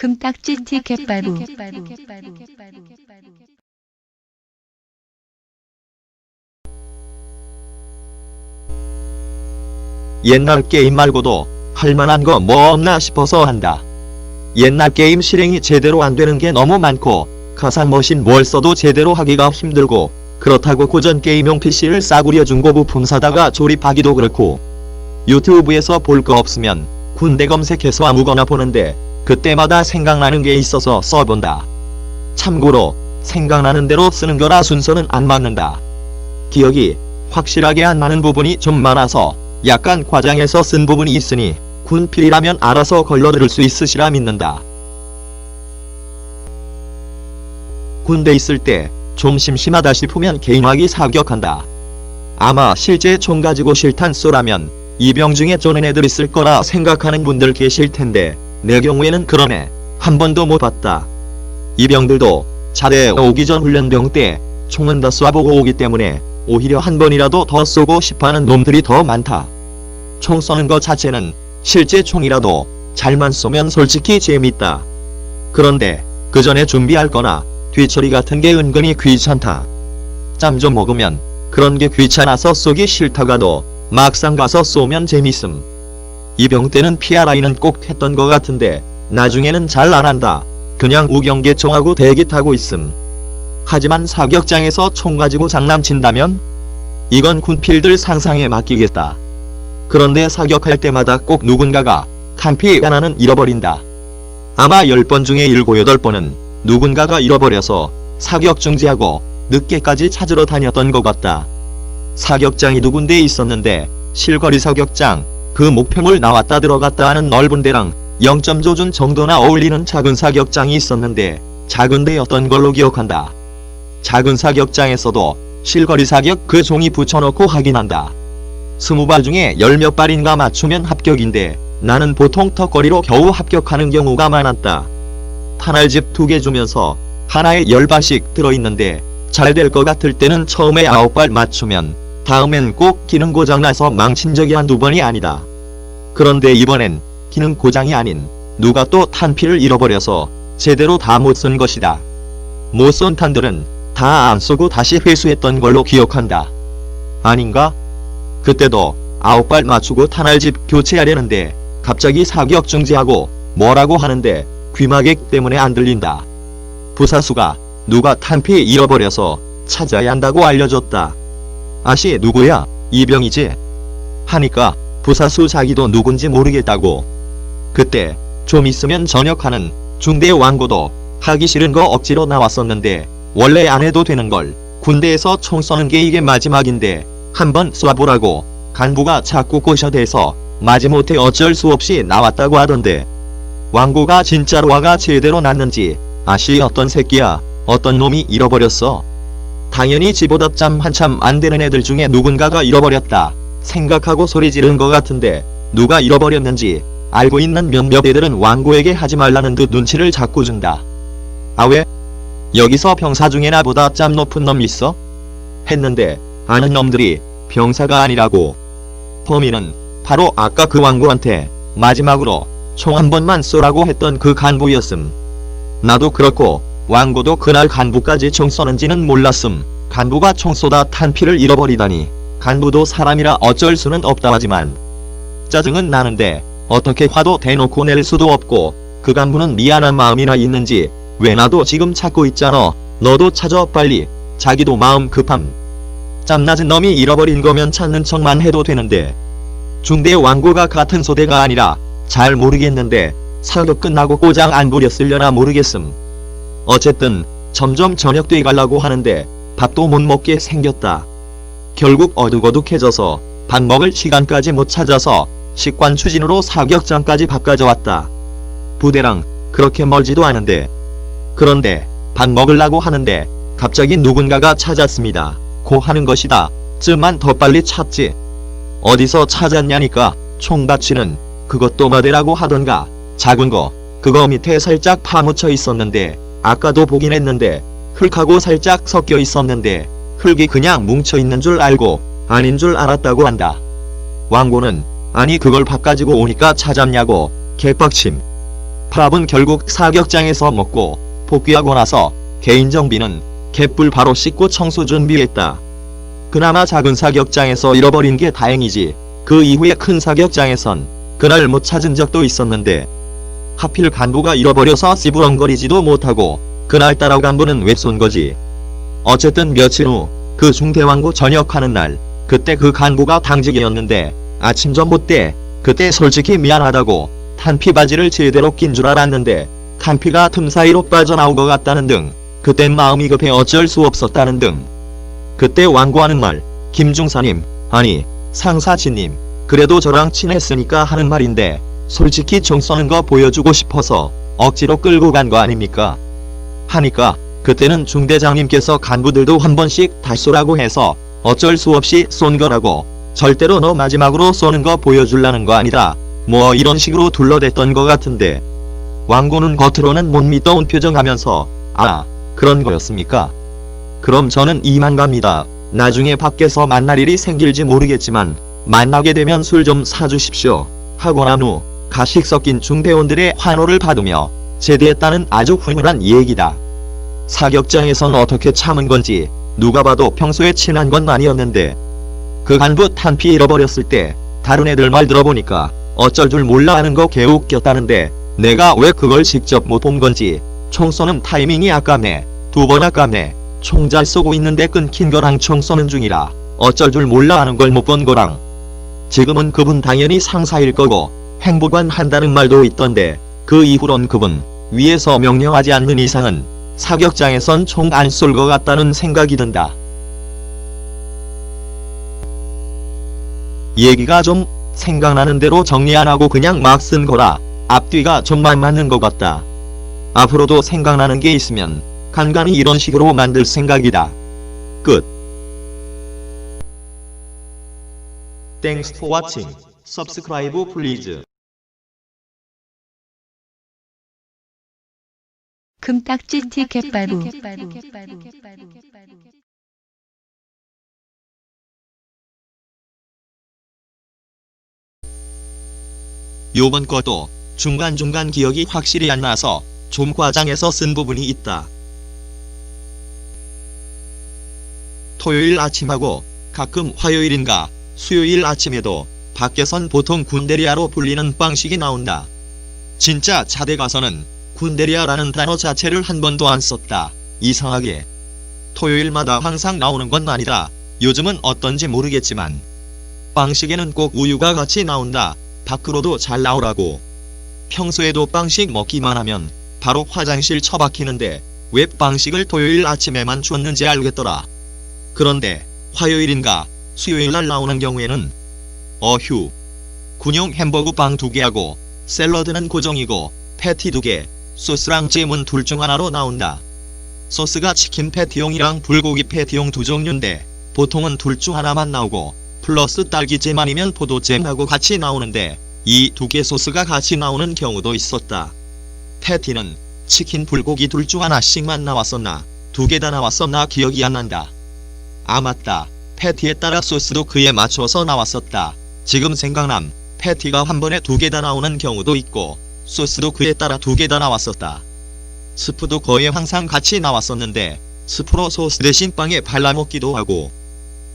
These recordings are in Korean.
금딱지 티켓발부. 옛날 게임 말고도 할만한 거 뭐 없나 싶어서 한다. 옛날 게임 실행이 제대로 안 되는 게 너무 많고 가상 머신 뭘 써도 제대로 하기가 힘들고 그렇다고 고전 게임용 PC를 싸구려 중고부품 사다가 조립하기도 그렇고 유튜브에서 볼 거 없으면 군대 검색해서 아무거나 보는데 그때마다 생각나는 게 있어서 써본다. 참고로 생각나는 대로 쓰는 거라 순서는 안 맞는다. 기억이 확실하게 안 나는 부분이 좀 많아서 약간 과장해서 쓴 부분이 있으니 군필이라면 알아서 걸러들을 수 있으시라 믿는다. 군대 있을 때 좀 심심하다 싶으면 개인화기 사격한다. 아마 실제 총 가지고 실탄 쏘라면 이병 중에 쪼는 애들 있을 거라 생각하는 분들 계실 텐데 내 경우에는 그런 애 한 번도 못 봤다. 이병들도 자대 오기 전 훈련병 때 총은 다 쏴보고 오기 때문에 오히려 한 번이라도 더 쏘고 싶어하는 놈들이 더 많다. 총 쏘는 것 자체는 실제 총이라도 잘만 쏘면 솔직히 재밌다. 그런데 그 전에 준비할 거나 뒤처리 같은 게 은근히 귀찮다. 짬 좀 먹으면 그런 게 귀찮아서 쏘기 싫다가도 막상 가서 쏘면 재밌음. 이병 때는 PRI는 꼭 했던 거 같은데 나중에는 잘 안 한다. 그냥 우경계총하고 대기 타고 있음. 하지만 사격장에서 총 가지고 장난친다면 이건 군필들 상상에 맡기겠다. 그런데 사격할 때마다 꼭 누군가가 탄피 하나는 잃어버린다. 아마 10번 중에 7, 8번은 누군가가 잃어버려서 사격 중지하고 늦게까지 찾으러 다녔던 것 같다. 사격장이 두 군데 있었는데 실거리 사격장, 그 목표물 나왔다 들어갔다 하는 넓은 데랑 0점 조준 정도나 어울리는 작은 사격장이 있었는데 작은 데였던 걸로 기억한다. 작은 사격장에서도 실거리 사격 그 종이 붙여놓고 확인한다. 20발 중에 10몇 발인가 맞추면 합격인데 나는 보통 턱걸이로 겨우 합격하는 경우가 많았다. 탄알집 2개 주면서 하나에 10발씩 들어있는데 잘 될 것 같을 때는 처음에 9발 맞추면 다음엔 꼭 기능 고장나서 망친 적이 한두 번이 아니다. 그런데 이번엔 기능 고장이 아닌 누가 또 탄피를 잃어버려서 제대로 다 못 쏜 것이다. 못 쏜 탄들은 다 안 쏘고 다시 회수했던 걸로 기억한다. 아닌가? 그때도 9발 맞추고 탄알집 교체하려는데 갑자기 사격 중지하고 뭐라고 하는데 귀마개 때문에 안 들린다. 부사수가 누가 탄피 잃어버려서 찾아야 한다고 알려줬다. 아씨 누구야? 이병이지? 하니까 부사수 자기도 누군지 모르겠다고. 그때 좀 있으면 전역하는 중대 왕고도 하기 싫은 거 억지로 나왔었는데 원래 안 해도 되는 걸 군대에서 총 쏘는 게 이게 마지막인데 한번 쏴보라고 간부가 자꾸 꼬셔대서 마지못해 어쩔 수 없이 나왔다고 하던데 왕고가 진짜로 화가 제대로 났는지 아씨 어떤 새끼야 어떤 놈이 잃어버렸어. 당연히 지보다 짬 한참 안 되는 애들 중에 누군가가 잃어버렸다 생각하고 소리 지른 것 같은데 누가 잃어버렸는지 알고 있는 몇몇 애들은 왕고에게 하지 말라는 듯 눈치를 자꾸 준다. 아 왜? 여기서 병사 중에 나보다 짬 높은 놈 있어? 했는데 아는 놈들이 병사가 아니라고. 범인은 바로 아까 그 왕고한테 마지막으로 총 한 번만 쏘라고 했던 그 간부였음. 나도 그렇고 왕고도 그날 간부까지 총 쏘는지는 몰랐음. 간부가 총 쏘다 탄피를 잃어버리다니 간부도 사람이라 어쩔 수는 없다 하지만 짜증은 나는데 어떻게 화도 대놓고 낼 수도 없고 그 간부는 미안한 마음이나 있는지 왜 나도 지금 찾고 있잖아 너도 찾아 빨리. 자기도 마음 급함. 짬낮은 놈이 잃어버린 거면 찾는 척만 해도 되는데 중대 왕고가 같은 소대가 아니라 잘 모르겠는데 사격 끝나고 꼬장 안 부렸으려나 모르겠음. 어쨌든 점점 저녁돼 가려고 하는데 밥도 못 먹게 생겼다. 결국 어둑어둑해져서 밥 먹을 시간까지 못 찾아서 식관 추진으로 사격장까지 바꿔져왔다. 부대랑 그렇게 멀지도 않은데. 그런데 밥 먹으려고 하는데 갑자기 누군가가 찾았습니다. 고 하는 것이다. 쯤만 더 빨리 찾지. 어디서 찾았냐니까. 총받치는 그것도 마대라고 하던가. 작은 거 그거 밑에 살짝 파묻혀 있었는데 아까도 보긴 했는데 흙하고 살짝 섞여 있었는데 흙이 그냥 뭉쳐 있는 줄 알고 아닌 줄 알았다고 한다. 왕고는 아니 그걸 밥 가지고 오니까 찾았냐고 개빡침. 밥은 결국 사격장에서 먹고 복귀하고 나서 개인 정비는 갯불 바로 씻고 청소 준비했다. 그나마 작은 사격장에서 잃어버린 게 다행이지 그 이후에 큰 사격장에선 그날 못 찾은 적도 있었는데 하필 간부가 잃어버려서 씨부렁거리지도 못하고 그날따라 간부는 왜 쏜 거지. 어쨌든 며칠 후 그 중대왕고 전역하는 날 그때 그 간부가 당직이었는데 아침 전보 때 그때 솔직히 미안하다고 탄피 바지를 제대로 낀 줄 알았는데 탄피가 틈 사이로 빠져나온 것 같다는 등 그땐 마음이 급해 어쩔 수 없었다는 등 그때 왕고하는 말 김중사님 아니 상사진님 그래도 저랑 친했으니까 하는 말인데 솔직히 총 쏘는 거 보여주고 싶어서 억지로 끌고 간 거 아닙니까? 하니까 그때는 중대장님께서 간부들도 한 번씩 다 쏘라고 해서 어쩔 수 없이 쏜 거라고 절대로 너 마지막으로 쏘는 거 보여주려는 거 아니다 뭐 이런 식으로 둘러댔던 거 같은데 왕고는 겉으로는 못 믿어온 표정하면서 아 그런 거였습니까? 그럼 저는 이만 갑니다. 나중에 밖에서 만날 일이 생길지 모르겠지만 만나게 되면 술 좀 사주십시오 하고 난 후 가식 섞인 중대원들의 환호를 받으며 제대했다는 아주 훈훈한 얘기다. 사격장에선 어떻게 참은 건지 누가 봐도 평소에 친한 건 아니었는데 그 간부 탄피 잃어버렸을 때 다른 애들 말 들어보니까 어쩔 줄 몰라 하는 거 개웃겼다는데 내가 왜 그걸 직접 못 본 건지 총 쏘는 타이밍이 아깝네. 2번 아깝네. 총 잘 쏘고 있는데 끊긴 거랑 총 쏘는 중이라 어쩔 줄 몰라 하는 걸 못 본 거랑 지금은 그분 당연히 상사일 거고 행보관 한다는 말도 있던데 그 이후론 그분 위에서 명령하지 않는 이상은 사격장에선 총 안 쏠 것 같다는 생각이 든다. 얘기가 좀 생각나는 대로 정리 안 하고 그냥 막 쓴 거라 앞뒤가 좀 안 맞는 것 같다. 앞으로도 생각나는 게 있으면 간간히 이런 식으로 만들 생각이다. 끝. Thanks for watching. Subscribe please. 금딱지 티켓발부 요번 것도 중간중간 기억이 확실히 안 나서 좀 과장해서 쓴 부분이 있다. 토요일 아침하고 가끔 화요일인가 수요일 아침에도 밖에선 보통 군대리아로 불리는 빵식이 나온다. 진짜 자대 가서는 군대리아라는 단어 자체를 한 번도 안 썼다. 이상하게. 토요일마다 항상 나오는 건 아니다. 요즘은 어떤지 모르겠지만 빵식에는 꼭 우유가 같이 나온다. 밖으로도 잘 나오라고. 평소에도 빵식 먹기만 하면 바로 화장실 처박히는데 왜 빵식을 토요일 아침에만 줬는지 알겠더라. 그런데 화요일인가 수요일날 나오는 경우에는 어휴 군용 햄버거 빵 2개하고 샐러드는 고정이고 패티 2개 소스랑 잼은 둘 중 하나로 나온다. 소스가 치킨 패티용이랑 불고기 패티용 2종류인데 보통은 둘 중 하나만 나오고 플러스 딸기잼 아니면 포도잼하고 같이 나오는데 이 2개 소스가 같이 나오는 경우도 있었다. 패티는 치킨 불고기 둘 중 하나씩만 나왔었나 2개 다 나왔었나 기억이 안 난다. 아 맞다. 패티에 따라 소스도 그에 맞춰서 나왔었다. 지금 생각남. 패티가 한 번에 2개 다 나오는 경우도 있고 소스도 그에 따라 2개 다 나왔었다. 스프도 거의 항상 같이 나왔었는데 스프로 소스 대신 빵에 발라먹기도 하고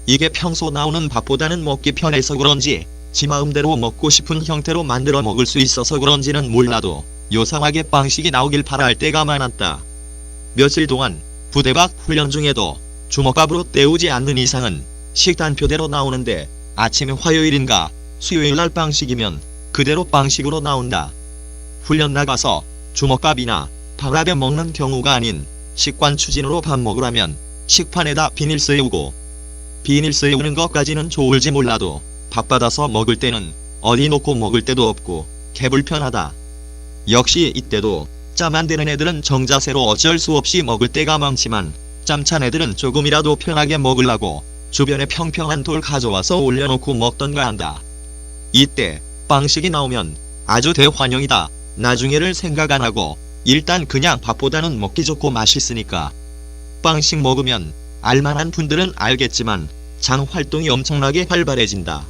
이게 평소 나오는 밥보다는 먹기 편해서 그런지 지 마음대로 먹고 싶은 형태로 만들어 먹을 수 있어서 그런지는 몰라도 요상하게 빵식이 나오길 바랄 때가 많았다. 며칠 동안 부대 밖 훈련 중에도 주먹밥으로 때우지 않는 이상은 식단표대로 나오는데 아침에 화요일인가 수요일날 빵식이면 그대로 빵식으로 나온다. 훈련 나가서 주먹밥이나 밥에 먹는 경우가 아닌 식관 추진으로 밥 먹으라면 식판에다 비닐 씌우고 비닐 씌우는 것까지는 좋을지 몰라도 밥 받아서 먹을 때는 어디 놓고 먹을 때도 없고 개불편하다. 역시 이때도 짬 안 되는 애들은 정자세로 어쩔 수 없이 먹을 때가 많지만 짬 찬 애들은 조금이라도 편하게 먹으려고 주변에 평평한 돌 가져와서 올려놓고 먹던가 한다. 이때 빵식이 나오면 아주 대환영이다. 나중에를 생각 안 하고 일단 그냥 밥보다는 먹기 좋고 맛있으니까. 빵식 먹으면 알만한 분들은 알겠지만 장 활동이 엄청나게 활발해진다.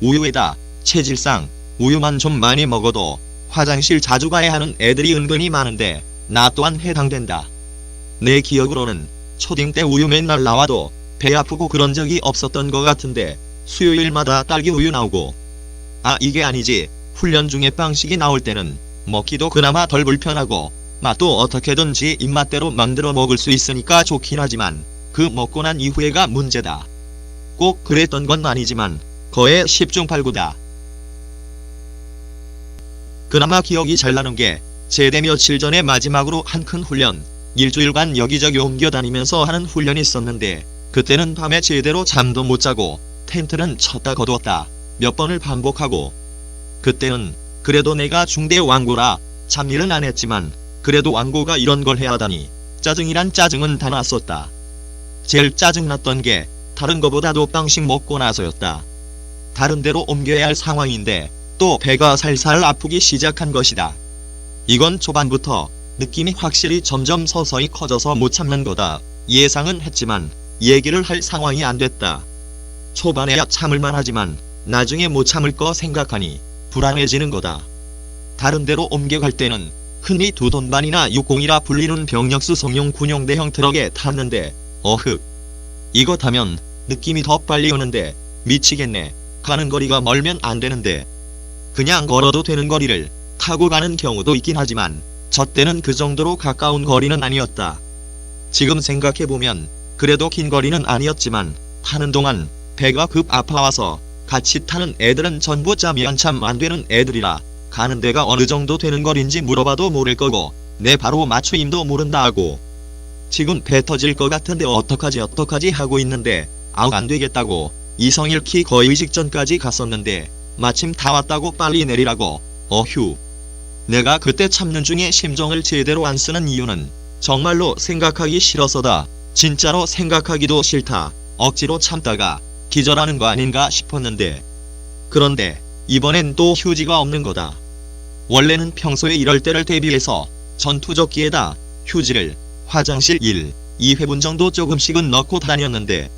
우유에다 체질상 우유만 좀 많이 먹어도 화장실 자주 가야 하는 애들이 은근히 많은데 나 또한 해당된다. 내 기억으로는 초딩 때 우유 맨날 나와도 배 아프고 그런 적이 없었던 것 같은데 수요일마다 딸기 우유 나오고, 아 이게 아니지, 훈련 중에 빵식이 나올 때는 먹기도 그나마 덜 불편하고 맛도 어떻게든지 입맛대로 만들어 먹을 수 있으니까 좋긴 하지만 그 먹고 난 이후에가 문제다. 꼭 그랬던 건 아니지만 거의 10중 8구다. 그나마 기억이 잘 나는 게 제대 며칠 전에 마지막으로 한 큰 훈련, 일주일간 여기저기 옮겨 다니면서 하는 훈련이 있었는데 그때는 밤에 제대로 잠도 못 자고 텐트는 쳤다 거두었다 몇 번을 반복하고, 그때는 그래도 내가 중대 왕고라 잡일은 안 했지만 그래도 왕고가 이런 걸 해야 하다니 짜증이란 짜증은 다 났었다. 제일 짜증났던 게 다른 거보다도 빵식 먹고 나서였다. 다른 데로 옮겨야 할 상황인데 또 배가 살살 아프기 시작한 것이다. 이건 초반부터 느낌이 확실히 점점 서서히 커져서 못 참는 거다. 예상은 했지만 얘기를 할 상황이 안 됐다. 초반에야 참을만 하지만 나중에 못 참을 거 생각하니 불안해지는 거다. 다른 데로 옮겨갈 때는 흔히 두 돈반이나 60이라 불리는 병력수송용 군용대형 트럭에 탔는데 어흑, 이거 타면 느낌이 더 빨리 오는데 미치겠네. 가는 거리가 멀면 안 되는데. 그냥 걸어도 되는 거리를 타고 가는 경우도 있긴 하지만 저 때는 그 정도로 가까운 거리는 아니었다. 지금 생각해보면 그래도 긴 거리는 아니었지만 타는 동안 배가 급 아파와서 같이 타는 애들은 전부 잠이 한참 안 되는 애들이라 가는 데가 어느 정도 되는 거리인지 물어봐도 모를 거고 내 바로 맞추임도 모른다 하고, 지금 배 터질 것 같은데 어떡하지 하고 있는데 아우 안 되겠다고 이성 잃기 거의 직전까지 갔었는데 마침 다 왔다고 빨리 내리라고. 어휴. 내가 그때 참는 중에 심정을 제대로 안 쓰는 이유는 정말로 생각하기 싫어서다. 진짜로 생각하기도 싫다. 억지로 참다가 기절하는 거 아닌가 싶었는데. 그런데 이번엔 또 휴지가 없는 거다. 원래는 평소에 이럴 때를 대비해서 전투조끼에다 휴지를 화장실 1, 2회분 정도 조금씩은 넣고 다녔는데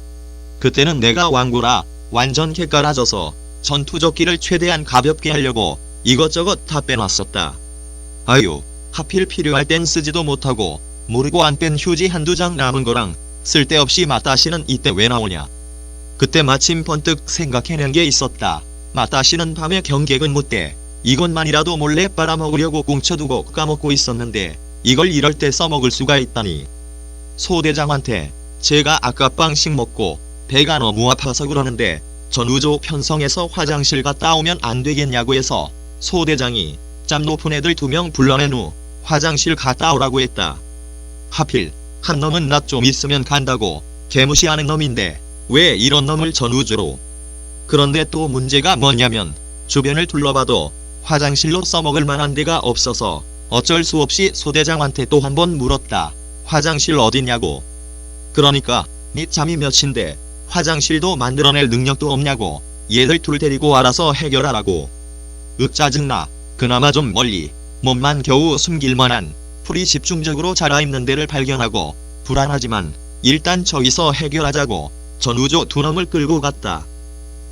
그때는 내가 왕고라 완전 개깔아져서 전투조끼를 최대한 가볍게 하려고 이것저것 다 빼놨었다. 아유, 하필 필요할 땐 쓰지도 못하고 모르고 안 뺀 휴지 한두 장 남은 거랑 쓸데없이 맛다시는 이때 왜 나오냐. 그때 마침 번뜩 생각해낸 게 있었다. 맛다시는 밤에 경계근 못돼 이것만이라도 몰래 빨아먹으려고 꽁쳐두고 까먹고 있었는데 이걸 이럴 때 써먹을 수가 있다니. 소대장한테 제가 아까 빵식 먹고 배가 너무 아파서 그러는데 전우조 편성해서 화장실 갔다 오면 안 되겠냐고 해서 소대장이 짬 높은 애들 2명 불러낸 후 화장실 갔다 오라고 했다. 하필 한 놈은 나 좀 있으면 간다고 개무시하는 놈인데 왜 이런 놈을 전우조로. 그런데 또 문제가 뭐냐면 주변을 둘러봐도 화장실로 써먹을 만한 데가 없어서 어쩔 수 없이 소대장한테 또 한 번 물었다. 화장실 어디냐고. 그러니까 니 잠이 몇인데 화장실도 만들어낼 능력도 없냐고. 얘들 둘 데리고 알아서 해결하라고. 짜증나. 그나마 좀 멀리 몸만 겨우 숨길만한 풀이 집중적으로 자라있는 데를 발견하고 불안하지만 일단 저기서 해결하자고 전우조 2놈을 끌고 갔다.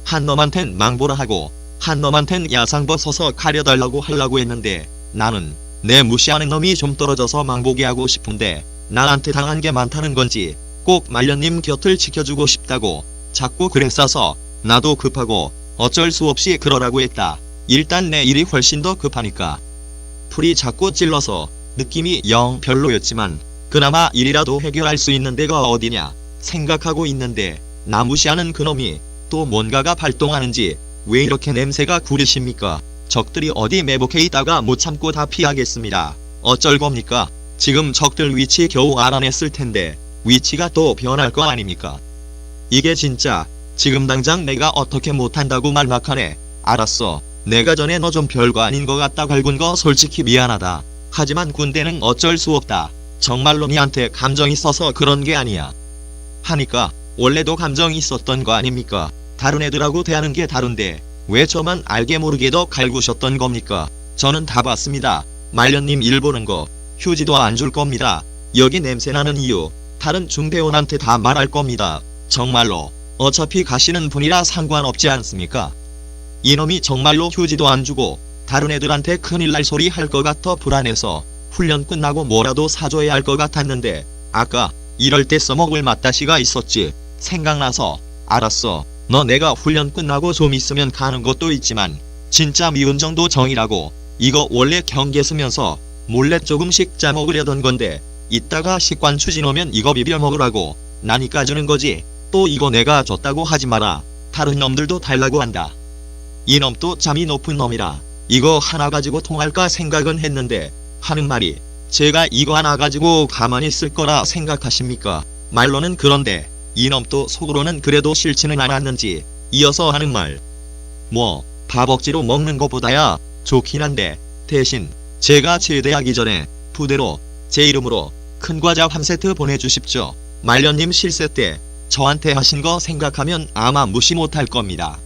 한 놈한텐 망보라 하고 한 놈한텐 야상버 서서 가려달라고 하려고 했는데 나는 내 무시하는 놈이 좀 떨어져서 망보게 하고 싶은데 나한테 당한 게 많다는 건지 꼭 말년님 곁을 지켜주고 싶다고 자꾸 그랬어서 나도 급하고 어쩔 수 없이 그러라고 했다. 일단 내 일이 훨씬 더 급하니까. 풀이 자꾸 찔러서 느낌이 영 별로였지만 그나마 일이라도 해결할 수 있는 데가 어디냐 생각하고 있는데 나 무시하는 그놈이 또 뭔가가 발동하는지 왜 이렇게 냄새가 구리십니까? 적들이 어디 매복해 있다가 못 참고 다 피하겠습니다. 어쩔 겁니까? 지금 적들 위치 겨우 알아냈을 텐데 위치가 또 변할 거 아닙니까? 이게 진짜 지금 당장 내가 어떻게 못한다고 말 막 하네. 알았어. 내가 전에 너 좀 별거 아닌 거 같다 갈군 거 솔직히 미안하다. 하지만 군대는 어쩔 수 없다. 정말로 니한테 감정이 있어서 그런 게 아니야. 하니까 원래도 감정이 있었던 거 아닙니까? 다른 애들하고 대하는 게 다른데 왜 저만 알게 모르게 더 갈구셨던 겁니까? 저는 다 봤습니다. 말년님 일 보는 거 휴지도 안 줄 겁니다. 여기 냄새나는 이유 다른 중대원한테 다 말할 겁니다. 정말로 어차피 가시는 분이라 상관없지 않습니까? 이놈이 정말로 휴지도 안 주고 다른 애들한테 큰일 날 소리 할 것 같아 불안해서 훈련 끝나고 뭐라도 사줘야 할 것 같았는데 아까 이럴 때 써먹을 맛다시가 있었지. 생각나서 알았어. 너 내가 훈련 끝나고 좀 있으면 가는 것도 있지만 진짜 미운 정도 정이라고. 이거 원래 경계 쓰면서 몰래 조금씩 짜먹으려던 건데 이따가 식관 추진오면 이거 비벼 먹으라고. 나니까 주는 거지. 또 이거 내가 줬다고 하지 마라. 다른 놈들도 달라고 한다. 이놈도 잠이 높은 놈이라 이거 하나 가지고 통할까 생각은 했는데 하는 말이 제가 이거 하나 가지고 가만히 있을 거라 생각하십니까? 말로는 그런데 이놈도 속으로는 그래도 싫지는 않았는지 이어서 하는 말. 뭐 밥억지로 먹는 것보다야 좋긴 한데 대신 제가 제대하기 전에 부대로 제 이름으로 큰 과자 한 세트 보내주십시오. 말년님 실세 때 저한테 하신 거 생각하면 아마 무시 못할 겁니다.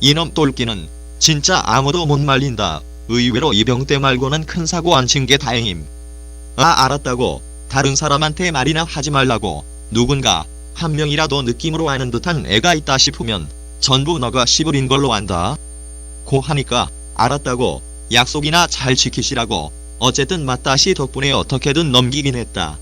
이놈 똘끼는 진짜 아무도 못 말린다. 의외로 이병 때 말고는 큰 사고 안 친 게 다행임. 아, 알았다고. 다른 사람한테 말이나 하지 말라고. 누군가 한 명이라도 느낌으로 아는 듯한 애가 있다 싶으면 전부 너가 시부린 걸로 안다. 고 하니까 알았다고. 약속이나 잘 지키시라고. 어쨌든 맛다시 덕분에 어떻게든 넘기긴 했다.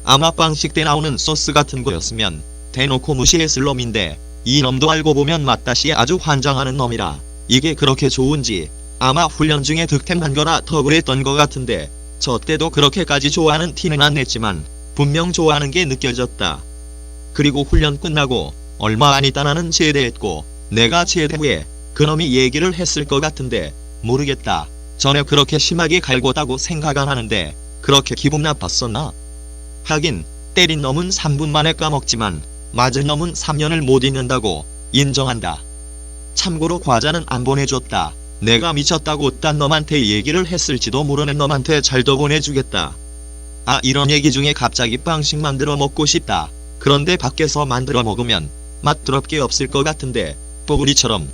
아마 빵식 때 나오는 소스 같은 거였으면 대놓고 무시했을 놈인데 이 놈도 알고 보면 맛다시에 아주 환장하는 놈이라 이게 그렇게 좋은지 아마 훈련 중에 득템한 거라 더 그랬던 것 같은데 저 때도 그렇게까지 좋아하는 티는 안 냈지만 분명 좋아하는 게 느껴졌다. 그리고 훈련 끝나고 얼마 안 있다 나는 제대했고 내가 제대 후에 그놈이 얘기를 했을 것 같은데 모르겠다. 전에 그렇게 심하게 갈궜다고 생각 안 하는데 그렇게 기분 나빴었나? 하긴 때린 놈은 3분 만에 까먹지만 맞은 놈은 3년을 못 잊는다고 인정한다. 참고로 과자는 안 보내줬다. 내가 미쳤다고 딴 놈한테 얘기를 했을지도 모르는 놈한테 잘 더 보내주겠다. 아, 이런 얘기 중에 갑자기 빵식 만들어 먹고 싶다. 그런데 밖에서 만들어 먹으면 맛 더럽게 없을 것 같은데 뽀글이처럼.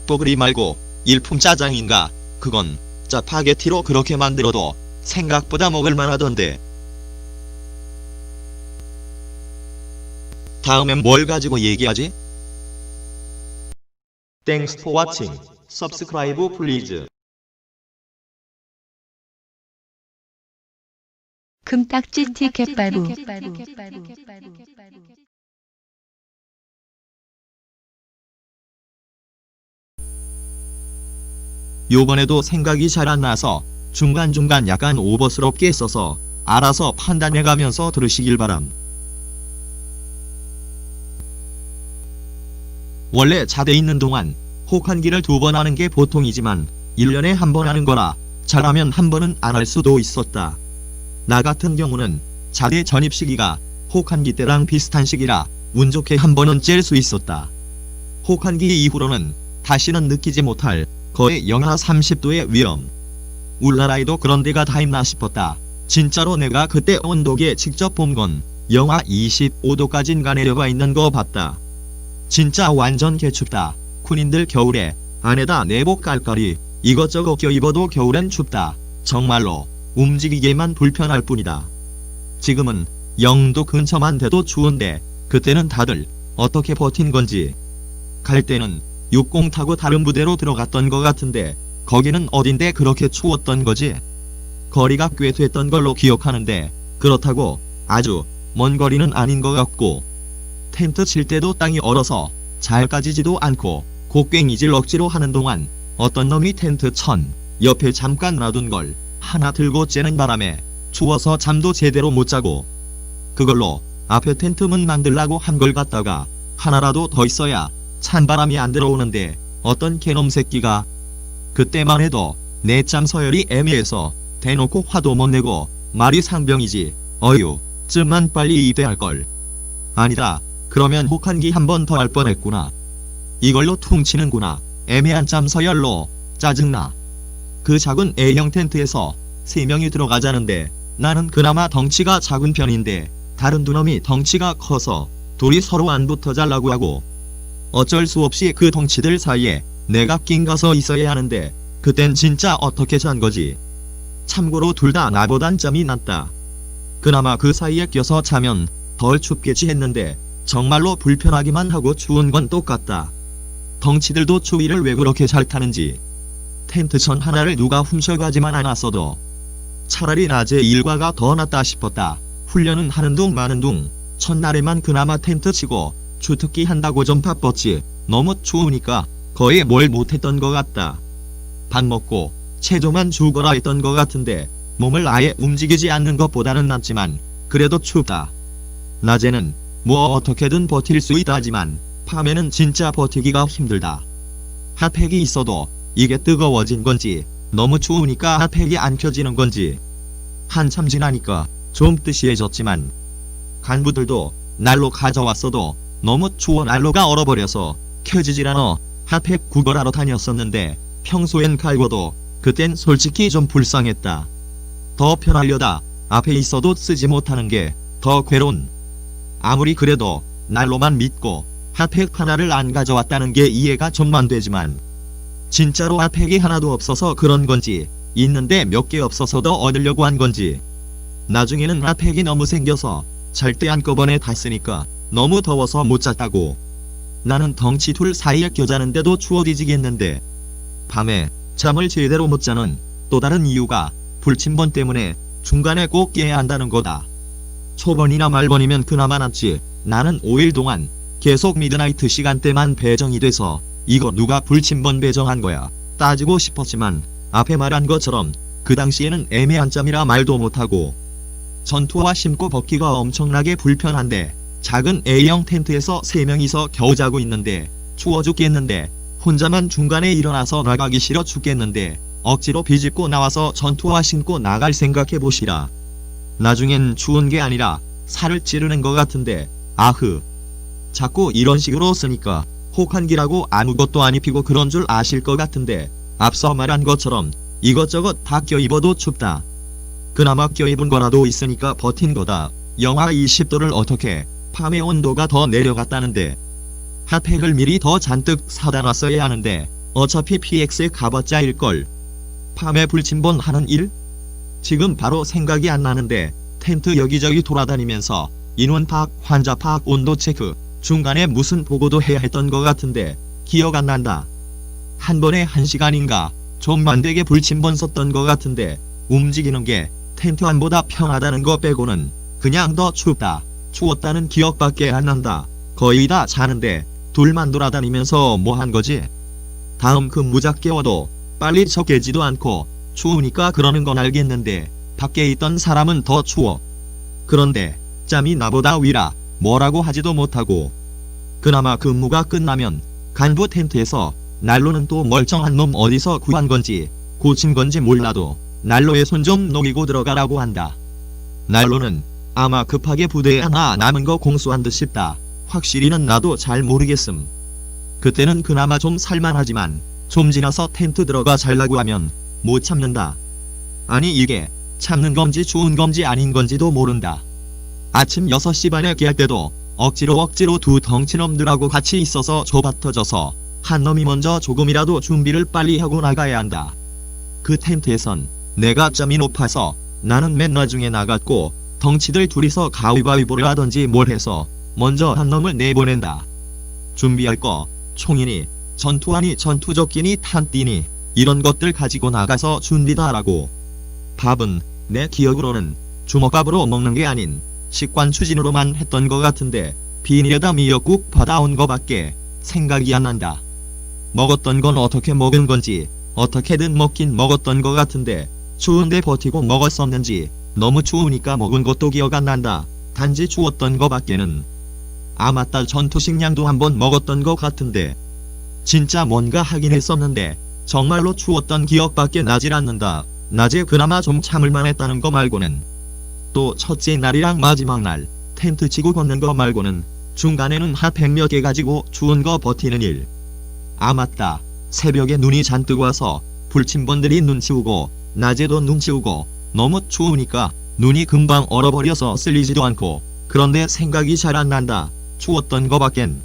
뽀글이 말고 일품 짜장인가? 그건 짜파게티로 그렇게 만들어도 생각보다 먹을만 하던데. 다음엔 뭘 가지고 얘기하지? Thanks for watching. Subscribe please. 금딱지 티켓발부. 요번에도 생각이 잘 안 나서 중간중간 약간 오버스럽게 써서 알아서 판단해가면서 들으시길 바람. 원래 자대 있는 동안 혹한기를 2번 하는 게 보통이지만 1년에 1번 하는 거라 잘하면 1번은 안 할 수도 있었다. 나 같은 경우는 자대 전입 시기가 혹한기 때랑 비슷한 시기라 운 좋게 1번은 쨘 수 있었다. 혹한기 이후로는 다시는 느끼지 못할 거의 영하 30도의 위험. 울나라에도 그런 데가 다 있나 싶었다. 진짜로 내가 그때 온도계 직접 본 건 영하 25도까진 내려가 있는 거 봤다. 진짜 완전 개춥다. 군인들 겨울에 안에다 내복 깔깔이 이것저것 껴입어도 겨울엔 춥다. 정말로 움직이기만 불편할 뿐이다. 지금은 영도 근처만 돼도 추운데 그때는 다들 어떻게 버틴 건지. 갈 때는 육공 타고 다른 부대로 들어갔던 것 같은데 거기는 어딘데 그렇게 추웠던 거지? 거리가 꽤 됐던 걸로 기억하는데 그렇다고 아주 먼 거리는 아닌 것 같고 텐트 칠 때도 땅이 얼어서 잘 까지지도 않고 곡괭이질 억지로 하는 동안 어떤 놈이 텐트 천 옆에 잠깐 놔둔 걸 하나 들고 째는 바람에 추워서 잠도 제대로 못 자고 그걸로 앞에 텐트 문 만들라고 한 걸 갖다가 하나라도 더 있어야 찬바람이 안 들어오는데 어떤 개놈 새끼가 그때만 해도 내 짬 서열이 애매해서 대놓고 화도 못 내고 말이 상병이지 어휴 쯤만 빨리 입대할걸. 아니다. 그러면 혹한기 1번 더 할 뻔했구나. 이걸로 퉁치는구나. 애매한 짬 서열로 짜증나. 그 작은 A형 텐트에서 3명이 들어가자는데 나는 그나마 덩치가 작은 편인데 다른 두 놈이 덩치가 커서 둘이 서로 안 붙어 자려고 하고 어쩔 수 없이 그 덩치들 사이에 내가 낑가서 있어야 하는데 그땐 진짜 어떻게 잔 거지. 참고로 둘 다 나보단 짬이 났다. 그나마 그 사이에 껴서 자면 덜 춥겠지 했는데 정말로 불편하기만 하고 추운 건 똑같다. 덩치들도 추위를 왜 그렇게 잘 타는지. 텐트천 하나를 누가 훔쳐가지만 않았어도 차라리 낮에 일과가 더 낫다 싶었다. 훈련은 하는 둥 마는 둥 첫날에만 그나마 텐트 치고 주특기 한다고 좀 바빴지. 너무 추우니까 거의 뭘 못했던 것 같다. 밥 먹고 체조만 죽어라 했던 것 같은데 몸을 아예 움직이지 않는 것보다는 낫지만 그래도 춥다. 낮에는 뭐 어떻게든 버틸 수 있다 하지만 밤에는 진짜 버티기가 힘들다. 핫팩이 있어도 이게 뜨거워진 건지 너무 추우니까 핫팩이 안 켜지는 건지 한참 지나니까 좀 뜨시해졌지만 간부들도 난로 가져왔어도 너무 추워 난로가 얼어버려서 켜지질 않아. 핫팩 구걸하러 다녔었는데 평소엔 갈고도 그땐 솔직히 좀 불쌍했다. 더 편하려다 앞에 있어도 쓰지 못하는 게 더 괴로운. 아무리 그래도 난로만 믿고 핫팩 하나를 안 가져왔다는 게 이해가 좀 안 되지만 진짜로 핫팩이 하나도 없어서 그런 건지 있는데 몇 개 없어서도 얻으려고 한 건지 나중에는 핫팩이 너무 생겨서 절대 한꺼번에 다 쓰니까 너무 더워서 못 잤다고. 나는 덩치 둘 사이에 껴자는데도 추워 뒤지겠는데 밤에 잠을 제대로 못 자는 또 다른 이유가 불침번 때문에 중간에 꼭 깨야 한다는 거다. 초번이나 말번이면 그나마 낫지. 나는 5일 동안 계속 미드나이트 시간대만 배정이 돼서 이거 누가 불침번 배정한 거야 따지고 싶었지만 앞에 말한 것처럼 그 당시에는 애매한 짬이라 말도 못하고 전투화 신고 벗기가 엄청나게 불편한데 작은 A형 텐트에서 3명이서 겨우 자고 있는데 추워 죽겠는데 혼자만 중간에 일어나서 나가기 싫어 죽겠는데 억지로 비집고 나와서 전투화 신고 나갈 생각해보시라. 나중엔 추운 게 아니라 살을 찌르는 것 같은데 아흐. 자꾸 이런 식으로 쓰니까 혹한기라고 아무것도 안 입히고 그런 줄 아실 것 같은데 앞서 말한 것처럼 이것저것 다 껴입어도 춥다. 그나마 껴입은 거라도 있으니까 버틴 거다. 영하 20도를 어떻게 밤의 온도가 더 내려갔다는데 핫팩을 미리 더 잔뜩 사다 놨어야 하는데 어차피 PX에 가봤자 일걸. 밤에 불침번 하는 일? 지금 바로 생각이 안 나는데 텐트 여기저기 돌아다니면서 인원 파악, 환자 파악, 온도 체크 중간에 무슨 보고도 해야 했던 것 같은데 기억 안 난다. 한 번에 1시간인가 좀 만되게 불침번 썼던 것 같은데 움직이는 게 텐트 안보다 편하다는 거 빼고는 그냥 더 춥다. 추웠다는 기억밖에 안 난다. 거의 다 자는데 둘만 돌아다니면서 뭐 한 거지? 다음 근무자 깨워도 빨리 척깨지도 않고 추우니까 그러는 건 알겠는데 밖에 있던 사람은 더 추워. 그런데 짬이 나보다 위라 뭐라고 하지도 못하고 그나마 근무가 끝나면 간부 텐트에서 난로는 또 멀쩡한 놈 어디서 구한 건지 고친 건지 몰라도 난로에 손 좀 녹이고 들어가라고 한다. 난로는 아마 급하게 부대에 하나 남은 거 공수한 듯 싶다. 확실히는 나도 잘 모르겠음. 그때는 그나마 좀 살만하지만 좀 지나서 텐트 들어가 잘라고 하면 못 참는다. 아니 이게 참는 건지 추운 건지 아닌 건지도 모른다. 아침 6시 반에 깨할 때도 억지로 두 덩치놈들하고 같이 있어서 좁아터져서 한 놈이 먼저 조금이라도 준비를 빨리 하고 나가야 한다. 그 텐트에선 내가 짬이 높아서 나는 맨 나중에 나갔고 덩치들 둘이서 가위바위보를 하던지 뭘 해서 먼저 한 놈을 내보낸다. 준비할 거 총이니 전투화니 전투조끼니 탄띠니 이런 것들 가지고 나가서 준비다 하라고. 밥은 내 기억으로는 주먹밥으로 먹는 게 아닌 식관 추진으로만 했던 것 같은데 비닐에다 미역국 받아온 거밖에 생각이 안 난다. 먹었던 건 어떻게 먹은 건지 어떻게든 먹긴 먹었던 것 같은데 추운데 버티고 먹었었는지 너무 추우니까 먹은 것도 기억 안 난다. 단지 추웠던 거밖에는. 아 맞다, 전투식량도 한번 먹었던 것 같은데 진짜 뭔가 하긴 했었는데 정말로 추웠던 기억밖에 나질 않는다. 낮에 그나마 좀 참을만 했다는 거 말고는. 또 첫째 날이랑 마지막 날 텐트 치고 걷는 거 말고는 중간에는 핫팩 몇 개 가지고 추운 거 버티는 일. 아 맞다, 새벽에 눈이 잔뜩 와서 불침번들이 눈 치우고 낮에도 눈 치우고 너무 추우니까 눈이 금방 얼어버려서 쓸리지도 않고. 그런데 생각이 잘 안 난다. 추웠던 거밖엔.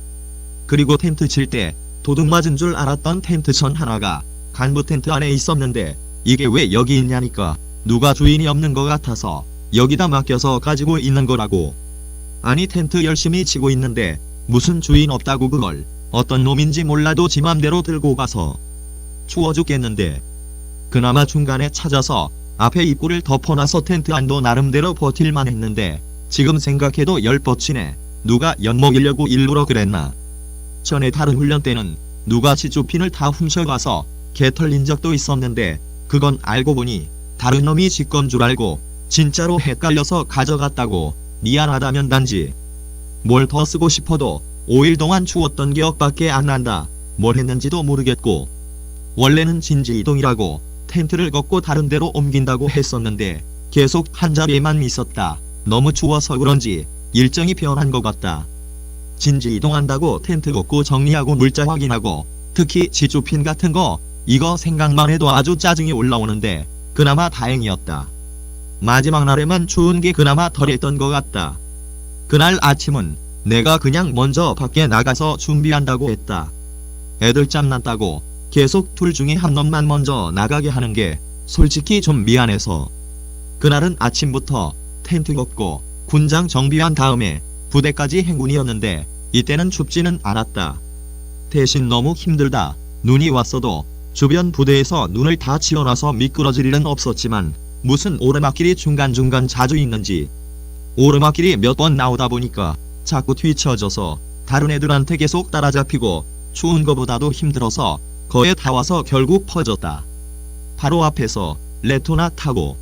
그리고 텐트 칠 때 도둑 맞은 줄 알았던 텐트천 하나가 간부 텐트 안에 있었는데 이게 왜 여기 있냐니까 누가 주인이 없는 것 같아서 여기다 맡겨서 가지고 있는 거라고. 아니 텐트 열심히 치고 있는데 무슨 주인 없다고 그걸 어떤 놈인지 몰라도 지 맘대로 들고 가서. 추워 죽겠는데 그나마 중간에 찾아서 앞에 입구를 덮어놔서 텐트 안도 나름대로 버틸만 했는데 지금 생각해도 열뻗치네. 누가 엿먹이려고 일부러 그랬나. 전에 다른 훈련 때는 누가 지조핀을 다 훔쳐가서 개 털린 적도 있었는데 그건 알고 보니 다른 놈이 지 건 줄 알고 진짜로 헷갈려서 가져갔다고. 미안하다면 단지. 뭘 더 쓰고 싶어도 5일 동안 주웠던 기억밖에 안 난다. 뭘 했는지도 모르겠고. 원래는 진지이동이라고 텐트를 걷고 다른 데로 옮긴다고 했었는데 계속 한 자리에만 있었다. 너무 추워서 그런지 일정이 변한 것 같다. 진지이동한다고 텐트 걷고 정리하고 물자 확인하고 특히 지조핀 같은 거 이거 생각만 해도 아주 짜증이 올라오는데 그나마 다행이었다. 마지막 날에만 추운 게 그나마 덜했던 것 같다. 그날 아침은 내가 그냥 먼저 밖에 나가서 준비한다고 했다. 애들 짬났다고 계속 둘 중에 한 놈만 먼저 나가게 하는 게 솔직히 좀 미안해서. 그날은 아침부터 텐트 걷고 군장 정비한 다음에 부대까지 행군이었는데 이때는 춥지는 않았다. 대신 너무 힘들다. 눈이 왔어도 주변 부대에서 눈을 다 치워놔서 미끄러질 일은 없었지만 무슨 오르막길이 중간중간 자주 있는지 오르막길이 몇 번 나오다 보니까 자꾸 뒤처져서 다른 애들한테 계속 따라잡히고 추운 거보다도 힘들어서 거의 다 와서 결국 퍼졌다. 바로 앞에서 레토나 타고.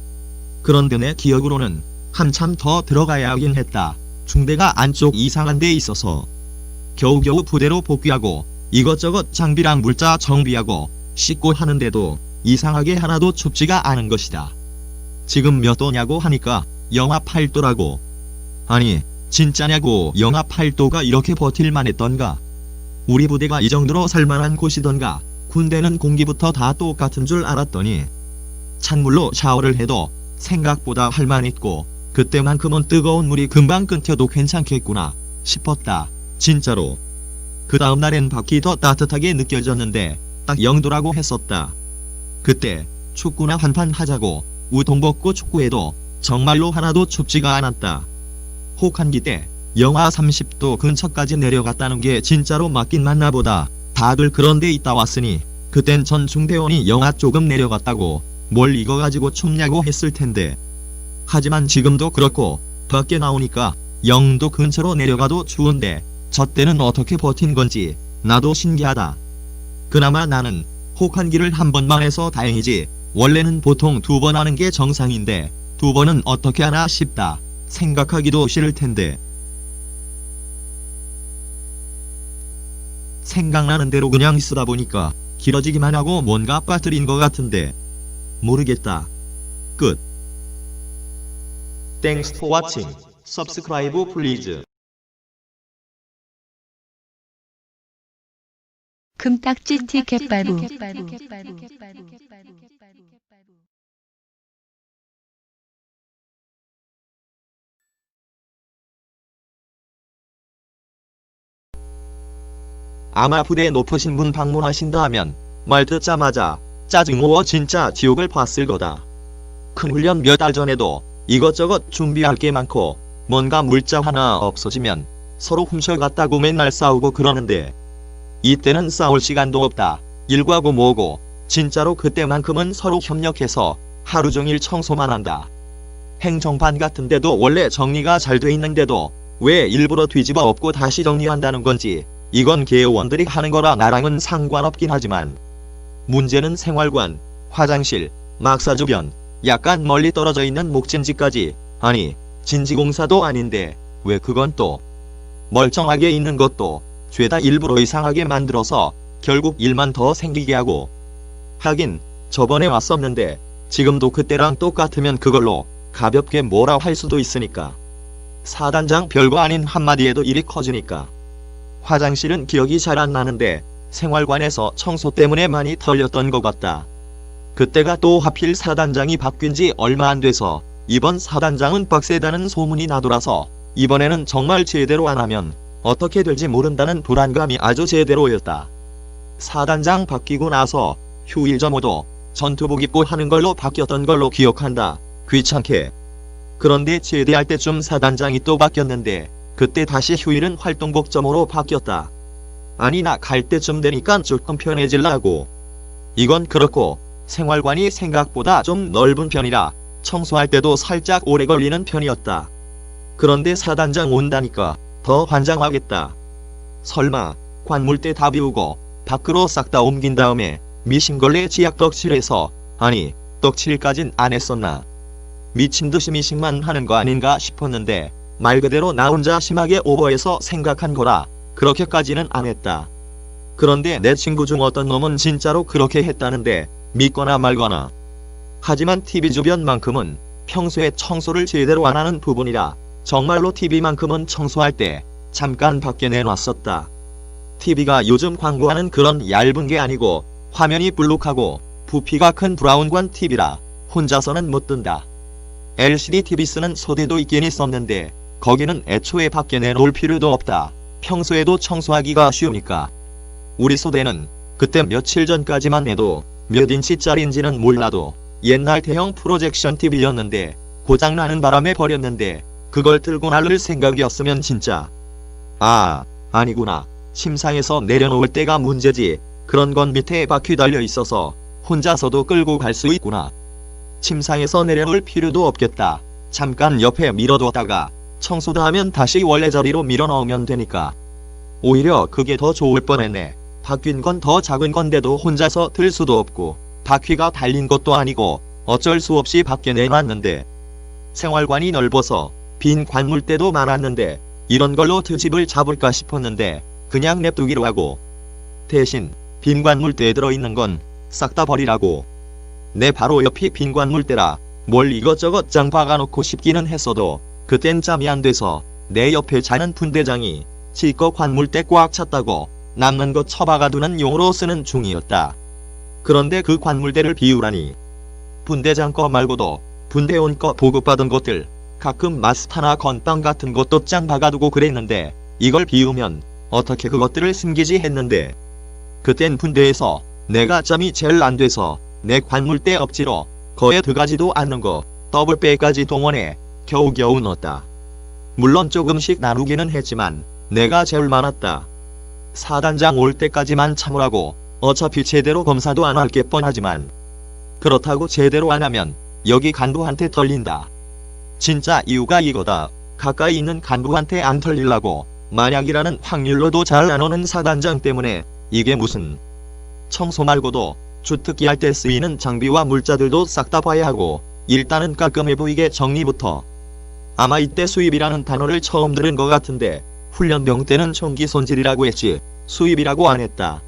그런데 내 기억으로는 한참 더 들어가야 하긴 했다. 중대가 안쪽 이상한 데 있어서 겨우겨우 부대로 복귀하고 이것저것 장비랑 물자 정비하고 씻고 하는데도 이상하게 하나도 춥지가 않은 것이다. 지금 몇 도냐고 하니까 영하 8도라고. 아니 진짜냐고. 영하 8도가 이렇게 버틸만 했던가. 우리 부대가 이 정도로 살만한 곳이던가. 군대는 공기부터 다 똑같은 줄 알았더니 찬물로 샤워를 해도 생각보다 할만했고 그때만큼은 뜨거운 물이 금방 끊겨도 괜찮겠구나 싶었다. 진짜로. 그 다음날엔 밖이 더 따뜻하게 느껴졌는데 딱 0도라고 했었다. 그때 축구나 한판 하자고 우통 벗고 축구해도 정말로 하나도 춥지가 않았다. 혹한기 때 영하 30도 근처까지 내려갔다는 게 진짜로 맞긴 맞나 보다. 다들 그런데 있다 왔으니 그땐 전 중대원이 영하 조금 내려갔다고 뭘 이거 가지고 춥냐고 했을 텐데. 하지만 지금도 그렇고 밖에 나오니까 0도 근처로 내려가도 추운데 저 때는 어떻게 버틴 건지 나도 신기하다. 그나마 나는 혹한기를 한 번만 해서 다행이지 원래는 보통 2번 하는 게 정상인데 2번은 어떻게 하나 싶다. 생각하기도 싫을 텐데. 생각나는 대로 그냥 쓰다 보니까 길어지기만 하고 뭔가 빠뜨린 것 같은데 모르겠다. 끝. Thanks for watching. Subscribe please. 금딱지 티켓발부. 아마 부대에 높으신 분 방문하신다 하면 말 듣자마자 짜증 진짜 지옥을 봤을 거다. 큰 훈련 몇 달 전에도 이것저것 준비할 게 많고 뭔가 물자 하나 없어지면 서로 훔쳐갔다고 맨날 싸우고 그러는데 이때는 싸울 시간도 없다. 일과고 뭐고 진짜로 그때만큼은 서로 협력해서 하루 종일 청소만 한다. 행정반 같은 데도 원래 정리가 잘 돼 있는데도 왜 일부러 뒤집어 엎고 다시 정리한다는 건지 이건 개원들이 하는 거라 나랑은 상관없긴 하지만 문제는 생활관, 화장실, 막사 주변, 약간 멀리 떨어져 있는 목진지까지. 아니 진지공사도 아닌데 왜 그건 또 멀쩡하게 있는 것도 죄다 일부러 이상하게 만들어서 결국 일만 더 생기게 하고. 하긴 저번에 왔었는데 지금도 그때랑 똑같으면 그걸로 가볍게 뭐라 할 수도 있으니까. 사단장 별거 아닌 한마디에도 일이 커지니까. 화장실은 기억이 잘 안 나는데 생활관에서 청소 때문에 많이 털렸던 것 같다. 그때가 또 하필 사단장이 바뀐 지 얼마 안 돼서 이번 사단장은 빡세다는 소문이 나돌아서 이번에는 정말 제대로 안 하면 어떻게 될지 모른다는 불안감이 아주 제대로였다. 사단장 바뀌고 나서 휴일 점호도 전투복 입고 하는 걸로 바뀌었던 걸로 기억한다. 귀찮게. 그런데 제대할 때쯤 사단장이 또 바뀌었는데 그때 다시 휴일은 활동복 점호로 바뀌었다. 아니 나 갈 때쯤 되니까 조금 편해질라고. 이건 그렇고 생활관이 생각보다 좀 넓은 편이라 청소할 때도 살짝 오래 걸리는 편이었다. 그런데 사단장 온다니까 더 환장하겠다. 설마 관물대 다 비우고 밖으로 싹 다 옮긴 다음에 미싱걸레 지약 떡칠해서, 아니 떡칠까진 안 했었나. 미친듯이 미싱만 하는 거 아닌가 싶었는데 말 그대로 나 혼자 심하게 오버해서 생각한 거라 그렇게까지는 안 했다. 그런데 내 친구 중 어떤 놈은 진짜로 그렇게 했다는데 믿거나 말거나. 하지만 TV 주변만큼은 평소에 청소를 제대로 안 하는 부분이라 정말로 TV만큼은 청소할 때 잠깐 밖에 내놨었다. TV가 요즘 광고하는 그런 얇은 게 아니고 화면이 불룩하고 부피가 큰 브라운관 TV라 혼자서는 못 든다. LCD TV 쓰는 소대도 있긴 있었는데 거기는 애초에 밖에 내놓을 필요도 없다. 평소에도 청소하기가 쉬우니까. 우리 소대는 그때 며칠 전까지만 해도 몇 인치짜리인지는 몰라도 옛날 대형 프로젝션 TV였는데 고장나는 바람에 버렸는데 그걸 들고 나를 생각이었으면 진짜. 아니구나. 침상에서 내려놓을 때가 문제지. 그런 건 밑에 바퀴 달려 있어서 혼자서도 끌고 갈 수 있구나. 침상에서 내려놓을 필요도 없겠다. 잠깐 옆에 밀어두었다가 청소 다 하면 다시 원래 자리로 밀어 넣으면 되니까. 오히려 그게 더 좋을 뻔했네. 바뀐 건 더 작은 건데도 혼자서 들 수도 없고 바퀴가 달린 것도 아니고 어쩔 수 없이 밖에 내놨는데. 생활관이 넓어서 빈 관물대도 많았는데 이런 걸로 트집을 잡을까 싶었는데 그냥 냅두기로 하고, 대신 빈 관물대에 들어있는 건 싹 다 버리라고. 내 바로 옆이 빈 관물대라 뭘 이것저것 장 박아놓고 싶기는 했어도 그땐 짬이 안 돼서 내 옆에 자는 분대장이 지껏 관물대 꽉 찼다고 남는 것 처박아두는 용으로 쓰는 중이었다. 그런데 그 관물대를 비우라니. 분대장 거 말고도 분대원 거 보급받은 것들, 가끔 마스타나 건빵 같은 것도 짱 박아두고 그랬는데 이걸 비우면 어떻게 그것들을 숨기지 했는데, 그땐 분대에서 내가 짬이 제일 안 돼서 내 관물대 억지로 거에 들어가지도 않는 거 더블백까지 동원해 겨우겨우 넣었다. 물론 조금씩 나누기는 했지만 내가 제일 많았다. 사단장 올 때까지만 참으라고. 어차피 제대로 검사도 안 할 게 뻔하지만. 그렇다고 제대로 안 하면 여기 간부한테 털린다. 진짜 이유가 이거다. 가까이 있는 간부한테 안 털리려고 만약이라는 확률로도 잘 안 오는 사단장 때문에. 이게 무슨. 청소 말고도 주특기 할 때 쓰이는 장비와 물자들도 싹 다 봐야 하고 일단은 깔끔해 보이게 정리부터. 아마 이때 수입이라는 단어를 처음 들은 것 같은데 훈련병 때는 총기 손질이라고 했지 수입이라고 안 했다.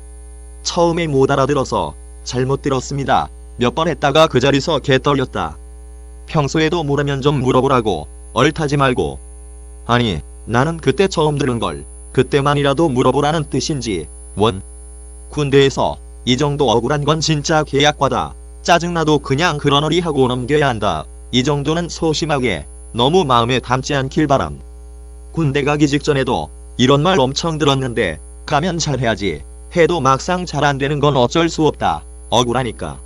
처음에 못 알아들어서 잘못 들었습니다. 몇 번 했다가 그 자리서 개 떨렸다. 평소에도 모르면 좀 물어보라고. 얼타지 말고. 아니, 나는 그때 처음 들은 걸 그때만이라도 물어보라는 뜻인지. 군대에서 이 정도 억울한 건 진짜 계약과다. 짜증나도 그냥 그러너리 하고 넘겨야 한다. 이 정도는 소심하게 너무 마음에 담지 않길 바람. 군대 가기 직전에도 이런 말 엄청 들었는데 가면 잘해야지 해도 막상 잘 안되는 건 어쩔 수 없다. 억울하니까.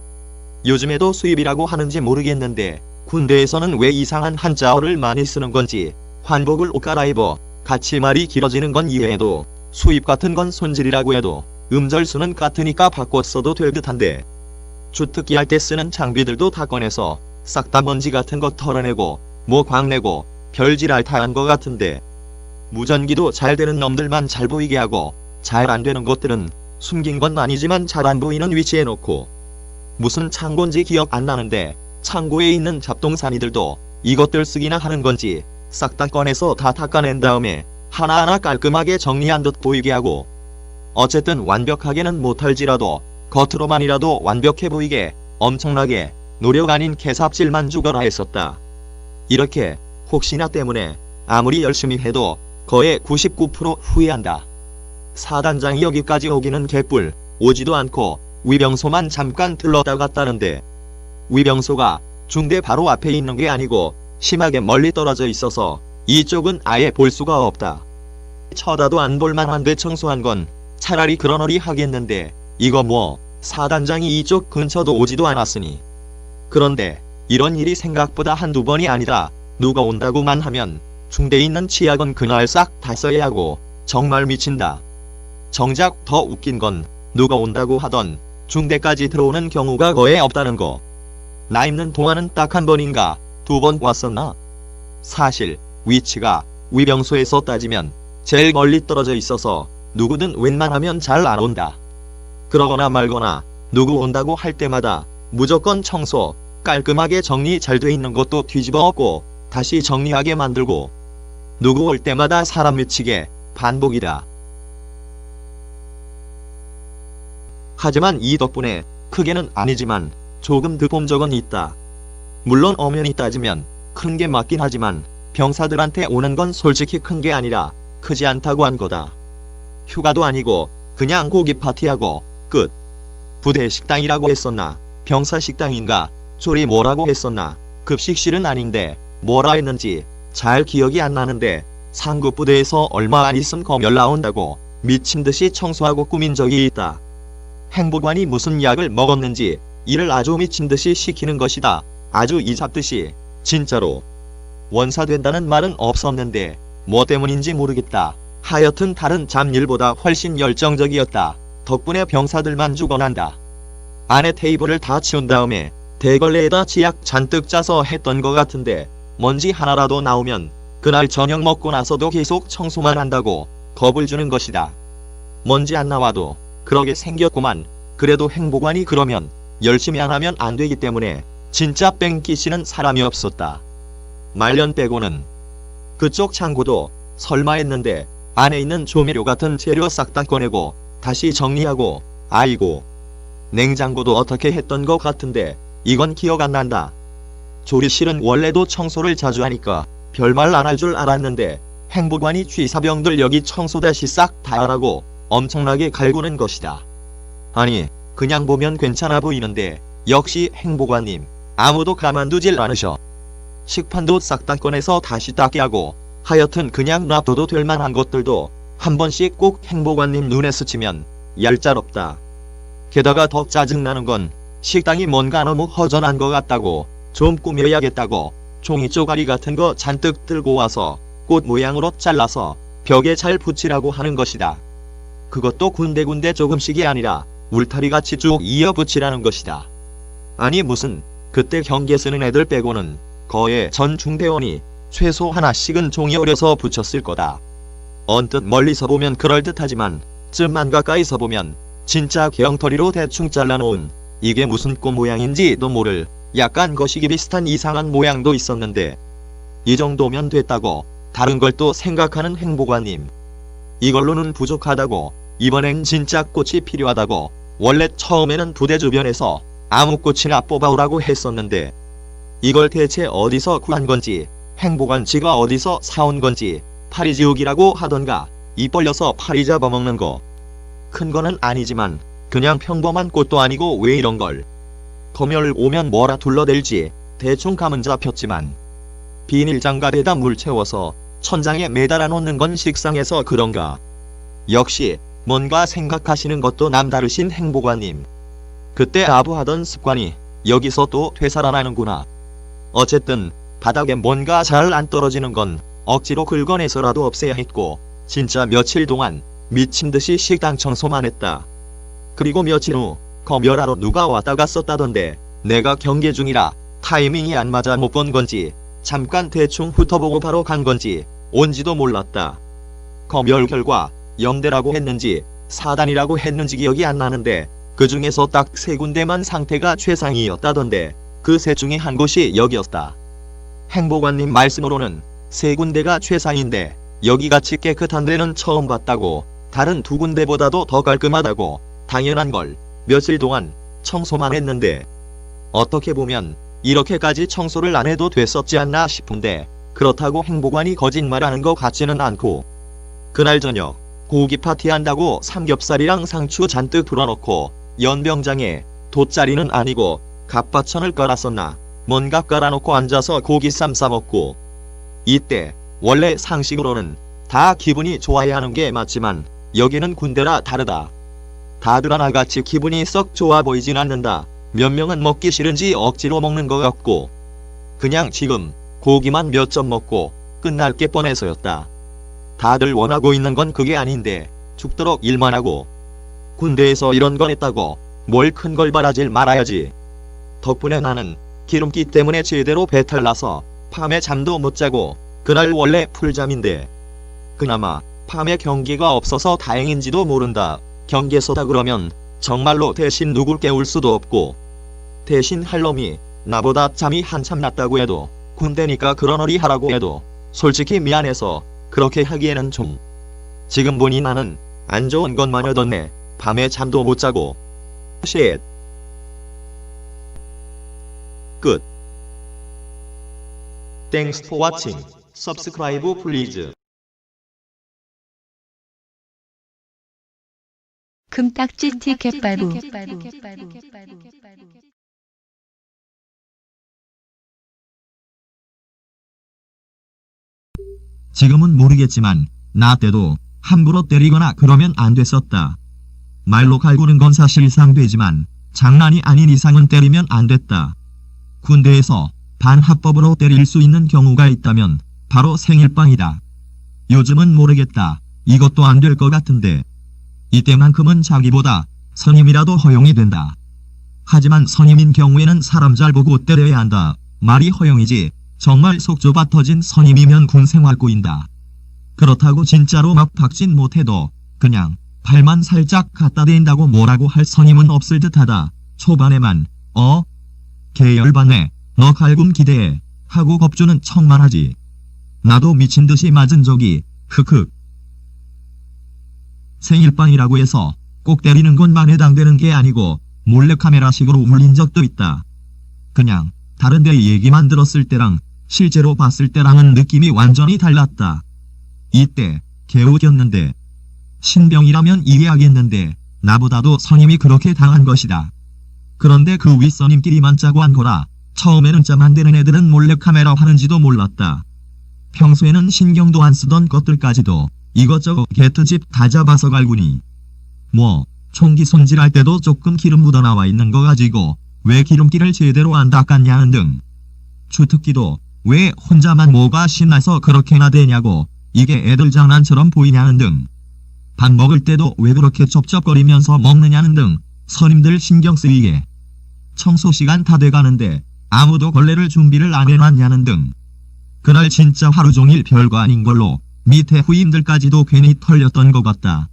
요즘에도 수입이라고 하는지 모르겠는데 군대에서는 왜 이상한 한자어를 많이 쓰는 건지. 환복을 옷 갈아입어 같이 말이 길어지는 건 이해해도 수입 같은 건 손질이라고 해도 음절수는 같으니까 바꿔 써도 될 듯한데. 주특기 할 때 쓰는 장비들도 다 꺼내서 싹 다 먼지 같은 거 털어내고 뭐 광내고 별질 알타한 거 같은데. 무전기도 잘 되는 놈들만 잘 보이게 하고 잘 안 되는 것들은 숨긴 건 아니지만 잘 안 보이는 위치에 놓고. 무슨 창고인지 기억 안 나는데 창고에 있는 잡동사니들도 이것들 쓰기나 하는 건지 싹 다 꺼내서 다 닦아낸 다음에 하나하나 깔끔하게 정리한 듯 보이게 하고. 어쨌든 완벽하게는 못할지라도 겉으로만이라도 완벽해 보이게 엄청나게 노력 아닌 개삽질만 죽어라 했었다. 이렇게 혹시나 때문에 아무리 열심히 해도 거의 99% 후회한다. 사단장이 여기까지 오기는 개뿔 오지도 않고 위병소만 잠깐 들렀다 갔다는데, 위병소가 중대 바로 앞에 있는 게 아니고 심하게 멀리 떨어져 있어서 이쪽은 아예 볼 수가 없다. 쳐다도 안 볼만한데 청소한 건 차라리 그러너리 하겠는데 이거 뭐 사단장이 이쪽 근처도 오지도 않았으니. 그런데 이런 일이 생각보다 한두 번이 아니라 누가 온다고만 하면 중대에 있는 치약은 그날 싹 다 써야 하고 정말 미친다. 정작 더 웃긴 건 누가 온다고 하던 중대까지 들어오는 경우가 거의 없다는 거. 나 있는 동안은 딱 한 번인가 2번 왔었나? 사실 위치가 위병소에서 따지면 제일 멀리 떨어져 있어서 누구든 웬만하면 잘 안 온다. 그러거나 말거나 누구 온다고 할 때마다 무조건 청소, 깔끔하게 정리 잘 돼 있는 것도 뒤집어 엎고 다시 정리하게 만들고 누구 올 때마다 사람 미치게 반복이다. 하지만 이 덕분에 크게는 아니지만 조금 득본 적은 있다. 물론 엄연히 따지면 큰 게 맞긴 하지만 병사들한테 오는 건 솔직히 큰 게 아니라 크지 않다고 한 거다. 휴가도 아니고 그냥 고기 파티하고 끝. 부대 식당이라고 했었나? 병사 식당인가? 조리 뭐라고 했었나? 급식실은 아닌데 뭐라 했는지 잘 기억이 안 나는데 상급 부대에서 얼마 안 있음 검열 나온다고 미친듯이 청소하고 꾸민 적이 있다. 행보관이 무슨 약을 먹었는지 일을 아주 미친듯이 시키는 것이다. 아주 이잡듯이. 진짜로. 원사된다는 말은 없었는데 뭐 때문인지 모르겠다. 하여튼 다른 잡일보다 훨씬 열정적이었다. 덕분에 병사들만 죽어난다. 안에 테이블을 다 치운 다음에 대걸레에다 치약 잔뜩 짜서 했던 것 같은데 먼지 하나라도 나오면 그날 저녁 먹고 나서도 계속 청소만 한다고 겁을 주는 것이다. 먼지 안 나와도 그러게 생겼구만. 그래도 행보관이 그러면 열심히 안 하면 안 되기 때문에 진짜 뺑기시는 사람이 없었다. 말년 빼고는. 그쪽 창고도 설마 했는데 안에 있는 조미료 같은 재료 싹 다 꺼내고 다시 정리하고 아이고. 냉장고도 어떻게 했던 것 같은데 이건 기억 안 난다. 조리실은 원래도 청소를 자주 하니까 별말 안 할 줄 알았는데 행보관이 취사병들 여기 청소 다시 싹 다 하라고 엄청나게 갈구는 것이다. 아니 그냥 보면 괜찮아 보이는데 역시 행보관님 아무도 가만두질 않으셔. 식판도 싹 다 꺼내서 다시 닦게 하고 하여튼 그냥 놔둬도 될 만한 것들도 한 번씩 꼭 행보관님 눈에 스치면 얄짤없다. 게다가 더 짜증나는 건 식당이 뭔가 너무 허전한 것 같다고 좀 꾸며야겠다고 종이 쪼가리 같은 거 잔뜩 들고 와서 꽃 모양으로 잘라서 벽에 잘 붙이라고 하는 것이다. 그것도 군데군데 조금씩이 아니라 울타리같이 쭉 이어 붙이라는 것이다. 아니 무슨 그때 경계 쓰는 애들 빼고는 거의 전 중대원이 최소 하나씩은 종이 어려서 붙였을 거다. 언뜻 멀리서 보면 그럴듯하지만 쯤만 가까이서 보면 진짜 개엉터리로 대충 잘라놓은 이게 무슨 꽃 모양인지도 모를 약간 거시기 비슷한 이상한 모양도 있었는데 이 정도면 됐다고 다른 걸 또 생각하는 행보관님. 이걸로는 부족하다고 이번엔 진짜 꽃이 필요하다고 원래 처음에는 부대 주변에서 아무 꽃이나 뽑아오라고 했었는데 이걸 대체 어디서 구한 건지 행보관지가 어디서 사온 건지 파리지옥이라고 하던가 입 벌려서 파리 잡아먹는 거. 큰 거는 아니지만 그냥 평범한 꽃도 아니고 왜 이런 걸. 검열 오면 뭐라 둘러댈지 대충 감은 잡혔지만 비닐장갑에다 물 채워서 천장에 매달아 놓는 건 식상해서 그런가. 역시 뭔가 생각하시는 것도 남다르신 행보관님. 그때 아부하던 습관이 여기서 또 되살아나는구나. 어쨌든 바닥에 뭔가 잘 안 떨어지는 건 억지로 긁어내서라도 없애야 했고 진짜 며칠 동안 미친듯이 식당 청소만 했다. 그리고 며칠 후 검열하러 누가 왔다 갔었다던데 내가 경계 중이라 타이밍이 안 맞아 못 본 건지 잠깐 대충 훑어보고 바로 간 건지 온지도 몰랐다. 검열 결과 영대라고 했는지 사단이라고 했는지 기억이 안 나는데 그 중에서 딱 3군데만 상태가 최상이었다던데 그 셋 중에 한 곳이 여기였다. 행보관님 말씀으로는 3군데가 최상인데 여기같이 깨끗한 데는 처음 봤다고 다른 2군데보다도 더 깔끔하다고 당연한 걸 며칠 동안 청소만 했는데 어떻게 보면 이렇게까지 청소를 안 해도 됐었지 않나 싶은데 그렇다고 행보관이 거짓말하는 것 같지는 않고 그날 저녁 고기 파티한다고 삼겹살이랑 상추 잔뜩 불어넣고 연병장에 돗자리는 아니고 갑바천을 깔았었나 뭔가 깔아놓고 앉아서 고기 쌈 싸먹고 이때 원래 상식으로는 다 기분이 좋아야 하는 게 맞지만 여기는 군대라 다르다. 다들 하나같이 기분이 썩 좋아 보이진 않는다. 몇 명은 먹기 싫은지 억지로 먹는 것 같고 그냥 지금 고기만 몇 점 먹고 끝날 게 뻔해서였다. 다들 원하고 있는 건 그게 아닌데 죽도록 일만 하고 군대에서 이런 건 했다고 뭘 큰 걸 바라질 말아야지. 덕분에 나는 기름기 때문에 제대로 배탈나서 밤에 잠도 못 자고 그날 원래 풀잠인데 그나마 밤에 경계가 없어서 다행인지도 모른다. 경계서다 그러면 정말로 대신 누굴 깨울 수도 없고 대신 할 놈이 나보다 잠이 한참 났다고 해도 군대니까 그러너리 하라고 해도 솔직히 미안해서 그렇게 하기에는 좀. 지금 보니 나는 안 좋은 것만 하던네. 밤에 잠도 못 자고. 쉣. 끝. Thanks for watching. Subscribe please. 금딱지 티켓 발부. 지금은 모르겠지만 나 때도 함부로 때리거나 그러면 안 됐었다. 말로 갈구는 건 사실상 되지만 장난이 아닌 이상은 때리면 안 됐다. 군대에서 반합법으로 때릴 수 있는 경우가 있다면 바로 생일빵이다. 요즘은 모르겠다. 이것도 안 될 것 같은데. 이때만큼은 자기보다 선임이라도 허용이 된다. 하지만 선임인 경우에는 사람 잘 보고 때려야 한다. 말이 허용이지 정말 속 좁아 터진 선임이면 군생활 꼬인다. 그렇다고 진짜로 막 박진 못해도 그냥 발만 살짝 갖다 댄다고 뭐라고 할 선임은 없을 듯하다. 초반에만 개 열받네. 너 갈굼 기대해 하고 겁주는 척만 하지. 나도 미친듯이 맞은 적이 흑흑. 생일빵이라고 해서 꼭 때리는 것만 해당되는 게 아니고 몰래카메라식으로 울린 적도 있다. 그냥 다른 데 얘기만 들었을 때랑 실제로 봤을 때랑은 느낌이 완전히 달랐다. 이때 개웃겼는데 신병이라면 이해하겠는데 나보다도 선임이 그렇게 당한 것이다. 그런데 그 윗선임끼리만 짜고 한 거라 처음에는 짬 안 되는 애들은 몰래카메라 하는지도 몰랐다. 평소에는 신경도 안 쓰던 것들까지도 이것저것 개트집 다 잡아서 갈구니. 뭐 총기 손질할 때도 조금 기름 묻어나와 있는 거 가지고 왜 기름기를 제대로 안 닦았냐는 등. 주특기도 왜 혼자만 뭐가 신나서 그렇게나 되냐고 이게 애들 장난처럼 보이냐는 등. 밥 먹을 때도 왜 그렇게 쩝쩝거리면서 먹느냐는 등 선임들 신경 쓰이게. 청소 시간 다 돼가는데 아무도 걸레를 준비를 안 해놨냐는 등. 그날 진짜 하루종일 별거 아닌 걸로 밑에 후임들까지도 괜히 털렸던 것 같다.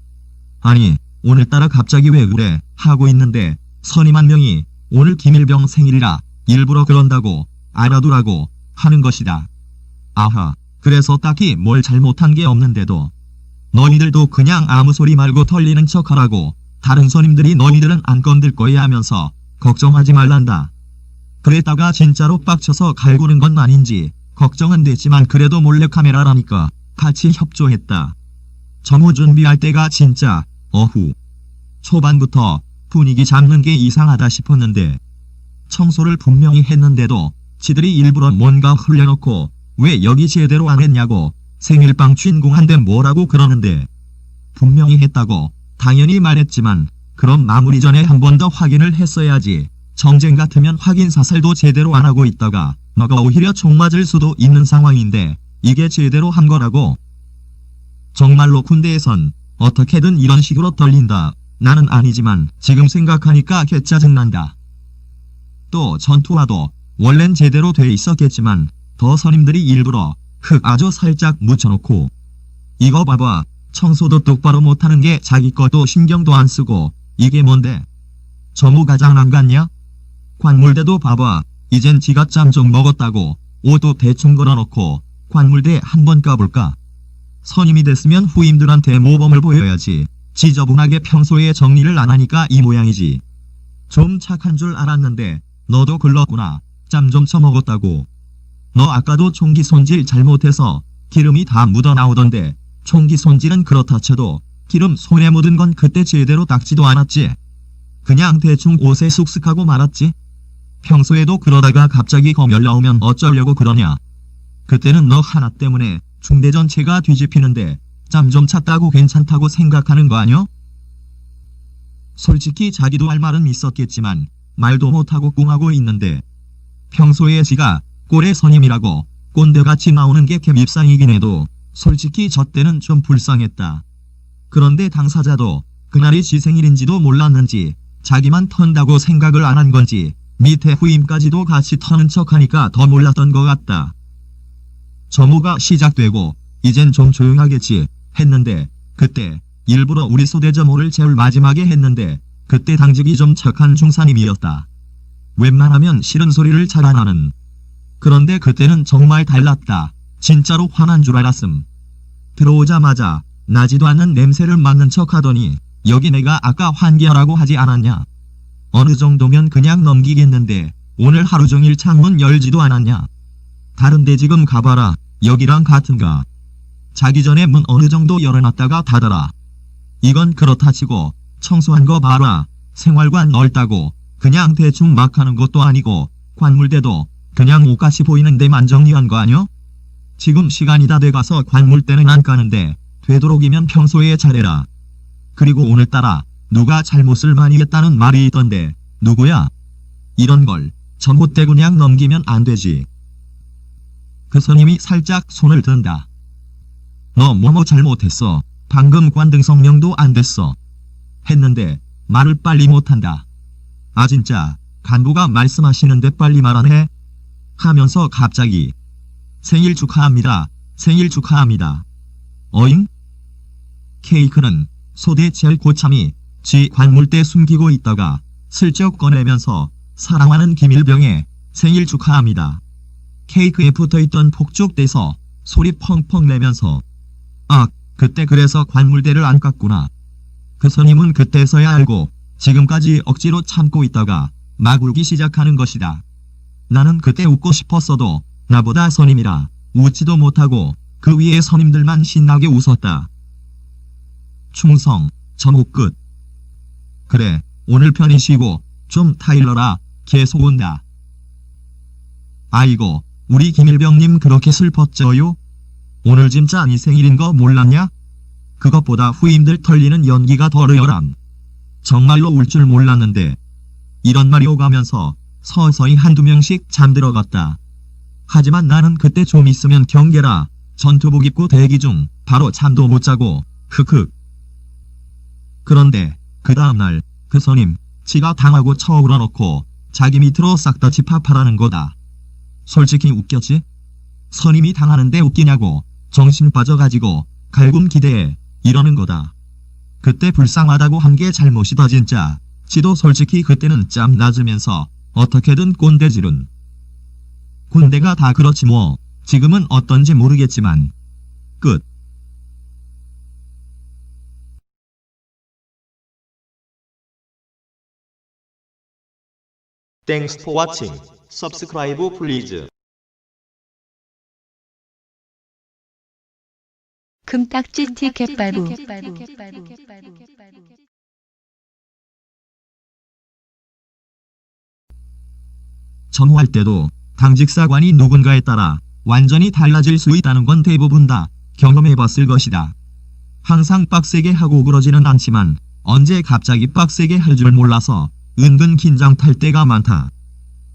아니 오늘따라 갑자기 왜 그래 하고 있는데 선임 한 명이 오늘 김일병 생일이라 일부러 그런다고 알아두라고 하는 것이다. 아하, 그래서 딱히 뭘 잘못한 게 없는데도 너희들도 그냥 아무 소리 말고 털리는 척하라고 다른 선임들이 너희들은 안 건들 거야 하면서 걱정하지 말란다. 그랬다가 진짜로 빡쳐서 갈구는 건 아닌지 걱정은 됐지만 그래도 몰래카메라라니까 같이 협조했다. 점호 준비할 때가 진짜 어후. 초반부터 분위기 잡는 게 이상하다 싶었는데 청소를 분명히 했는데도 지들이 일부러 뭔가 흘려놓고 왜 여기 제대로 안 했냐고 생일빵 주인공한테 뭐라고 그러는데 분명히 했다고 당연히 말했지만 그럼 마무리 전에 한 번 더 확인을 했어야지. 정쟁 같으면 확인 사살도 제대로 안 하고 있다가 너가 오히려 총 맞을 수도 있는 상황인데 이게 제대로 한 거라고. 정말로 군대에선 어떻게든 이런 식으로 털린다. 나는 아니지만 지금 생각하니까 개짜증난다. 또 전투화도 원래는 제대로 돼 있었겠지만 더 선임들이 일부러 흙 아주 살짝 묻혀놓고 이거 봐봐. 청소도 똑바로 못하는 게 자기 것도 신경도 안 쓰고 이게 뭔데? 점호가 장난 같냐? 관물대도 봐봐. 이젠 지가 짬 좀 먹었다고 옷도 대충 걸어놓고 관물대 한번 까볼까? 선임이 됐으면 후임들한테 모범을 보여야지. 지저분하게 평소에 정리를 안 하니까 이 모양이지. 좀 착한 줄 알았는데 너도 글렀구나. 짬 좀 처먹었다고. 너 아까도 총기 손질 잘못해서 기름이 다 묻어나오던데 총기 손질은 그렇다 쳐도 기름 손에 묻은 건 그때 제대로 닦지도 않았지. 그냥 대충 옷에 쑥쑥하고 말았지. 평소에도 그러다가 갑자기 검열 나오면 어쩌려고 그러냐. 그때는 너 하나 때문에 중대 전체가 뒤집히는데 짬 좀 찼다고 괜찮다고 생각하는 거 아뇨? 솔직히 자기도 할 말은 있었겠지만 말도 못하고 꿍하고 있는데 평소에 지가 꼴의 선임이라고 꼰대같이 나오는 게 개밉상이긴 해도 솔직히 저 때는 좀 불쌍했다. 그런데 당사자도 그날이 지 생일인지도 몰랐는지 자기만 턴다고 생각을 안 한 건지 밑에 후임까지도 같이 터는 척하니까 더 몰랐던 것 같다. 점호가 시작되고 이젠 좀 조용하겠지 했는데 그때 일부러 우리 소대 점호를 제일 마지막에 했는데 그때 당직이 좀 척한 중사님이었다. 웬만하면 싫은 소리를 잘 안 하는. 그런데 그때는 정말 달랐다. 진짜로 화난 줄 알았음. 들어오자마자 나지도 않는 냄새를 맡는 척 하더니 여기 내가 아까 환기하라고 하지 않았냐. 어느 정도면 그냥 넘기겠는데 오늘 하루 종일 창문 열지도 않았냐. 다른데 지금 가봐라. 여기랑 같은가. 자기 전에 문 어느 정도 열어놨다가 닫아라. 이건 그렇다 치고 청소한 거 봐라. 생활관 넓다고 그냥 대충 막 하는 것도 아니고 관물대도 그냥 옷같이 보이는 데만 정리한 거 아뇨? 지금 시간이 다 돼가서 관물대는 안 까는데 되도록이면 평소에 잘해라. 그리고 오늘따라 누가 잘못을 많이 했다는 말이 있던데 누구야? 이런 걸 전봇대 그냥 넘기면 안 되지. 그 선임이 살짝 손을 든다. 너 뭐뭐 잘못했어. 방금 관등 성명도 안 됐어. 했는데 말을 빨리 못한다. 아 진짜 간부가 말씀하시는데 빨리 말 안 해? 하면서 갑자기 생일 축하합니다. 생일 축하합니다. 어잉? 케이크는 소대 제일 고참이 지 관물대 숨기고 있다가 슬쩍 꺼내면서 사랑하는 김일병의 생일 축하합니다. 케이크에 붙어있던 폭죽대서 소리 펑펑 내면서 아 그때 그래서 관물대를 안 깠구나. 그 선임은 그때서야 알고 지금까지 억지로 참고 있다가 막 울기 시작하는 것이다. 나는 그때 웃고 싶었어도 나보다 선임이라 웃지도 못하고 그 위에 선임들만 신나게 웃었다. 충성, 점호 끝. 그래, 오늘 편히 쉬고 좀 타일러라. 계속 온다. 아이고, 우리 김일병님 그렇게 슬펐죠요? 오늘 진짜 네 생일인 거 몰랐냐? 그것보다 후임들 털리는 연기가 더 리얼함. 정말로 울 줄 몰랐는데. 이런 말이 오가면서 서서히 한두 명씩 잠들어갔다. 하지만 나는 그때 좀 있으면 경계라. 전투복 입고 대기 중 바로 잠도 못 자고 흑흑. 그런데 그 다음날 그 선임 지가 당하고 쳐울어놓고 자기 밑으로 싹 다 집합하라는 거다. 솔직히 웃겼지? 선임이 당하는데 웃기냐고. 정신 빠져가지고 갈굼 기대해 이러는 거다. 그때 불쌍하다고 한 게 잘못이다 진짜. 지도 솔직히 그때는 짬 낮으면서 어떻게든 꼰대질은. 군대가 다 그렇지 뭐. 지금은 어떤지 모르겠지만. 끝. Thanks for watching. Subscribe please. 금딱지 티켓발부. 점호할 때도 당직사관이 누군가에 따라 완전히 달라질 수 있다는 건 대부분 다 경험해봤을 것이다. 항상 빡세게 하고 그러지는 않지만 언제 갑자기 빡세게 할 줄 몰라서 은근 긴장 탈 때가 많다.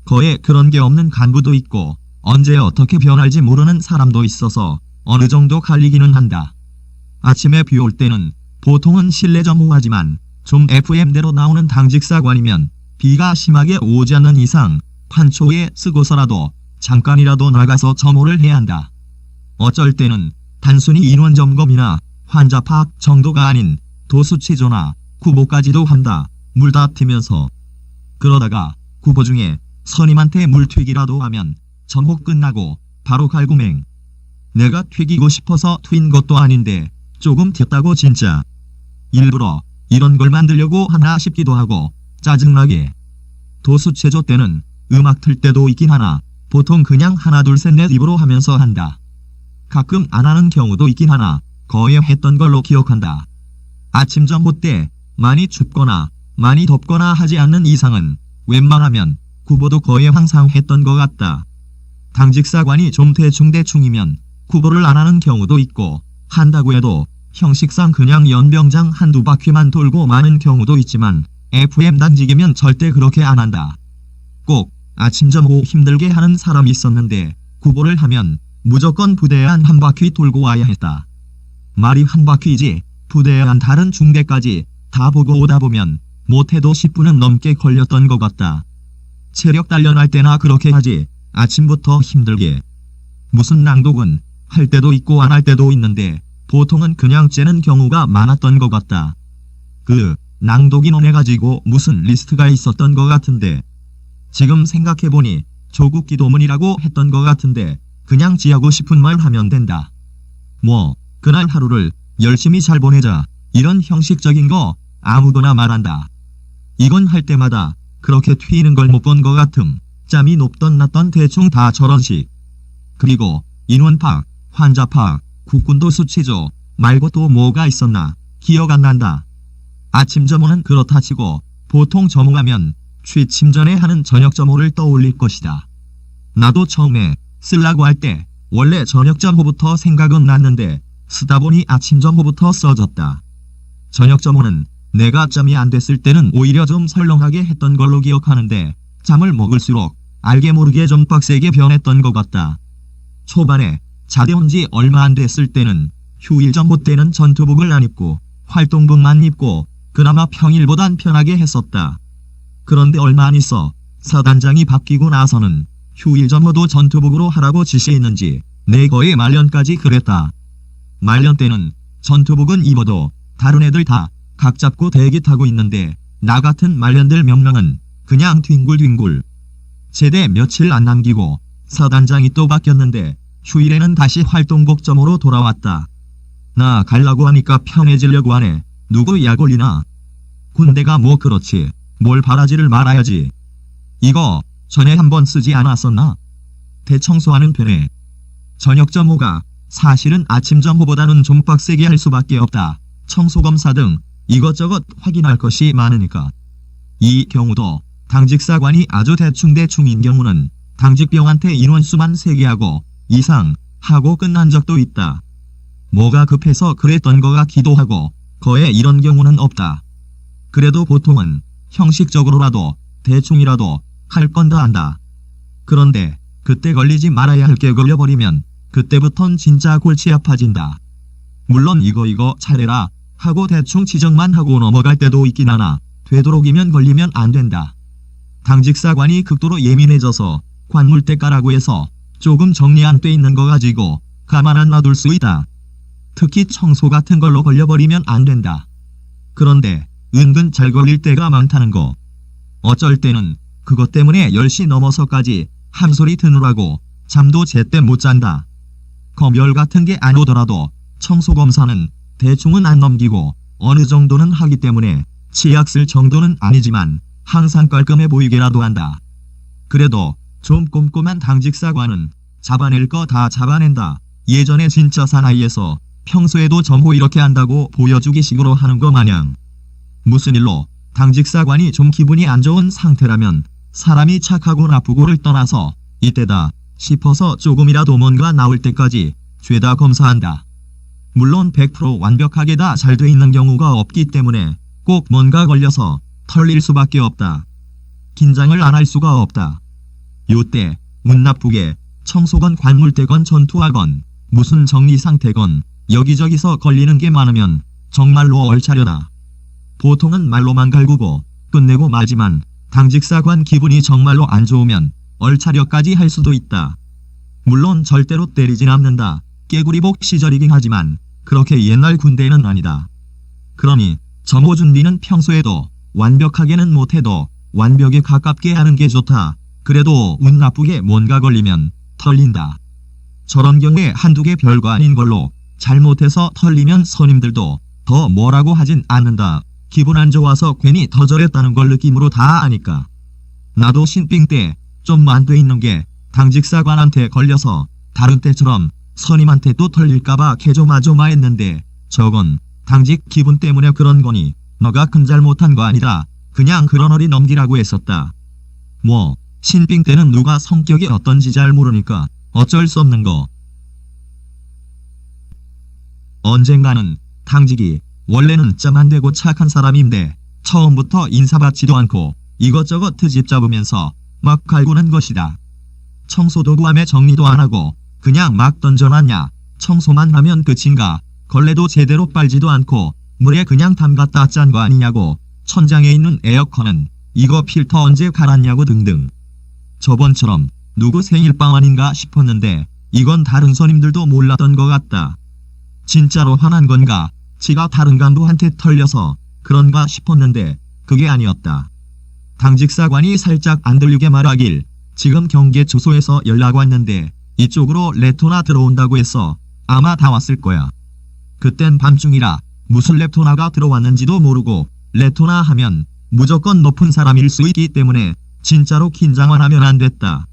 거에 그런 게 없는 간부도 있고 언제 어떻게 변할지 모르는 사람도 있어서 어느 정도 갈리기는 한다. 아침에 비 올 때는 보통은 실내 점호하지만 좀 FM대로 나오는 당직사관이면 비가 심하게 오지 않는 이상 판초에 쓰고서라도 잠깐이라도 나가서 점호를 해야 한다. 어쩔 때는 단순히 인원 점검이나 환자 파악 정도가 아닌 도수 체조나 구보까지도 한다. 물 다 튀면서. 그러다가 구보 중에 선임한테 물 튀기라도 하면 점호 끝나고 바로 갈굼행. 내가 튀기고 싶어서 튄 것도 아닌데 조금 튀었다고 진짜. 일부러 이런 걸 만들려고 하나 싶기도 하고 짜증나게. 도수 체조 때는 음악 틀 때도 있긴 하나 보통 그냥 하나 둘 셋 넷 입으로 하면서 한다. 가끔 안 하는 경우도 있긴 하나 거의 했던 걸로 기억한다. 아침 점호 때 많이 춥거나 많이 덥거나 하지 않는 이상은 웬만하면 구보도 거의 항상 했던 것 같다. 당직사관이 좀 대충이면 구보를 안 하는 경우도 있고 한다고 해도 형식상 그냥 연병장 한두 바퀴만 돌고 마는 경우도 있지만 FM 당직이면 절대 그렇게 안 한다. 꼭 아침 점호 힘들게 하는 사람이 있었는데 구보를 하면 무조건 부대에 한 바퀴 돌고 와야 했다. 말이 한 바퀴지 부대에 한 다른 중대까지 다 보고 오다 보면 못해도 10분은 넘게 걸렸던 것 같다. 체력 단련할 때나 그렇게 하지 아침부터 힘들게. 무슨 낭독은 할 때도 있고 안 할 때도 있는데 보통은 그냥 째는 경우가 많았던 것 같다. 그 낭독 인원해 가지고 무슨 리스트가 있었던 것 같은데 지금 생각해보니 조국 기도문이라고 했던 것 같은데 그냥 지하고 싶은 말 하면 된다. 뭐 그날 하루를 열심히 잘 보내자 이런 형식적인 거 아무거나 말한다. 이건 할 때마다 그렇게 튀는 걸 못 본 것 같음. 짬이 높던 낮던 대충 다 저런 식. 그리고 인원 파악, 환자 파악, 국군도 수치조 말고 또 뭐가 있었나 기억 안 난다. 아침 점호는 그렇다 치고 보통 점호하면 취침 전에 하는 저녁 점호를 떠올릴 것이다. 나도 처음에 쓰려고 할 때 원래 저녁 점호부터 생각은 났는데 쓰다 보니 아침 점호부터 써졌다. 저녁 점호는 내가 잠이 안 됐을 때는 오히려 좀 설렁하게 했던 걸로 기억하는데 잠을 먹을수록 알게 모르게 좀 빡세게 변했던 것 같다. 초반에 자대온 지 얼마 안 됐을 때는 휴일 점호 때는 전투복을 안 입고 활동복만 입고 그나마 평일보단 편하게 했었다. 그런데 얼마 안 있어 사단장이 바뀌고 나서는 휴일 점호도 전투복으로 하라고 지시했는지 내 거의 말년까지 그랬다. 말년 때는 전투복은 입어도 다른 애들 다 각 잡고 대기 타고 있는데 나 같은 말년들 몇 명은 그냥 뒹굴뒹굴. 제대 며칠 안 남기고 사단장이 또 바뀌었는데 휴일에는 다시 활동복 점호로 돌아왔다. 나 갈라고 하니까 편해지려고 하네. 누구 약 올리나? 군대가 뭐 그렇지. 뭘 바라지를 말아야지. 이거 전에 한번 쓰지 않았었나? 대청소하는 편에. 저녁 점호가 사실은 아침 점호보다는 좀 빡세게 할 수밖에 없다. 청소검사 등 이것저것 확인할 것이 많으니까. 이 경우도 당직사관이 아주 대충인 경우는 당직병한테 인원수만 3개하고 이상 하고 끝난 적도 있다. 뭐가 급해서 그랬던 거 같기도 하고 거의 이런 경우는 없다. 그래도 보통은 형식적으로라도 대충이라도 할 건 다 한다. 그런데 그때 걸리지 말아야 할 게 걸려버리면 그때부턴 진짜 골치 아파진다. 물론 이거 차례라 하고 대충 지적만 하고 넘어갈 때도 있긴 하나 되도록이면 걸리면 안 된다. 당직사관이 극도로 예민해져서 관물대가라고 해서 조금 정리 안 돼 있는 거 가지고 가만 안 놔둘 수 있다. 특히 청소 같은 걸로 걸려버리면 안 된다. 그런데 은근 잘 걸릴 때가 많다는 거. 어쩔 때는 그것 때문에 10시 넘어서까지 함소리 드느라고 잠도 제때 못 잔다. 검열 같은 게 안 오더라도 청소검사는 대충은 안 넘기고 어느 정도는 하기 때문에 치약 쓸 정도는 아니지만 항상 깔끔해 보이게라도 한다. 그래도 좀 꼼꼼한 당직사관은 잡아낼 거 다 잡아낸다. 예전에 진짜 사나이에서 평소에도 점호 이렇게 한다고 보여주기 식으로 하는 거 마냥. 무슨 일로 당직사관이 좀 기분이 안 좋은 상태라면 사람이 착하고 나쁘고를 떠나서 이때다 싶어서 조금이라도 뭔가 나올 때까지 죄다 검사한다. 물론 100% 완벽하게 다 잘 돼 있는 경우가 없기 때문에 꼭 뭔가 걸려서 털릴 수밖에 없다. 긴장을 안 할 수가 없다. 요때 운 나쁘게 청소건 관물대건 전투하건 무슨 정리 상태건 여기저기서 걸리는 게 많으면 정말로 얼차려다. 보통은 말로만 갈구고 끝내고 말지만 당직사관 기분이 정말로 안 좋으면 얼차려까지 할 수도 있다. 물론 절대로 때리진 않는다. 깨구리복 시절이긴 하지만 그렇게 옛날 군대는 아니다. 그러니 점호 준비는 평소에도 완벽하게는 못해도 완벽에 가깝게 하는 게 좋다. 그래도 운 나쁘게 뭔가 걸리면 털린다. 저런 경우에 한두 개 별거 아닌 걸로 잘못해서 털리면 선임들도 더 뭐라고 하진 않는다. 기분 안 좋아서 괜히 더 저랬다는 걸 느낌으로 다 아니까. 나도 신빙 때 좀 안 돼 있는 게 당직사관한테 걸려서 다른 때처럼 선임한테 또 털릴까봐 개조마조마했는데 저건 당직 기분 때문에 그런 거니 너가 큰 잘못한 거 아니다. 그냥 그런 어리 넘기라고 했었다. 뭐 신빙 때는 누가 성격이 어떤지 잘 모르니까 어쩔 수 없는 거. 언젠가는 당직이 원래는 짬 안 되고 착한 사람인데 처음부터 인사받지도 않고 이것저것 트집 잡으면서 막 갈구는 것이다. 청소도 구함에 정리도 안 하고 그냥 막 던져놨냐. 청소만 하면 끝인가. 걸레도 제대로 빨지도 않고 물에 그냥 담갔다 짠 거 아니냐고 천장에 있는 에어컨은 이거 필터 언제 갈았냐고 등등. 저번처럼 누구 생일빵 아닌가 싶었는데 이건 다른 손님들도 몰랐던 것 같다. 진짜로 화난 건가? 지가 다른 간부한테 털려서 그런가 싶었는데 그게 아니었다. 당직사관이 살짝 안 들리게 말하길 지금 경계 주소에서 연락 왔는데 이쪽으로 레토나 들어온다고 해서 아마 다 왔을 거야. 그땐 밤중이라 무슨 레토나가 들어왔는지도 모르고 레토나 하면 무조건 높은 사람일 수 있기 때문에 진짜로 긴장만 하면 안 됐다.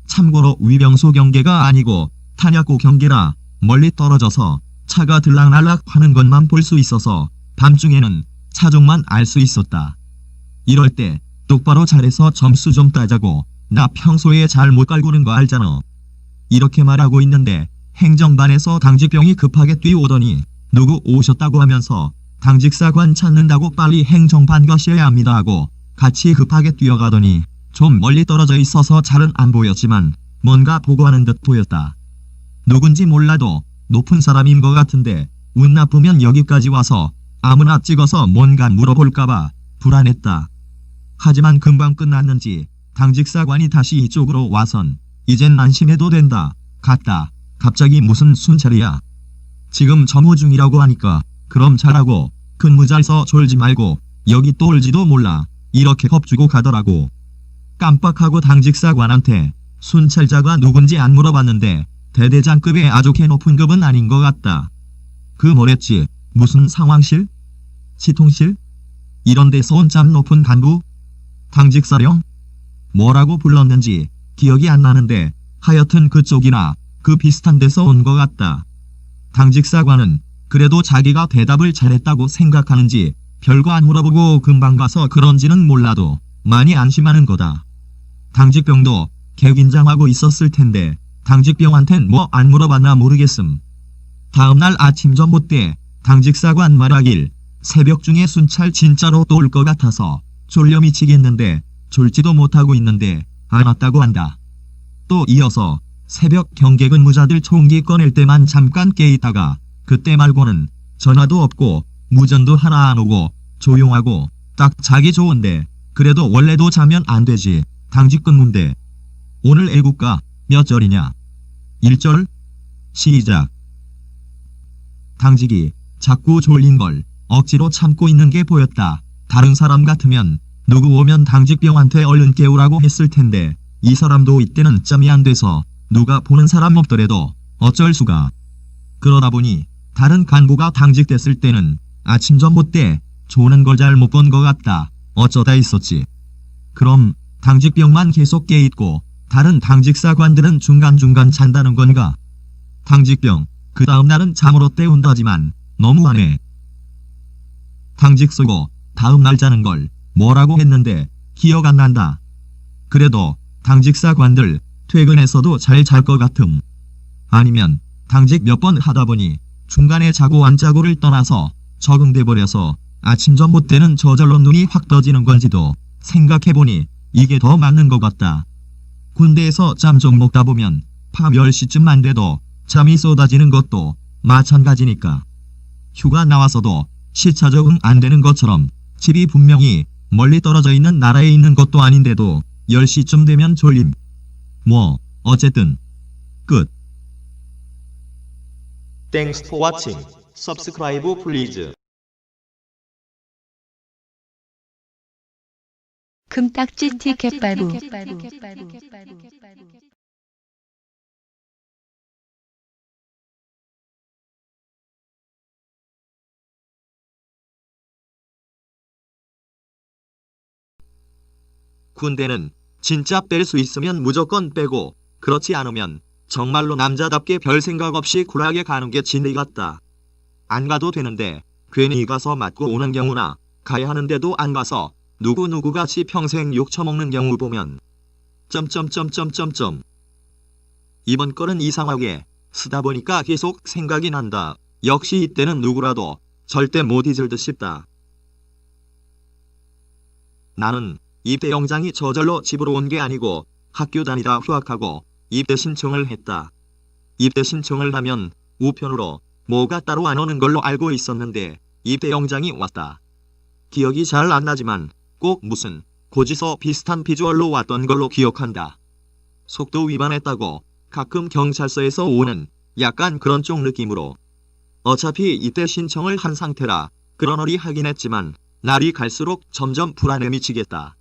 참고로 위병소 경계가 아니고 탄약고 경계라 멀리 떨어져서 차가 들락날락 하는 것만 볼 수 있어서 밤중에는 차종만 알 수 있었다. 이럴 때 똑바로 잘해서 점수 좀 따자고. 나 평소에 잘 못 갈구는 거 알잖아. 이렇게 말하고 있는데 행정반에서 당직병이 급하게 뛰어오더니 누구 오셨다고 하면서 당직사관 찾는다고 빨리 행정반 가셔야 합니다 하고 같이 급하게 뛰어가더니 좀 멀리 떨어져 있어서 잘은 안 보였지만 뭔가 보고하는 듯 보였다. 누군지 몰라도 높은 사람인 것 같은데 운 나쁘면 여기까지 와서 아무나 찍어서 뭔가 물어볼까봐 불안했다. 하지만 금방 끝났는지 당직사관이 다시 이쪽으로 와선 이젠 안심해도 된다. 갔다. 갑자기 무슨 순찰이야. 지금 점호 중이라고 하니까 그럼 잘하고 근무 잘서 졸지 말고 여기 또 올지도 몰라. 이렇게 겁주고 가더라고. 깜빡하고 당직사관한테 순찰자가 누군지 안 물어봤는데 대대장급의 아주 개높은 급은 아닌 것 같다. 그 뭐랬지? 무슨 상황실? 시통실? 이런 데서 온 짬 높은 간부? 당직사령? 뭐라고 불렀는지 기억이 안 나는데 하여튼 그쪽이나 그 비슷한 데서 온 것 같다. 당직사관은 그래도 자기가 대답을 잘했다고 생각하는지 별거 안 물어보고 금방 가서 그런지는 몰라도 많이 안심하는 거다. 당직병도 개긴장하고 있었을 텐데 당직병한텐 뭐 안 물어봤나 모르겠음. 다음날 아침 전봇 때 당직사관 말하길 새벽 중에 순찰 진짜로 또 올 것 같아서 졸려 미치겠는데 졸지도 못하고 있는데 안 왔다고 한다. 또 이어서 새벽 경계 근무자들 총기 꺼낼 때만 잠깐 깨있다가 그때 말고는 전화도 없고 무전도 하나 안 오고 조용하고 딱 자기 좋은데 그래도 원래도 자면 안 되지. 당직 근무인데. 오늘 애국가 몇 절이냐? 1절? 시작. 당직이 자꾸 졸린 걸 억지로 참고 있는 게 보였다. 다른 사람 같으면 누구 오면 당직병한테 얼른 깨우라고 했을 텐데 이 사람도 이때는 짬이 안 돼서 누가 보는 사람 없더라도 어쩔 수가. 그러다 보니 다른 간부가 당직됐을 때는 아침 전봇 때 조는 걸 잘 못 본 것 같다. 어쩌다 있었지. 그럼 당직병만 계속 깨있고 다른 당직사관들은 중간중간 잔다는 건가? 당직병 그 다음 날은 잠으로 때운다지만 너무하네. 당직 쓰고 다음 날 자는 걸 뭐라고 했는데 기억 안 난다. 그래도 당직사관들 퇴근해서도 잘 잘 것 같음. 아니면 당직 몇 번 하다 보니 중간에 자고 안 자고를 떠나서 적응돼 버려서 아침 전봇 때는 저절로 눈이 확 떠지는 건지도 생각해보니 이게 더 맞는 것 같다. 군대에서 짬 좀 먹다 보면 밤 10시쯤만 돼도 잠이 쏟아지는 것도 마찬가지니까. 휴가 나와서도 시차 적응 안 되는 것처럼 집이 분명히 멀리 떨어져 있는 나라에 있는 것도 아닌데도 10시쯤 되면 졸림. 뭐 어쨌든 끝. Thanks for watching. Subscribe please. 금딱지 티켓발부. 군대는 진짜 뺄 수 있으면 무조건 빼고 그렇지 않으면 정말로 남자답게 별 생각 없이 굴하게 가는 게 진리 같다. 안 가도 되는데 괜히 가서 맞고 오는 경우나 가야 하는데도 안 가서 누구누구같이 평생 욕 처먹는 경우 보면 이번 거는 이상하게 쓰다 보니까 계속 생각이 난다. 역시 이때는 누구라도 절대 못 잊을 듯 싶다. 나는 입대 영장이 저절로 집으로 온 게 아니고 학교 다니다 휴학하고 입대 신청을 했다. 입대 신청을 하면 우편으로 뭐가 따로 안 오는 걸로 알고 있었는데 입대 영장이 왔다. 기억이 잘 안 나지만 꼭 무슨 고지서 비슷한 비주얼로 왔던 걸로 기억한다. 속도 위반했다고 가끔 경찰서에서 오는 약간 그런 쪽 느낌으로. 어차피 이때 신청을 한 상태라 그러너리 하긴 했지만 날이 갈수록 점점 불안에 미치겠다.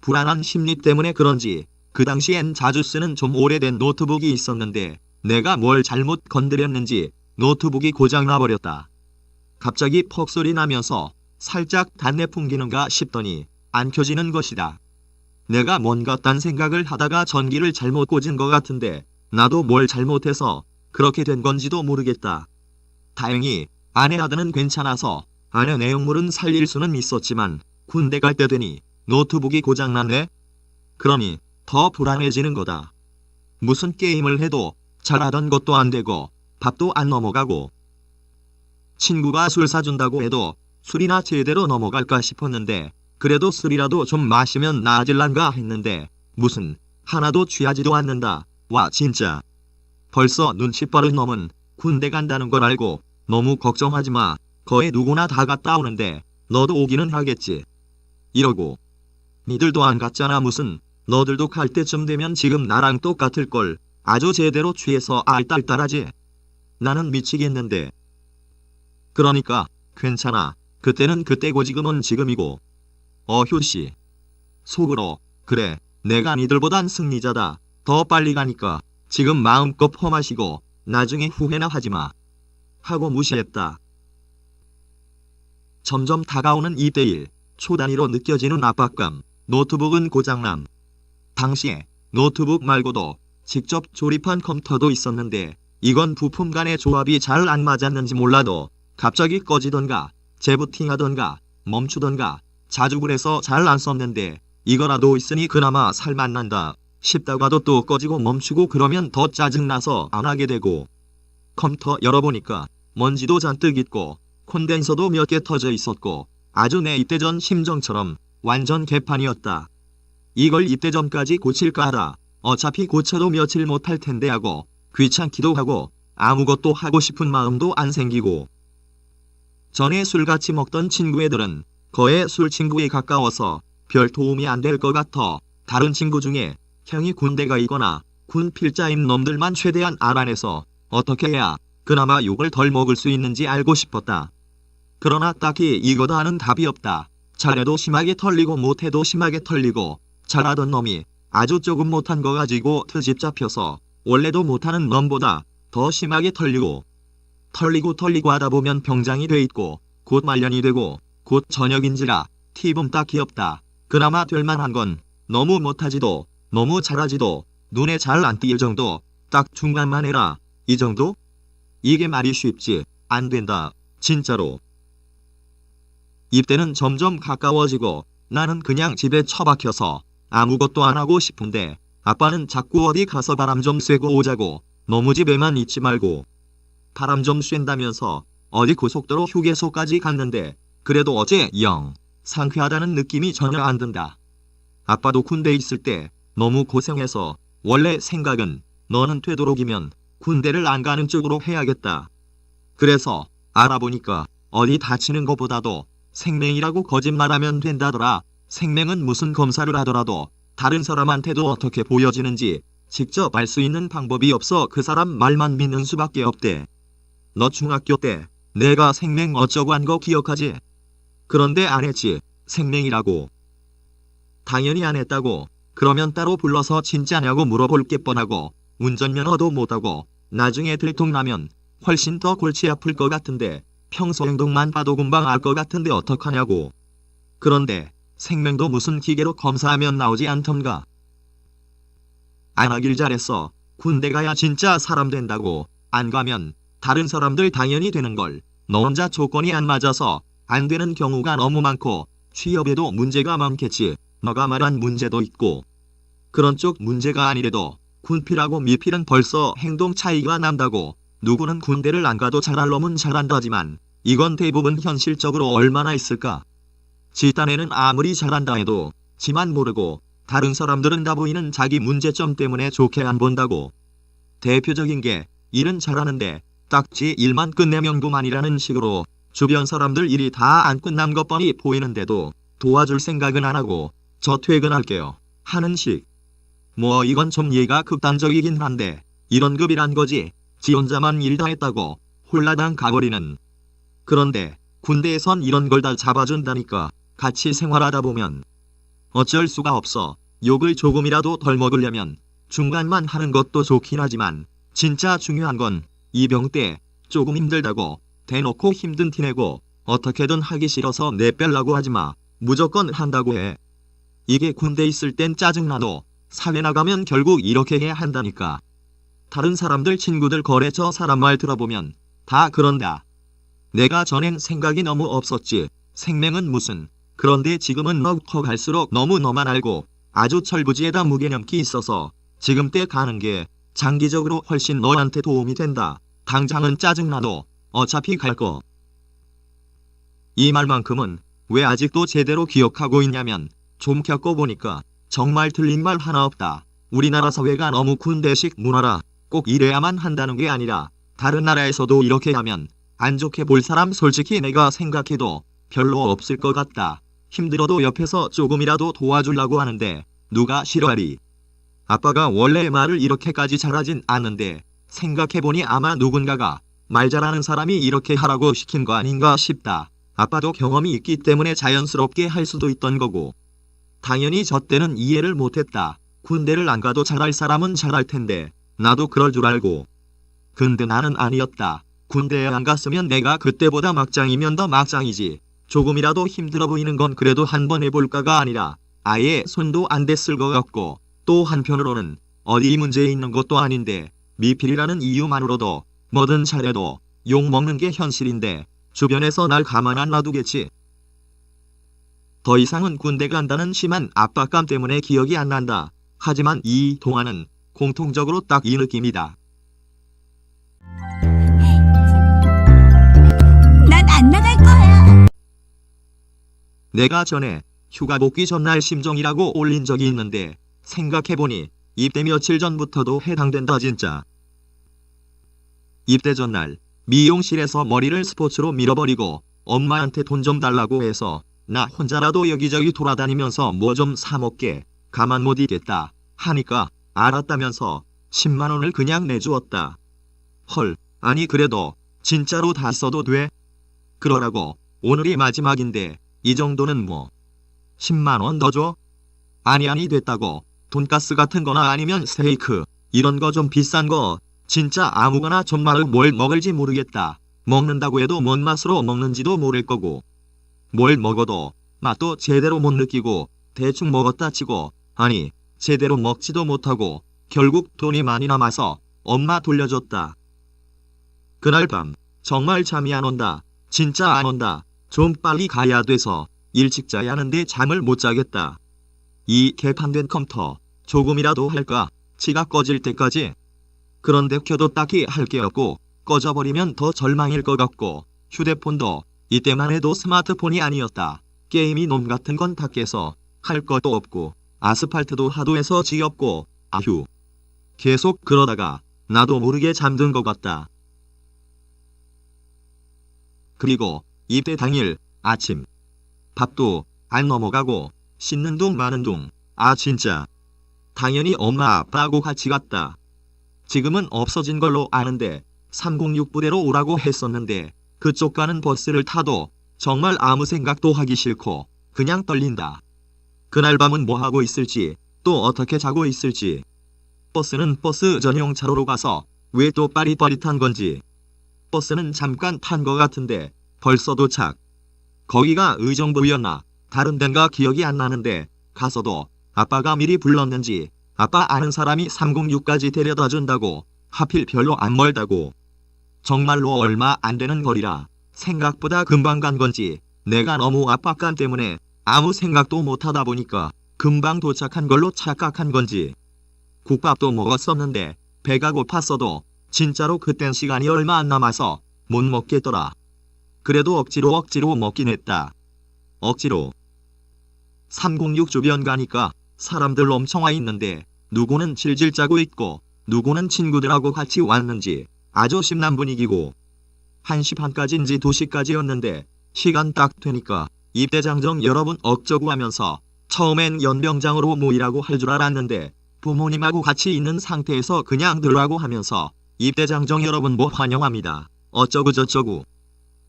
불안한 심리 때문에 그런지 그 당시엔 자주 쓰는 좀 오래된 노트북이 있었는데 내가 뭘 잘못 건드렸는지 노트북이 고장나버렸다. 갑자기 퍽 소리 나면서 살짝 단내 풍기는가 싶더니 안 켜지는 것이다. 내가 뭔가 딴 생각을 하다가 전기를 잘못 꽂은 것 같은데 나도 뭘 잘못해서 그렇게 된 건지도 모르겠다. 다행히 아내 아들은 괜찮아서 아내 내용물은 살릴 수는 있었지만 군대 갈 때 되니 노트북이 고장났네? 그러니 더 불안해지는 거다. 무슨 게임을 해도 잘하던 것도 안 되고 밥도 안 넘어가고. 친구가 술 사준다고 해도 술이나 제대로 넘어갈까 싶었는데 그래도 술이라도 좀 마시면 나아질란가 했는데 무슨 하나도 취하지도 않는다. 와 진짜. 벌써 눈치 빠른 놈은 군대 간다는 걸 알고 너무 걱정하지 마. 거의 누구나 다 갔다 오는데 너도 오기는 하겠지. 이러고. 니들도 안 갔잖아. 무슨 너들도 갈 때쯤 되면 지금 나랑 똑같을걸. 아주 제대로 취해서 알딸딸하지. 나는 미치겠는데. 그러니까 괜찮아. 그때는 그때고 지금은 지금이고. 효씨. 속으로 그래 내가 니들보단 승리자다. 더 빨리 가니까 지금 마음껏 퍼마시고 나중에 후회나 하지마. 하고 무시했다. 점점 다가오는 2대1 초단위로 느껴지는 압박감. 노트북은 고장남. 당시에 노트북 말고도 직접 조립한 컴퓨터도 있었는데 이건 부품 간의 조합이 잘 안 맞았는지 몰라도 갑자기 꺼지던가 재부팅하던가 멈추던가 자주 그래서 잘 안 썼는데 이거라도 있으니 그나마 살맛난다 싶다가도 또 꺼지고 멈추고 그러면 더 짜증나서 안 하게 되고. 컴퓨터 열어보니까 먼지도 잔뜩 있고 콘덴서도 몇 개 터져 있었고 아주 내 입대 전 심정처럼 완전 개판이었다. 이걸 입대 전까지 고칠까 하라. 어차피 고쳐도 며칠 못할 텐데 하고 귀찮기도 하고 아무것도 하고 싶은 마음도 안 생기고. 전에 술 같이 먹던 친구 애들은 거의 술 친구에 가까워서 별 도움이 안 될 것 같아 다른 친구 중에 형이 군대 가 있거나 군 필자인 놈들만 최대한 알아내서 어떻게 해야 그나마 욕을 덜 먹을 수 있는지 알고 싶었다. 그러나 딱히 이거다 하는 답이 없다. 잘해도 심하게 털리고 못해도 심하게 털리고 잘하던 놈이 아주 조금 못한 거 가지고 트집 잡혀서 원래도 못하는 놈보다 더 심하게 털리고 하다 보면 병장이 돼 있고 곧 말년이 되고 곧 전역인지라 팁은 딱히 없다. 그나마 될만한 건 너무 못하지도 너무 잘하지도 눈에 잘 안 띄일 정도. 딱 중간만 해라. 이 정도? 이게 말이 쉽지 안 된다. 진짜로. 입대는 점점 가까워지고 나는 그냥 집에 처박혀서 아무것도 안 하고 싶은데 아빠는 자꾸 어디 가서 바람 좀 쐬고 오자고. 너무 집에만 있지 말고. 바람 좀 쐰다면서 어디 고속도로 휴게소까지 갔는데 그래도 어제 영 상쾌하다는 느낌이 전혀 안 든다. 아빠도 군대 있을 때 너무 고생해서 원래 생각은 너는 되도록이면 군대를 안 가는 쪽으로 해야겠다. 그래서 알아보니까 어디 다치는 것보다도 생명이라고 거짓말하면 된다더라. 생명은 무슨 검사를 하더라도 다른 사람한테도 어떻게 보여지는지 직접 알 수 있는 방법이 없어 그 사람 말만 믿는 수밖에 없대. 너 중학교 때 내가 생명 어쩌고 한 거 기억하지? 그런데 안 했지. 생명이라고. 당연히 안 했다고. 그러면 따로 불러서 진짜냐고 물어볼 게 뻔하고 운전면허도 못하고 나중에 들통나면 훨씬 더 골치 아플 것 같은데 평소 행동만 봐도 금방 알 것 같은데 어떡하냐고. 그런데 생명도 무슨 기계로 검사하면 나오지 않던가. 안 하길 잘했어. 군대 가야 진짜 사람 된다고. 안 가면 다른 사람들 당연히 되는걸. 너 혼자 조건이 안 맞아서 안 되는 경우가 너무 많고 취업에도 문제가 많겠지. 너가 말한 문제도 있고. 그런 쪽 문제가 아니래도 군필하고 미필은 벌써 행동 차이가 난다고. 누구는 군대를 안 가도 잘할 놈은 잘한다지만 이건 대부분 현실적으로 얼마나 있을까. 지 딴에는 아무리 잘한다 해도 지만 모르고 다른 사람들은 다 보이는 자기 문제점 때문에 좋게 안 본다고. 대표적인 게 일은 잘하는데 딱지 일만 끝내면 그만이라는 식으로 주변 사람들 일이 다 안 끝난 것 뻔히 보이는데도 도와줄 생각은 안 하고 저 퇴근할게요 하는 식. 뭐 이건 좀 예가 극단적이긴 한데 이런 급이란 거지. 지 혼자만 일 다 했다고 홀라당 가버리는. 그런데 군대에선 이런 걸 다 잡아준다니까. 같이 생활하다 보면 어쩔 수가 없어. 욕을 조금이라도 덜 먹으려면 중간만 하는 것도 좋긴 하지만 진짜 중요한 건 이병 때 조금 힘들다고 대놓고 힘든 티내고 어떻게든 하기 싫어서 내빼려고 하지마. 무조건 한다고 해. 이게 군대 있을 땐 짜증나도 사회 나가면 결국 이렇게 해야 한다니까. 다른 사람들 친구들 거래처 사람 말 들어보면 다 그런다. 내가 전엔 생각이 너무 없었지. 생명은 무슨. 그런데 지금은 너 커갈수록 너무 너만 알고 아주 철부지에다 무개념기 있어서 지금 때 가는 게 장기적으로 훨씬 너한테 도움이 된다. 당장은 짜증나도 어차피 갈 거. 이 말만큼은 왜 아직도 제대로 기억하고 있냐면 좀 겪어보니까 정말 틀린 말 하나 없다. 우리나라 사회가 너무 군대식 문화라 꼭 이래야만 한다는 게 아니라 다른 나라에서도 이렇게 하면 안 좋게 볼 사람 솔직히 내가 생각해도 별로 없을 것 같다. 힘들어도 옆에서 조금이라도 도와주려고 하는데 누가 싫어하리. 아빠가 원래 말을 이렇게까지 잘하진 않는데 생각해보니 아마 누군가가 말 잘하는 사람이 이렇게 하라고 시킨 거 아닌가 싶다. 아빠도 경험이 있기 때문에 자연스럽게 할 수도 있던 거고. 당연히 저 때는 이해를 못했다. 군대를 안 가도 잘할 사람은 잘할 텐데 나도 그럴 줄 알고. 근데 나는 아니었다. 군대에 안 갔으면 내가 그때보다 막장이면 더 막장이지. 조금이라도 힘들어 보이는 건 그래도 한번 해볼까가 아니라 아예 손도 안 댔을 것 같고, 또 한편으로는 어디 문제 있는 것도 아닌데 미필이라는 이유만으로도 뭐든 잘해도 욕먹는 게 현실인데 주변에서 날 가만 안 놔두겠지. 더 이상은 군대 간다는 심한 압박감 때문에 기억이 안 난다. 하지만 이 동화는 공통적으로 딱 이 느낌이다. 난 안 나갈 거야. 내가 전에 휴가 복귀 전날 심정이라고 올린 적이 있는데 생각해보니 입대 며칠 전부터도 해당된다 진짜. 입대 전날 미용실에서 머리를 스포츠로 밀어버리고 엄마한테 돈 좀 달라고 해서 나 혼자라도 여기저기 돌아다니면서 뭐 좀 사먹게 가만 못 있겠다 하니까 알았다면서 10만 원을 그냥 내주었다. 헐, 아니 그래도 진짜로 다 써도 돼? 그러라고 오늘이 마지막인데 이 정도는 뭐 10만 원 더 줘? 아니 됐다고. 돈가스 같은 거나 아니면 스테이크 이런 거 좀 비싼 거 진짜 아무거나 정말 뭘 먹을지 모르겠다. 먹는다고 해도 뭔 맛으로 먹는지도 모를 거고 뭘 먹어도 맛도 제대로 못 느끼고 대충 먹었다 치고 아니 제대로 먹지도 못하고 결국 돈이 많이 남아서 엄마 돌려줬다. 그날 밤 정말 잠이 안 온다. 진짜 안 온다. 좀 빨리 가야 돼서 일찍 자야 하는데 잠을 못 자겠다. 이 개판된 컴퓨터 조금이라도 할까? 지가 꺼질 때까지. 그런데 켜도 딱히 할 게 없고 꺼져버리면 더 절망일 것 같고 휴대폰도 이때만 해도 스마트폰이 아니었다. 게임이 놈 같은 건 다 깨서 할 것도 없고 아스팔트도 하도해서 지겹고 아휴. 계속 그러다가 나도 모르게 잠든 것 같다. 그리고 입대 당일 아침 밥도 안 넘어가고 씻는 둥 마는 둥. 아 진짜. 당연히 엄마 아빠하고 같이 갔다. 지금은 없어진 걸로 아는데 306 부대로 오라고 했었는데 그쪽 가는 버스를 타도 정말 아무 생각도 하기 싫고 그냥 떨린다. 그날 밤은 뭐 하고 있을지 또 어떻게 자고 있을지. 버스는 버스 전용 차로로 가서 왜 또 빠릿빠릿한 건지. 버스는 잠깐 탄 거 같은데 벌써 도착. 거기가 의정부였나 다른 데인가 기억이 안 나는데 가서도 아빠가 미리 불렀는지 아빠 아는 사람이 306까지 데려다 준다고 하필 별로 안 멀다고. 정말로 얼마 안 되는 거리라 생각보다 금방 간 건지 내가 너무 압박감 때문에 아무 생각도 못 하다 보니까 금방 도착한 걸로 착각한 건지. 국밥도 먹었었는데 배가 고팠어도 진짜로 그땐 시간이 얼마 안 남아서 못 먹겠더라. 그래도 억지로 먹긴 했다. 억지로. 306 주변 가니까 사람들 엄청 와 있는데 누구는 질질 짜고 있고 누구는 친구들하고 같이 왔는지 아주 신난 분위기고 1시 반까지인지 2시까지였는데 시간 딱 되니까 입대장정 여러분 억저구 하면서 처음엔 연병장으로 모이라고 할 줄 알았는데 부모님하고 같이 있는 상태에서 그냥 들라고 하면서 입대장정 여러분 뭐 환영합니다. 어쩌고 저쩌고.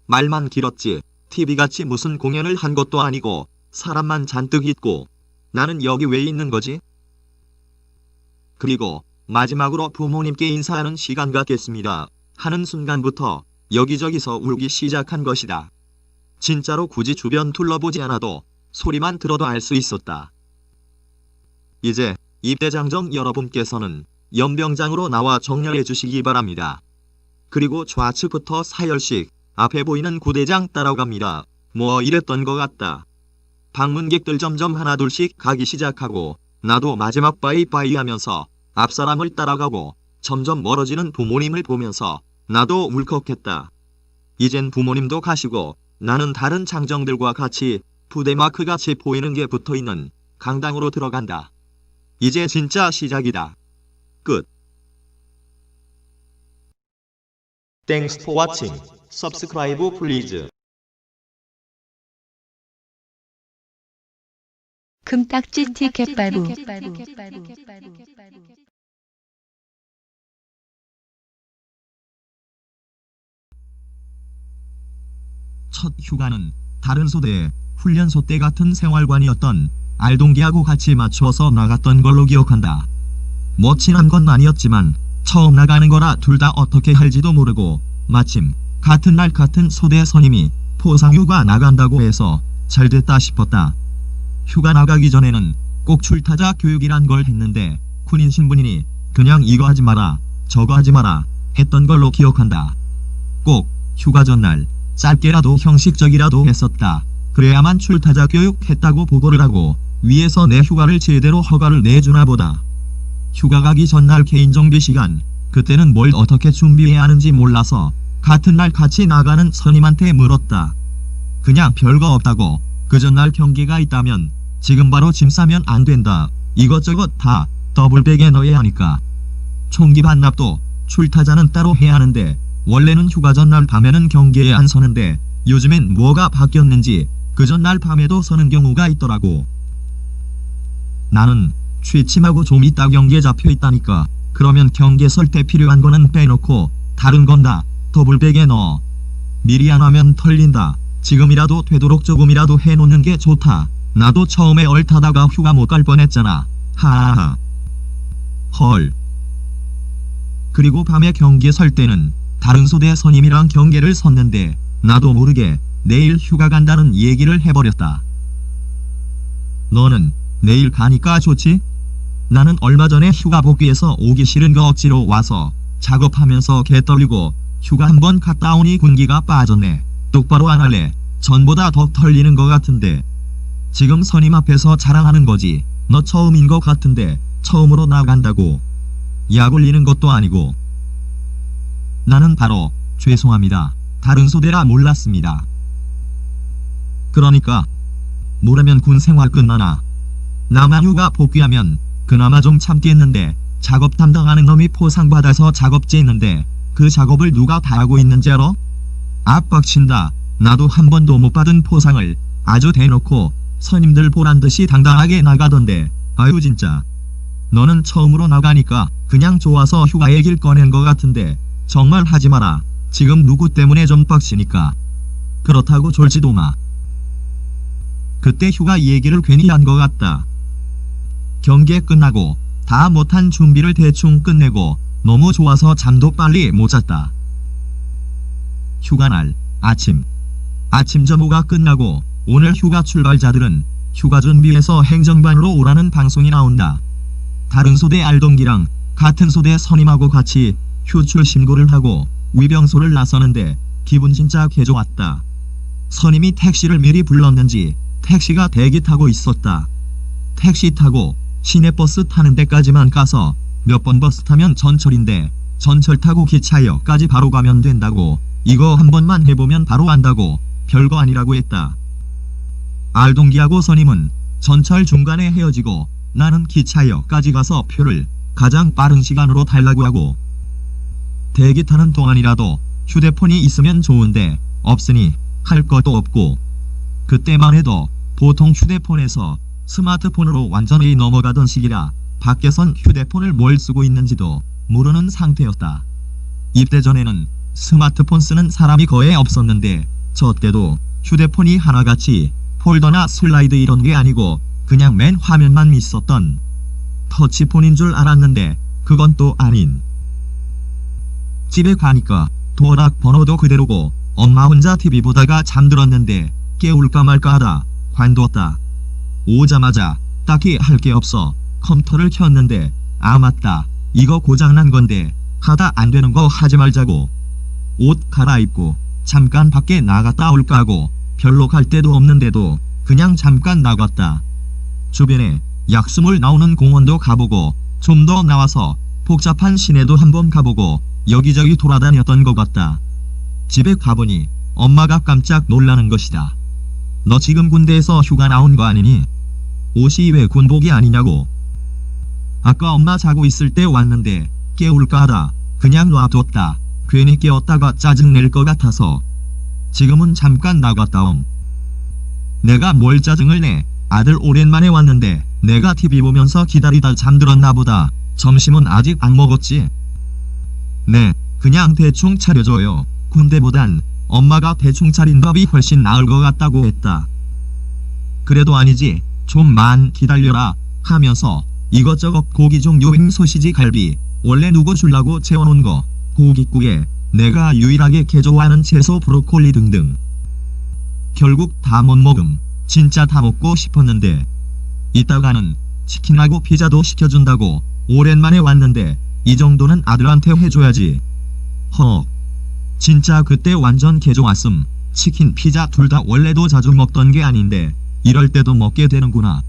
말만 길었지 TV같이 무슨 공연을 한 것도 아니고 사람만 잔뜩 있고 나는 여기 왜 있는 거지? 그리고 마지막으로 부모님께 인사하는 시간 갖겠습니다 하는 순간부터 여기저기서 울기 시작한 것이다. 진짜로 굳이 주변 둘러보지 않아도 소리만 들어도 알 수 있었다. 이제 입대장정 여러분께서는 연병장으로 나와 정렬해 주시기 바랍니다. 그리고 좌측부터 사열씩 앞에 보이는 구대장 따라갑니다. 뭐 이랬던 것 같다. 방문객들 점점 하나둘씩 가기 시작하고 나도 마지막 빠이빠이 하면서 앞사람을 따라가고 점점 멀어지는 부모님을 보면서 나도 울컥했다. 이젠 부모님도 가시고 나는 다른 장정들과 같이 부대마크 같이 보이는 게 붙어있는 강당으로 들어간다. 이제 진짜 시작이다. 끝. Thanks for watching. Subscribe please. 금딱지 티켓발부. 첫 휴가는 다른 소대의 훈련소 때 같은 생활관이었던 알동기하고 같이 맞추어서 나갔던 걸로 기억한다. 뭐 친한 건 아니었지만 처음 나가는 거라 둘 다 어떻게 할지도 모르고 마침 같은 날 같은 소대 선임이 포상휴가 나간다고 해서 잘됐다 싶었다. 휴가 나가기 전에는 꼭 출타자 교육이란 걸 했는데 군인 신분이니 그냥 이거 하지 마라 저거 하지 마라 했던 걸로 기억한다. 꼭 휴가 전날 짧게라도 형식적이라도 했었다. 그래야만 출타자 교육했다고 보고를 하고 위에서 내 휴가를 제대로 허가를 내주나 보다. 휴가 가기 전날 개인정비 시간, 그때는 뭘 어떻게 준비해야 하는지 몰라서 같은 날 같이 나가는 선임한테 물었다. 그냥 별거 없다고. 그 전날 경기가 있다면 지금 바로 짐 싸면 안 된다. 이것저것 다 더블백에 넣어야 하니까. 총기 반납도 출타자는 따로 해야 하는데 원래는 휴가 전날 밤에는 경기에 안 서는데 요즘엔 뭐가 바뀌었는지 그 전날 밤에도 서는 경우가 있더라고. 나는 취침하고 좀 이따 경기에 잡혀 있다니까. 그러면 경기에 설 때 필요한 거는 빼놓고 다른 건 다 더블백에 넣어. 미리 안 하면 털린다. 지금이라도 되도록 조금이라도 해놓는 게 좋다. 나도 처음에 얼타다가 휴가 못 갈 뻔했잖아. 하하하. 헐. 그리고 밤에 경기에 설 때는 다른 소대 선임이랑 경계를 섰는데 나도 모르게 내일 휴가 간다는 얘기를 해버렸다. 너는 내일 가니까 좋지? 나는 얼마 전에 휴가 복귀해서 오기 싫은 거 억지로 와서 작업하면서 개 떨리고 휴가 한번 갔다 오니 군기가 빠졌네. 똑바로 안 할래. 전보다 더 털리는 거 같은데. 지금 선임 앞에서 자랑하는 거지. 너 처음인 거 같은데 처음으로 나간다고. 약 올리는 것도 아니고. 나는 바로 죄송합니다. 다른 소대라 몰랐습니다. 그러니까 모르면 군 생활 끝나나. 나만 휴가 복귀하면 그나마 좀 참겠는데 작업 담당하는 놈이 포상받아서 작업지 있는데 그 작업을 누가 다 하고 있는지 알아? 압박친다. 나도 한 번도 못 받은 포상을 아주 대놓고 선임들 보란듯이 당당하게 나가던데. 아유 진짜. 너는 처음으로 나가니까 그냥 좋아서 휴가 얘기를 꺼낸 것 같은데 정말 하지 마라. 지금 누구 때문에 좀 빡치니까. 그렇다고 졸지도 마. 그때 휴가 얘기를 괜히 한 것 같다. 경기 끝나고 다 못한 준비를 대충 끝내고 너무 좋아서 잠도 빨리 못 잤다. 휴가날 아침 점호가 끝나고 오늘 휴가 출발자들은 휴가 준비해서 행정반으로 오라는 방송이 나온다. 다른 소대 알동기랑 같은 소대 선임하고 같이 휴출 신고를 하고 위병소를 나서는데 기분 진짜 개좋았다. 선임이 택시를 미리 불렀는지 택시가 대기 타고 있었다. 택시 타고 시내버스 타는 데까지만 가서 몇 번 버스 타면 전철인데 전철 타고 기차역까지 바로 가면 된다고. 이거 한 번만 해보면 바로 안다고. 별거 아니라고 했다. 알동기하고 선임은 전철 중간에 헤어지고 나는 기차역까지 가서 표를 가장 빠른 시간으로 달라고 하고 대기 타는 동안이라도 휴대폰이 있으면 좋은데 없으니 할 것도 없고, 그때만 해도 보통 휴대폰에서 스마트폰으로 완전히 넘어가던 시기라 밖에선 휴대폰을 뭘 쓰고 있는지도 모르는 상태였다. 입대 전에는 스마트폰 쓰는 사람이 거의 없었는데 저 때도 휴대폰이 하나같이 폴더나 슬라이드 이런 게 아니고 그냥 맨 화면만 있었던 터치폰인 줄 알았는데 그건 또 아닌. 집에 가니까 도어락 번호도 그대로고 엄마 혼자 TV 보다가 잠들었는데 깨울까 말까 하다 관뒀다. 오자마자 딱히 할 게 없어 컴퓨터를 켰는데 아 맞다 이거 고장난 건데 하다 안 되는 거 하지 말자고 옷 갈아입고 잠깐 밖에 나갔다 올까 하고 별로 갈 데도 없는데도 그냥 잠깐 나갔다. 주변에 약수물 나오는 공원도 가보고 좀 더 나와서 복잡한 시내도 한번 가보고 여기저기 돌아다녔던 것 같다. 집에 가보니 엄마가 깜짝 놀라는 것이다. 너 지금 군대에서 휴가 나온 거 아니니? 옷이 왜 군복이 아니냐고. 아까 엄마 자고 있을 때 왔는데 깨울까 하다 그냥 놔뒀다. 괜히 깨웠다가 짜증낼 것 같아서. 지금은 잠깐 나갔다옴. 내가 뭘 짜증을 내. 아들 오랜만에 왔는데 내가 TV 보면서 기다리다 잠들었나 보다. 점심은 아직 안 먹었지? 네, 그냥 대충 차려줘요. 군대보단 엄마가 대충 차린 밥이 훨씬 나을 것 같다고 했다. 그래도 아니지. 좀만 기다려라 하면서 이것저것 고기 종류 소시지 갈비 원래 누구 줄라고 재워놓은 거 고깃국에 내가 유일하게 개좋아하는 채소 브로콜리 등등. 결국 다 못 먹음. 진짜 다 먹고 싶었는데 이따가는 치킨하고 피자도 시켜준다고 오랜만에 왔는데 이 정도는 아들한테 해줘야지. 허 진짜 그때 완전 개좋았음. 치킨 피자 둘 다 원래도 자주 먹던 게 아닌데 이럴 때도 먹게 되는구나.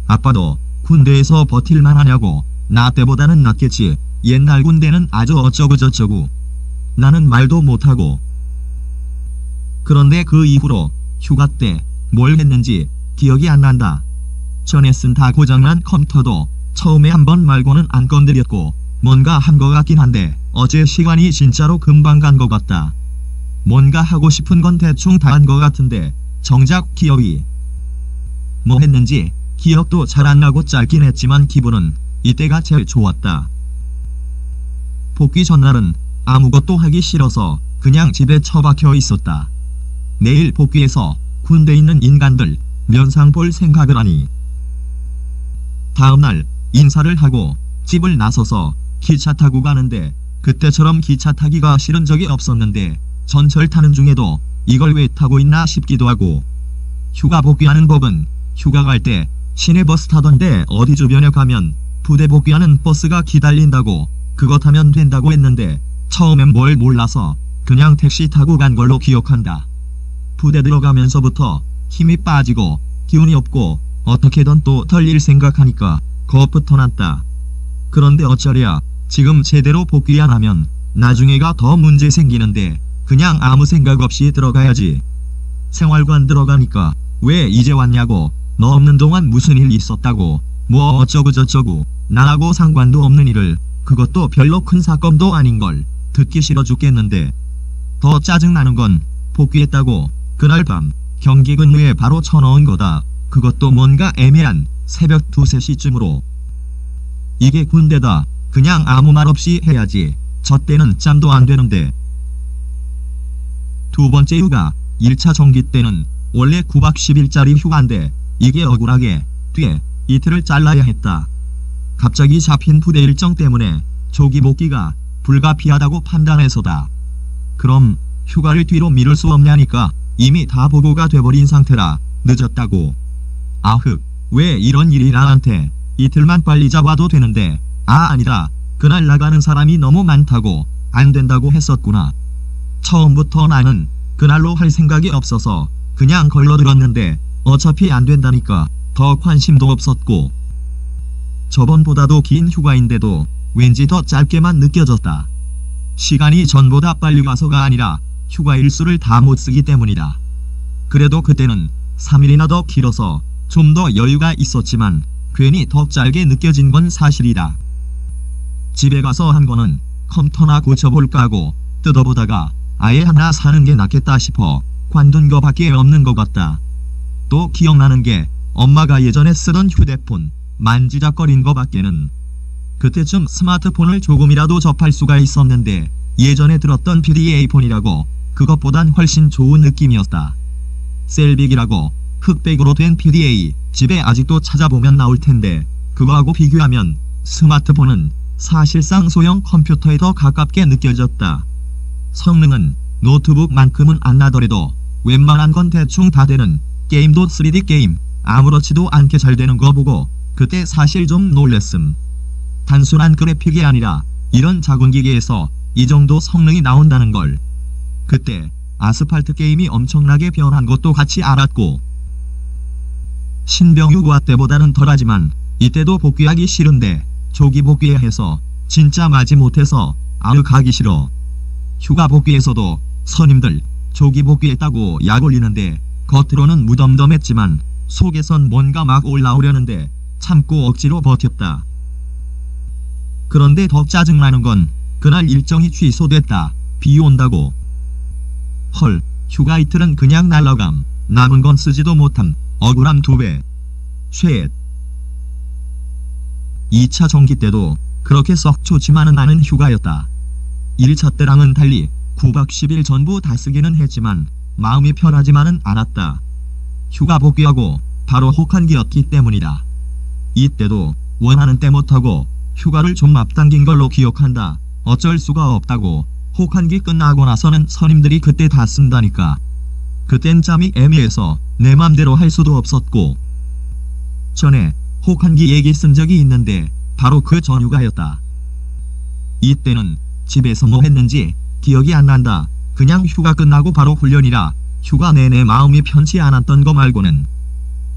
아빠도 군대에서 버틸만 하냐고. 나 때보다는 낫겠지. 옛날 군대는 아주 어쩌고 저쩌고. 나는 말도 못하고. 그런데 그 이후로 휴가 때 뭘 했는지 기억이 안 난다. 전에 쓴 다 고장난 컴퓨터도 처음에 한 번 말고는 안 건드렸고 뭔가 한 것 같긴 한데 어제 시간이 진짜로 금방 간 것 같다. 뭔가 하고 싶은 건 대충 다 한 것 같은데 정작 기억이 뭐 했는지 기억도 잘 안 나고 짧긴 했지만 기분은 이때가 제일 좋았다. 복귀 전날은 아무것도 하기 싫어서 그냥 집에 처박혀 있었다. 내일 복귀해서 군대에 있는 인간들 면상 볼 생각을 하니. 다음날 인사를 하고 집을 나서서 기차 타고 가는데 그때처럼 기차 타기가 싫은 적이 없었는데 전철 타는 중에도 이걸 왜 타고 있나 싶기도 하고. 휴가 복귀하는 법은 휴가 갈 때 시내버스 타던데 어디 주변에 가면 부대 복귀하는 버스가 기다린다고 그거 타면 된다고 했는데 처음엔 뭘 몰라서 그냥 택시 타고 간 걸로 기억한다. 부대 들어가면서부터 힘이 빠지고 기운이 없고 어떻게든 또 털릴 생각하니까 겁부터 났다. 그런데 어쩌랴 지금 제대로 복귀 안 하면 나중에가 더 문제 생기는데 그냥 아무 생각 없이 들어가야지. 생활관 들어가니까 왜 이제 왔냐고. 너 없는 동안 무슨 일 있었다고. 뭐 어쩌고 저쩌고. 나하고 상관도 없는 일을 그것도 별로 큰 사건도 아닌걸 듣기 싫어 죽겠는데. 더 짜증나는 건 복귀했다고 그날 밤 경기 근무에 바로 쳐넣은 거다. 그것도 뭔가 애매한 새벽 2, 3시쯤으로. 이게 군대다. 그냥 아무 말 없이 해야지. 저 때는 짬도 안 되는데. 두 번째 휴가 1차 정기 때는 원래 9박 10일짜리 휴가인데 이게 억울하게 뒤에 이틀을 잘라야 했다. 갑자기 잡힌 부대 일정 때문에 조기 복귀가 불가피하다고 판단해서다. 그럼 휴가를 뒤로 미룰 수 없냐니까 이미 다 보고가 돼버린 상태라 늦었다고. 아흑 왜 이런 일이 나한테. 이틀만 빨리 잡아도 되는데. 아니다. 그날 나가는 사람이 너무 많다고 안 된다고 했었구나. 처음부터 나는 그날로 할 생각이 없어서 그냥 걸러들었는데 어차피 안 된다니까 더 관심도 없었고. 저번보다도 긴 휴가인데도 왠지 더 짧게만 느껴졌다. 시간이 전보다 빨리 가서가 아니라 휴가 일수를 다 못 쓰기 때문이다. 그래도 그때는 3일이나 더 길어서 좀 더 여유가 있었지만 괜히 더 짧게 느껴진 건 사실이다. 집에 가서 한 거는 컴퓨터나 고쳐볼까 하고 뜯어보다가 아예 하나 사는 게 낫겠다 싶어 관둔 거밖에 없는 것 같다. 또 기억나는 게 엄마가 예전에 쓰던 휴대폰 만지작거린 거밖에는. 그때쯤 스마트폰을 조금이라도 접할 수가 있었는데 예전에 들었던 PDA 폰이라고 그것보단 훨씬 좋은 느낌이었다. 셀빅이라고 흑백으로 된 PDA 집에 아직도 찾아보면 나올 텐데 그거하고 비교하면 스마트폰은 사실상 소형 컴퓨터에 더 가깝게 느껴졌다. 성능은 노트북만큼은 안 나더라도 웬만한 건 대충 다 되는 게임도 3D 게임 아무렇지도 않게 잘 되는 거 보고 그때 사실 좀 놀랬음. 단순한 그래픽이 아니라 이런 작은 기계에서 이 정도 성능이 나온다는 걸. 그때 아스팔트 게임이 엄청나게 변한 것도 같이 알았고 신병유과 때보다는 덜하지만 이때도 복귀하기 싫은데 조기 복귀해야 해서 진짜 마지못해서 아유 가기 싫어. 휴가 복귀에서도 선임들 조기 복귀했다고 약 올리는데 겉으로는 무덤덤했지만 속에선 뭔가 막 올라오려는데 참고 억지로 버텼다. 그런데 더 짜증나는 건 그날 일정이 취소됐다. 비 온다고. 헐, 휴가 이틀은 그냥 날라감. 남은 건 쓰지도 못함. 억울함 2배. 쉣. 2차 정기 때도 그렇게 썩 좋지만은 않은 휴가였다. 1차 때랑은 달리 9박 10일 전부 다 쓰기는 했지만 마음이 편하지만은 않았다. 휴가 복귀하고 바로 혹한기였기 때문이다. 이때도 원하는 때 못하고 휴가를 좀 앞당긴 걸로 기억한다. 어쩔 수가 없다고. 혹한기 끝나고 나서는 선임들이 그때 다 쓴다니까. 그땐 짬이 애매해서 내 맘대로 할 수도 없었고. 전에 혹한기 얘기 쓴 적이 있는데 바로 그 전휴가였다. 이때는 집에서 뭐 했는지 기억이 안 난다. 그냥 휴가 끝나고 바로 훈련이라 휴가 내내 마음이 편치 않았던 거 말고는.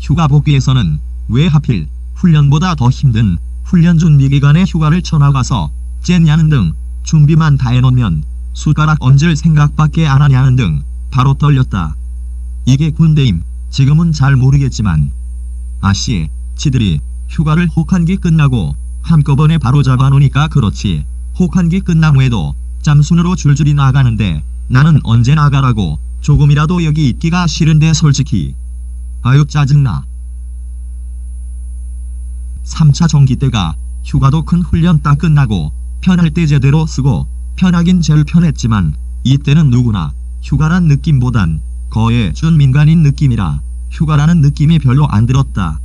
휴가 복귀에서는 왜 하필 훈련보다 더 힘든 훈련 준비 기간에 휴가를 쳐나가서 쨌냐는 등 준비만 다 해놓으면 숟가락 얹을 생각밖에 안 하냐는 등 바로 떨렸다. 이게 군대임. 지금은 잘 모르겠지만 아씨 지들이 휴가를 혹한기 끝나고 한꺼번에 바로 잡아놓으니까 그렇지. 혹한기 끝난 후에도 짬순으로 줄줄이 나가는데 나는 언제 나가라고. 조금이라도 여기 있기가 싫은데 솔직히. 아유 짜증나. 3차 정기 때가 휴가도 큰 훈련 딱 끝나고 편할 때 제대로 쓰고 편하긴 제일 편했지만 이때는 누구나 휴가란 느낌보단 거의 준민간인 느낌이라 휴가라는 느낌이 별로 안 들었다.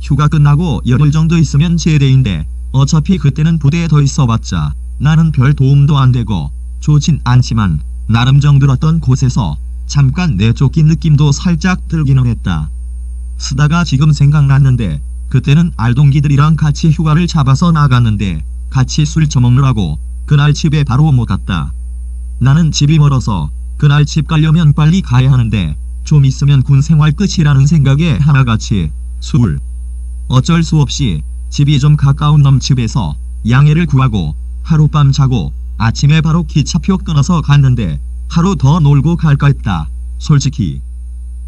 휴가 끝나고 열흘 정도 있으면 제대인데 어차피 그때는 부대에 더 있어봤자 나는 별 도움도 안 되고 좋진 않지만 나름 정들었던 곳에서 잠깐 내쫓긴 느낌도 살짝 들기는 했다. 쓰다가 지금 생각났는데 그때는 알동기들이랑 같이 휴가를 잡아서 나갔는데 같이 술 처먹느라고 그날 집에 바로 못 갔다. 나는 집이 멀어서 그날 집 가려면 빨리 가야 하는데 좀 있으면 군 생활 끝이라는 생각에 하나같이 술. 어쩔 수 없이 집이 좀 가까운 놈 집에서 양해를 구하고 하룻밤 자고 아침에 바로 기차표 끊어서 갔는데 하루 더 놀고 갈까 했다. 솔직히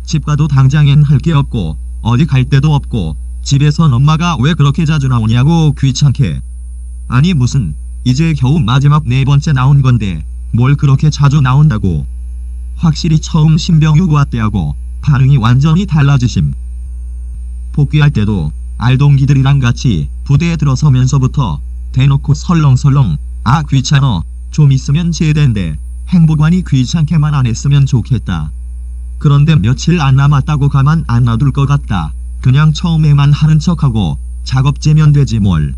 집 가도 당장엔 할 게 없고 어디 갈 데도 없고 집에선 엄마가 왜 그렇게 자주 나오냐고 귀찮게. 아니 무슨 이제 겨우 마지막 4번째 나온 건데 뭘 그렇게 자주 나온다고. 확실히 처음 신병유과 때하고 반응이 완전히 달라지심. 복귀할 때도 알동기들이랑 같이 부대에 들어서면서부터 대놓고 설렁설렁 아 귀찮어 좀 있으면 제대인데 행보관이 귀찮게만 안 했으면 좋겠다. 그런데 며칠 안 남았다고 가만 안 놔둘 것 같다. 그냥 처음에만 하는 척하고 작업제면 되지 뭘.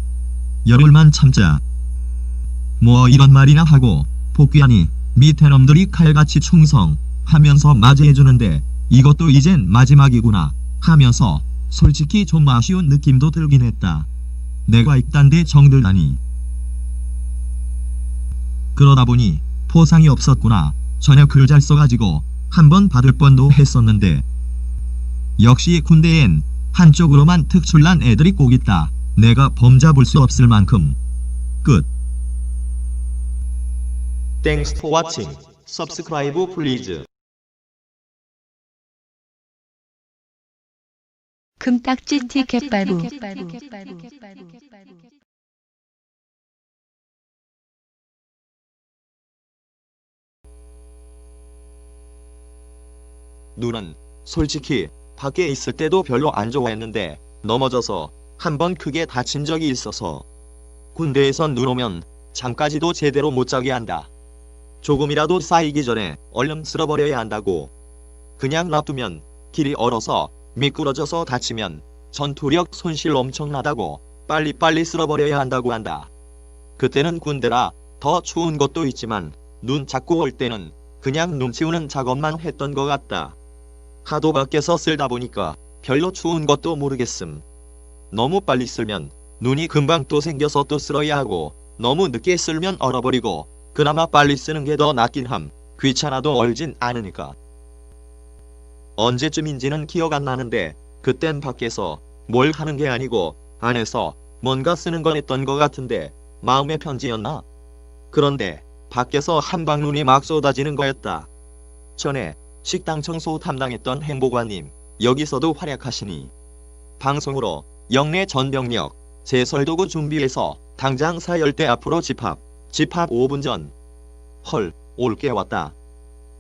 열흘만 참자. 뭐 이런 말이나 하고 복귀하니 밑에 놈들이 칼같이 충성하면서 맞이해주는데 이것도 이젠 마지막이구나 하면서 솔직히 좀 아쉬운 느낌도 들긴 했다. 내가 입단대 정들다니. 그러다 보니 포상이 없었구나. 전혀 글 잘 써가지고 한번 받을 뻔도 했었는데. 역시 군대엔 한쪽으로만 특출난 애들이 꼭 있다. 내가 범잡을 수 없을 만큼. 끝. Thanks for watching. Subscribe please. 금딱지 티켓 발부. 눈은 솔직히 밖에 있을 때도 별로 안 좋아했는데 넘어져서 한번 크게 다친 적이 있어서 군대에선 눈 오면 잠까지도 제대로 못 자게 한다. 조금이라도 쌓이기 전에 얼른 쓸어버려야 한다고. 그냥 놔두면 길이 얼어서 미끄러져서 다치면 전투력 손실 엄청나다고 빨리빨리 쓸어버려야 한다고 한다. 그때는 군대라 더 추운 것도 있지만 눈 자꾸 올 때는 그냥 눈 치우는 작업만 했던 것 같다. 하도 밖에서 쓸다 보니까 별로 추운 것도 모르겠음. 너무 빨리 쓸면 눈이 금방 또 생겨서 또 쓸어야 하고 너무 늦게 쓸면 얼어버리고 그나마 빨리 쓰는 게 더 낫긴 함. 귀찮아도 얼진 않으니까. 언제쯤인지는 기억 안 나는데 그땐 밖에서 뭘 하는 게 아니고 안에서 뭔가 쓰는 건 했던 것 같은데 마음의 편지였나? 그런데 밖에서 한방눈이 막 쏟아지는 거였다. 전에 식당 청소 담당했던 행보관님 여기서도 활약하시니 방송으로 영내 전병력 제설도구 준비해서 당장 사열대 앞으로 집합 5분 전. 헐, 올게 왔다.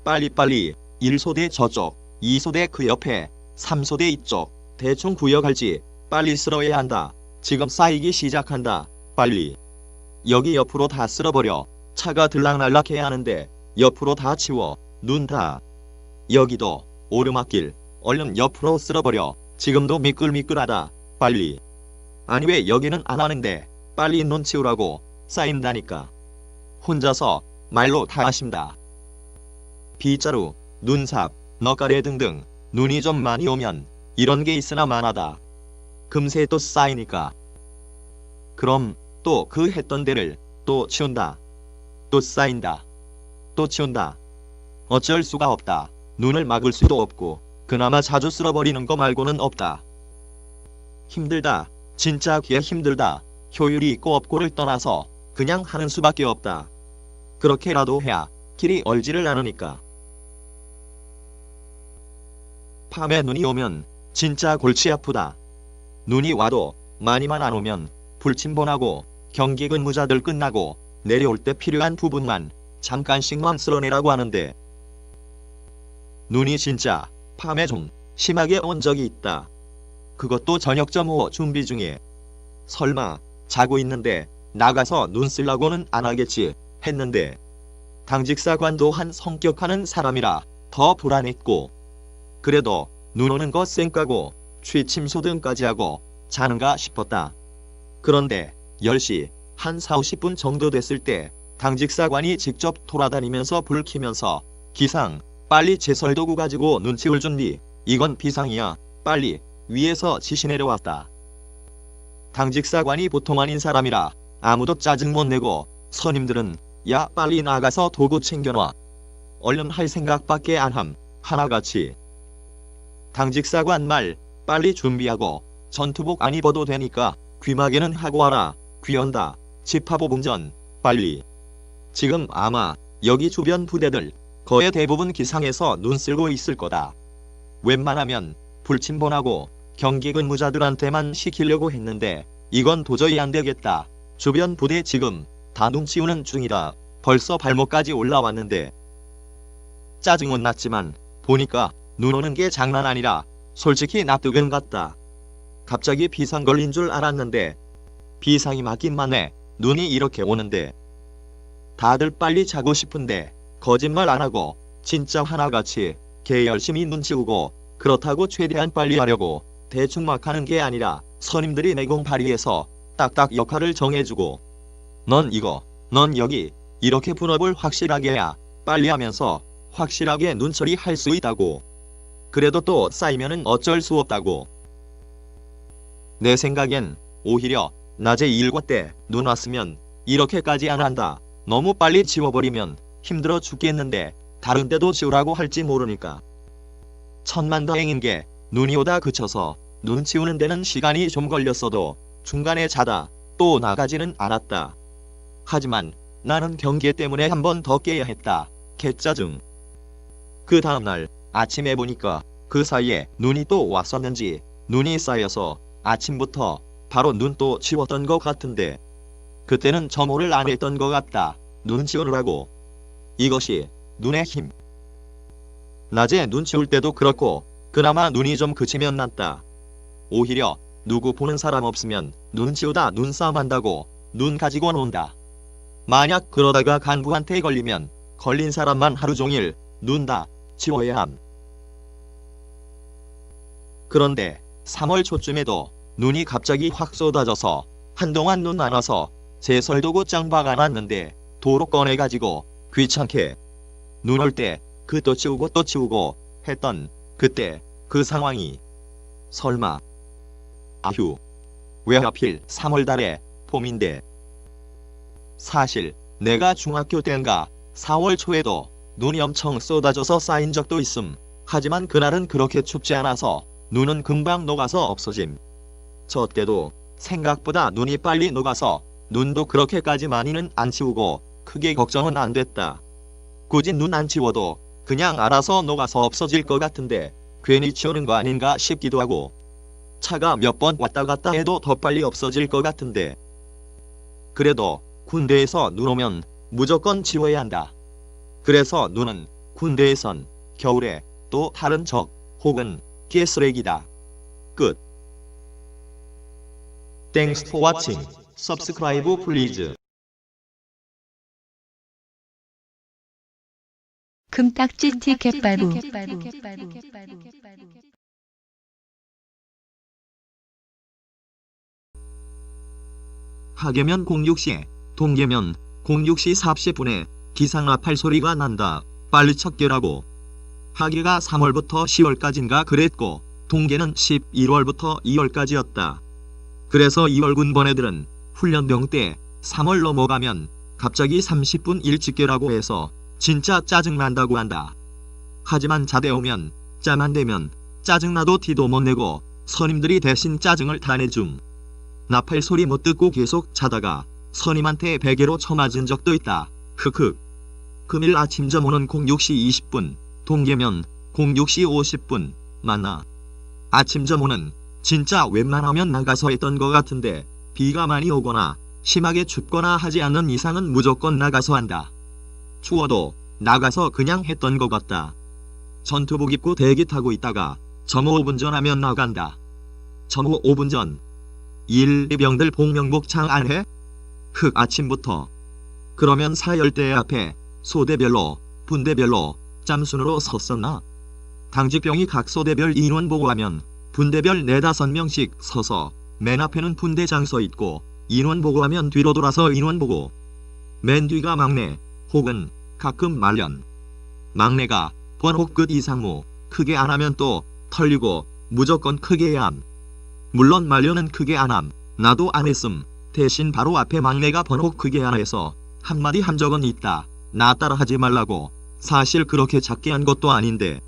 빨리빨리 1소대 저쪽 2소대 그 옆에 3소대 이쪽 대충 구역할지 빨리 쓸어야 한다. 지금 쌓이기 시작한다. 빨리. 여기 옆으로 다 쓸어버려. 차가 들락날락해야 하는데 옆으로 다 치워. 눈 다. 여기도 오르막길 얼른 옆으로 쓸어버려. 지금도 미끌미끌하다. 빨리. 아니 왜 여기는 안 하는데 빨리 눈 치우라고. 쌓인다니까. 혼자서 말로 다 하신다. 빗자루, 눈삽, 넉가래 등등 눈이 좀 많이 오면 이런 게 있으나 마나다. 금세 또 쌓이니까. 그럼 또 그 했던 데를 또 치운다. 또 쌓인다. 또 치운다. 어쩔 수가 없다. 눈을 막을 수도 없고 그나마 자주 쓸어버리는 거 말고는 없다. 힘들다. 진짜 귀에 힘들다. 효율이 있고 없고를 떠나서 그냥 하는 수밖에 없다. 그렇게라도 해야 길이 얼지를 않으니까. 밤에 눈이 오면 진짜 골치 아프다. 눈이 와도 많이만 안 오면 불침번하고 경기 근무자들 끝나고 내려올 때 필요한 부분만 잠깐씩만 쓸어내라고 하는데 눈이 진짜 밤에 좀 심하게 온 적이 있다. 그것도 저녁 점호 준비 중에 설마 자고 있는데 나가서 눈 쓰려고는 안 하겠지 했는데 당직사관도 한 성격하는 사람이라 더 불안했고 그래도 눈 오는 거 쌩까고 취침소 등까지 하고 자는가 싶었다. 그런데 10시 한 40분 정도 됐을 때 당직사관이 직접 돌아다니면서 불 켜면서 기상 빨리 제설도구 가지고 눈 치울 준비. 이건 비상이야. 빨리 위에서 지시 내려왔다. 당직사관이 보통 아닌 사람이라 아무도 짜증 못 내고 선임들은 야 빨리 나가서 도구 챙겨놔. 얼른 할 생각밖에 안 함. 하나같이. 당직사관 말 빨리 준비하고 전투복 안 입어도 되니까 귀마개는 하고 와라. 귀연다. 집합 5분 전. 빨리. 지금 아마 여기 주변 부대들 거의 대부분 기상에서 눈 쓸고 있을 거다. 웬만하면 불침번하고 경기 근무자들한테만 시키려고 했는데 이건 도저히 안 되겠다. 주변 부대 지금 다 눈 치우는 중이다. 벌써 발목까지 올라왔는데. 짜증은 났지만 보니까 눈 오는 게 장난 아니라 솔직히 납득은 갔다. 갑자기 비상 걸린 줄 알았는데 비상이 맞긴만 해. 눈이 이렇게 오는데. 다들 빨리 자고 싶은데 거짓말 안 하고 진짜 하나같이 개 열심히 눈 치우고 그렇다고 최대한 빨리 하려고 대충 막 하는 게 아니라 선임들이 내공 발휘해서 딱딱 역할을 정해주고 넌 이거, 넌 여기 이렇게 분업을 확실하게 해야 빨리 하면서 확실하게 눈처리 할 수 있다고. 그래도 또 쌓이면은 어쩔 수 없다고. 내 생각엔 오히려 낮에 일과 때 눈 왔으면 이렇게까지 안 한다. 너무 빨리 치워버리면 힘들어 죽겠는데 다른 데도 치우라고 할지 모르니까. 천만다행인 게 눈이 오다 그쳐서 눈 치우는 데는 시간이 좀 걸렸어도 중간에 자다 또 나가지는 않았다. 하지만 나는 경계 때문에 한 번 더 깨야 했다. 개짜증. 그 다음날 아침에 보니까 그 사이에 눈이 또 왔었는지 눈이 쌓여서 아침부터 바로 눈 또 치웠던 것 같은데 그때는 점호를 안 했던 것 같다. 눈 치우느라고. 이것이 눈의 힘. 낮에 눈 치울 때도 그렇고 그나마 눈이 좀 그치면 낫다. 오히려 누구 보는 사람 없으면 눈 치우다 눈싸움 한다고 눈 가지고 논다. 만약 그러다가 간부한테 걸리면 걸린 사람만 하루 종일 눈 다 치워야 함. 그런데 3월 초쯤에도 눈이 갑자기 확 쏟아져서 한동안 눈 안 와서 제설도구 짱 박아놨는데 도로 꺼내가지고 귀찮게 눈 올 때 그 또 치우고 했던 그때 그 상황이 설마 아휴 왜 하필 3월달에 봄인데. 사실 내가 중학교 때인가 4월 초에도 눈이 엄청 쏟아져서 쌓인 적도 있음. 하지만 그날은 그렇게 춥지 않아서 눈은 금방 녹아서 없어짐. 저 때도 생각보다 눈이 빨리 녹아서 눈도 그렇게까지 많이는 안 치우고 크게 걱정은 안 됐다. 굳이 눈 안 치워도 그냥 알아서 녹아서 없어질 것 같은데 괜히 치우는 거 아닌가 싶기도 하고, 차가 몇 번 왔다 갔다 해도 더 빨리 없어질 것 같은데. 그래도 군대에서 눈 오면 무조건 치워야 한다. 그래서 눈은 군대에선 겨울에 또 다른 적 혹은 개쓰레기다. 끝. Thanks for watching. Subscribe please. 금딱지 티켓 발부. 하계면 06시에 동계면 06시 40분에 기상 나팔 소리가 난다. 빨리 척결하고. 하계가 3월부터 10월까지인가 그랬고 동계는 11월부터 2월까지였다. 그래서 2월 군번애들은 훈련병 때 3월 넘어가면 갑자기 30분 일찍 깨라고 해서 진짜 짜증난다고 한다. 하지만 자대 오면 짬 안 되면 짜증나도 티도 못 내고 선임들이 대신 짜증을 다 내줌. 나팔 소리 못 듣고 계속 자다가 선임한테 베개로 쳐맞은 적도 있다. 흑흑. 금일 아침 점호는 06시 20분, 동계면 06시 50분 맞나? 아침 점호는 진짜 웬만하면 나가서 했던 것 같은데 비가 많이 오거나 심하게 춥거나 하지 않는 이상은 무조건 나가서 한다. 추워도 나가서 그냥 했던 것 같다. 전투복 입고 대기 타고 있다가 점호 5분 전 하면 나간다. 점호 5분 전. 일병들 복명복 창 안 해? 흑 아침부터. 그러면 사열대 앞에 소대별로 분대별로 짬순으로 섰었나? 당직병이 각 소대별 인원 보고하면 분대별 4-5명씩 서서 맨 앞에는 분대장 서 있고 인원 보고하면 뒤로 돌아서 인원 보고. 맨 뒤가 막내 혹은 가끔 말년. 막내가 번호 끝 이상무 크게 안 하면 또 털리고 무조건 크게 해야 함. 물론 말년은 크게 안 함. 나도 안 했음. 대신 바로 앞에 막내가 번호 크게 안 해서 한마디 한 적은 있다. 나 따라 하지 말라고. 사실 그렇게 작게 한 것도 아닌데.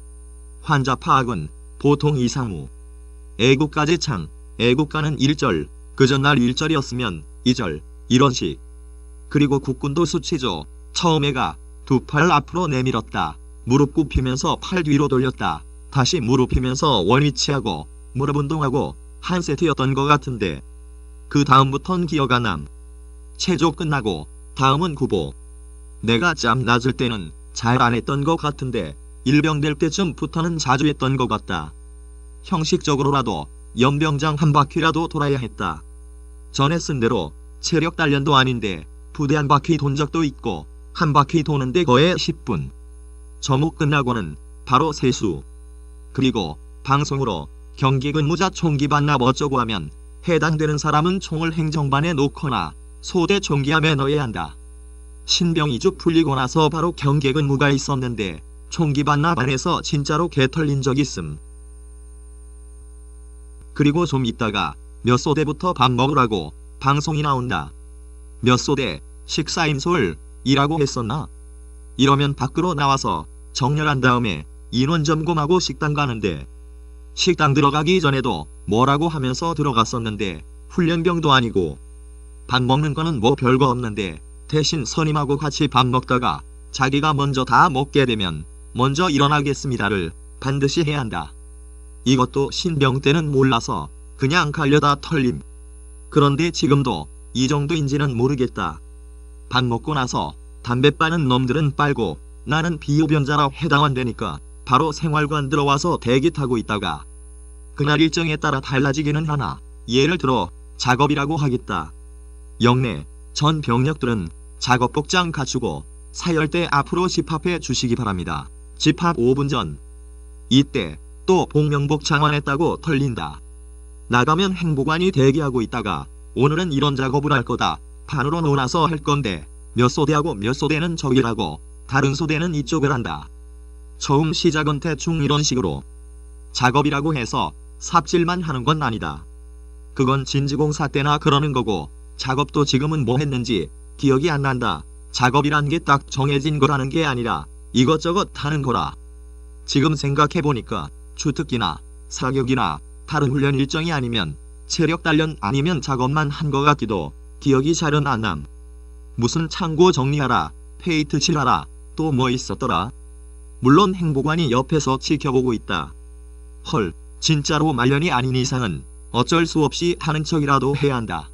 환자 파악은 보통 이상무. 애국가제 창. 애국가는 1절. 그 전날 1절이었으면 2절. 이런 식. 그리고 국군도 수치죠. 처음에가 두 팔 앞으로 내밀었다. 무릎 굽히면서 팔 뒤로 돌렸다. 다시 무릎 펴면서 원위치하고 무릎 운동하고 한 세트였던 것 같은데 그 다음부턴 기억 안 남. 체조 끝나고 다음은 구보. 내가 짬 낮을 때는 잘 안 했던 것 같은데 일병 될 때쯤부터는 자주 했던 것 같다. 형식적으로라도 연병장 한 바퀴라도 돌아야 했다. 전에 쓴 대로 체력 단련도 아닌데 부대 한 바퀴 돈 적도 있고 한 바퀴 도는데 거의 10분. 점호 끝나고는 바로 세수. 그리고 방송으로 경기 근무자 총기 반납 어쩌고 하면 해당되는 사람은 총을 행정반에 놓거나 소대 총기함에 넣어야 한다. 신병 이주 풀리고 나서 바로 경계 근무가 있었는데 총기 반납 안 해서 진짜로 개 털린 적 있음. 그리고 좀 있다가 몇 소대부터 밥 먹으라고 방송이 나온다. 몇 소대 식사임솔 이라고 했었나? 이러면 밖으로 나와서 정렬한 다음에 인원 점검하고 식당 가는데 식당 들어가기 전에도 뭐라고 하면서 들어갔었는데 훈련병도 아니고 밥 먹는 거는 뭐 별거 없는데 대신 선임하고 같이 밥 먹다가 자기가 먼저 다 먹게 되면 먼저 일어나겠습니다를 반드시 해야 한다. 이것도 신병 때는 몰라서 그냥 가려다 털림. 그런데 지금도 이 정도인지는 모르겠다. 밥 먹고 나서 담배 빠는 놈들은 빨고 나는 비흡연자라 해당 안 되니까 바로 생활관 들어와서 대기 타고 있다가 그날 일정에 따라 달라지기는 하나 예를 들어 작업이라고 하겠다. 영내 전 병력들은 작업 복장 갖추고 사열대 앞으로 집합해 주시기 바랍니다. 집합 5분 전. 이때 또 복명복 장환했다고 털린다. 나가면 행보관이 대기하고 있다가 오늘은 이런 작업을 할 거다. 판으로 논아서 할 건데 몇 소대하고 몇 소대는 저기라고 다른 소대는 이쪽을 한다. 처음 시작은 대충 이런 식으로. 작업이라고 해서 삽질만 하는 건 아니다. 그건 진지공사 때나 그러는 거고 작업도 지금은 뭐 했는지 기억이 안 난다. 작업이란 게 딱 정해진 거라는 게 아니라 이것저것 하는 거라. 지금 생각해보니까 주특기나 사격이나 다른 훈련 일정이 아니면 체력 단련 아니면 작업만 한 거 같기도 기억이 잘은 안 남. 무슨 창고 정리하라, 페이트 칠하라, 또 뭐 있었더라. 물론 행보관이 옆에서 지켜보고 있다. 헐, 진짜로 말년이 아닌 이상은 어쩔 수 없이 하는 척이라도 해야 한다.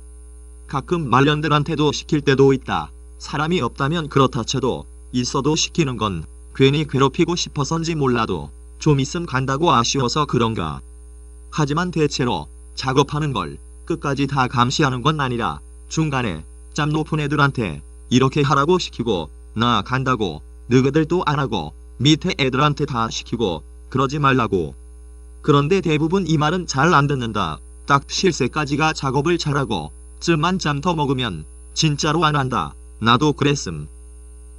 가끔 말년들한테도 시킬 때도 있다. 사람이 없다면 그렇다 쳐도 있어도 시키는 건 괜히 괴롭히고 싶어서인지 몰라도 좀 있음 간다고 아쉬워서 그런가. 하지만 대체로 작업하는 걸 끝까지 다 감시하는 건 아니라 중간에 짬 높은 애들한테 이렇게 하라고 시키고 나 간다고 너희들도 안 하고 밑에 애들한테 다 시키고 그러지 말라고. 그런데 대부분 이 말은 잘 안 듣는다. 딱 실세까지가 작업을 잘하고 쯤만 짬 더 먹으면 진짜로 안 한다. 나도 그랬음.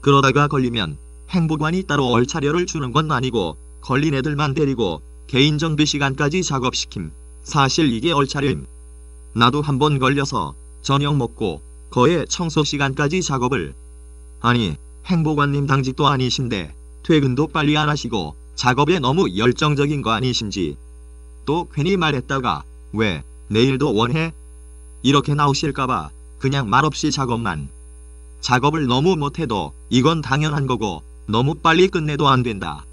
그러다가 걸리면 행보관이 따로 얼차려를 주는 건 아니고 걸린 애들만 데리고 개인 정비 시간까지 작업시킴. 사실 이게 얼차려임. 나도 한번 걸려서 저녁 먹고 거의 청소 시간까지 작업을. 아니 행보관님 당직도 아니신데 퇴근도 빨리 안 하시고 작업에 너무 열정적인 거 아니신지. 또 괜히 말했다가 왜 내일도 원해? 이렇게 나오실까봐 그냥 말없이 작업만. 작업을 너무 못해도 이건 당연한 거고 너무 빨리 끝내도 안 된다.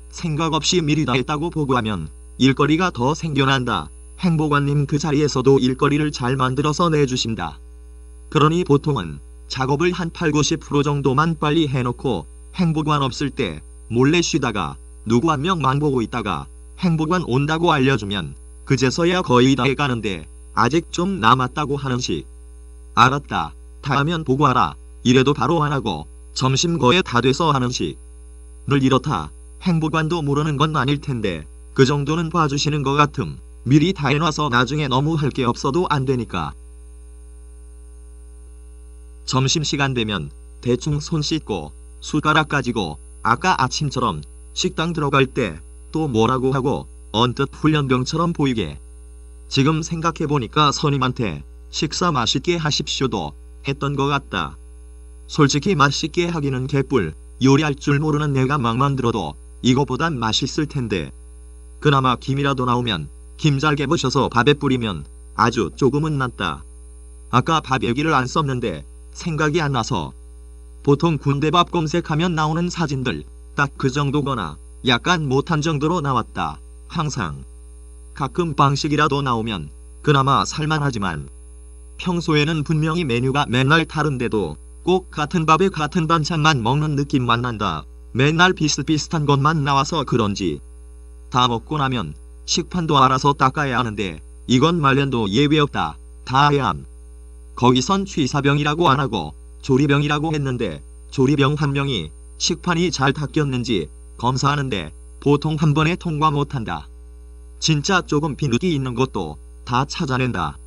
생각 없이 미리 다 했다고 보고하면 일거리가 더 생겨난다. 행보관님 그 자리에서도 일거리를 잘 만들어서 내주신다. 그러니 보통은 작업을 한 80~90% 정도만 빨리 해놓고 행보관 없을 때 몰래 쉬다가 누구 한 명만 보고 있다가 행보관 온다고 알려주면 그제서야 거의 다 해가는데 아직 좀 남았다고 하는 식. 알았다. 다 하면 보고하라. 이래도 바로 안하고 점심 거의 다 돼서 하는 식. 늘 이렇다. 행보관도 모르는 건 아닐 텐데 그 정도는 봐주시는 것 같음. 미리 다 해놔서 나중에 너무 할 게 없어도 안 되니까. 점심시간 되면 대충 손 씻고 숟가락 가지고 아까 아침처럼 식당 들어갈 때 또 뭐라고 하고 언뜻 훈련병처럼 보이게. 지금 생각해보니까 선임한테 식사 맛있게 하십시오도 했던 것 같다. 솔직히 맛있게 하기는 개뿔. 요리할 줄 모르는 내가 막 만들어도 이거보단 맛있을 텐데. 그나마 김이라도 나오면 김 잘게 부셔서 밥에 뿌리면 아주 조금은 낫다. 아까 밥 얘기를 안 썼는데 생각이 안 나서. 보통 군대밥 검색하면 나오는 사진들 딱 그 정도거나 약간 못한 정도로 나왔다. 항상. 가끔 빵식이라도 나오면 그나마 살만하지만 평소에는 분명히 메뉴가 맨날 다른데도 꼭 같은 밥에 같은 반찬만 먹는 느낌만 난다. 맨날 비슷비슷한 것만 나와서 그런지. 다 먹고 나면 식판도 알아서 닦아야 하는데 이건 말년도 예외 없다. 다 해야 함. 거기선 취사병이라고 안 하고 조리병이라고 했는데 조리병 한 명이 식판이 잘 닦였는지 검사하는데 보통 한 번에 통과 못한다. 진짜 조금 비누기 있는 것도 다 찾아낸다.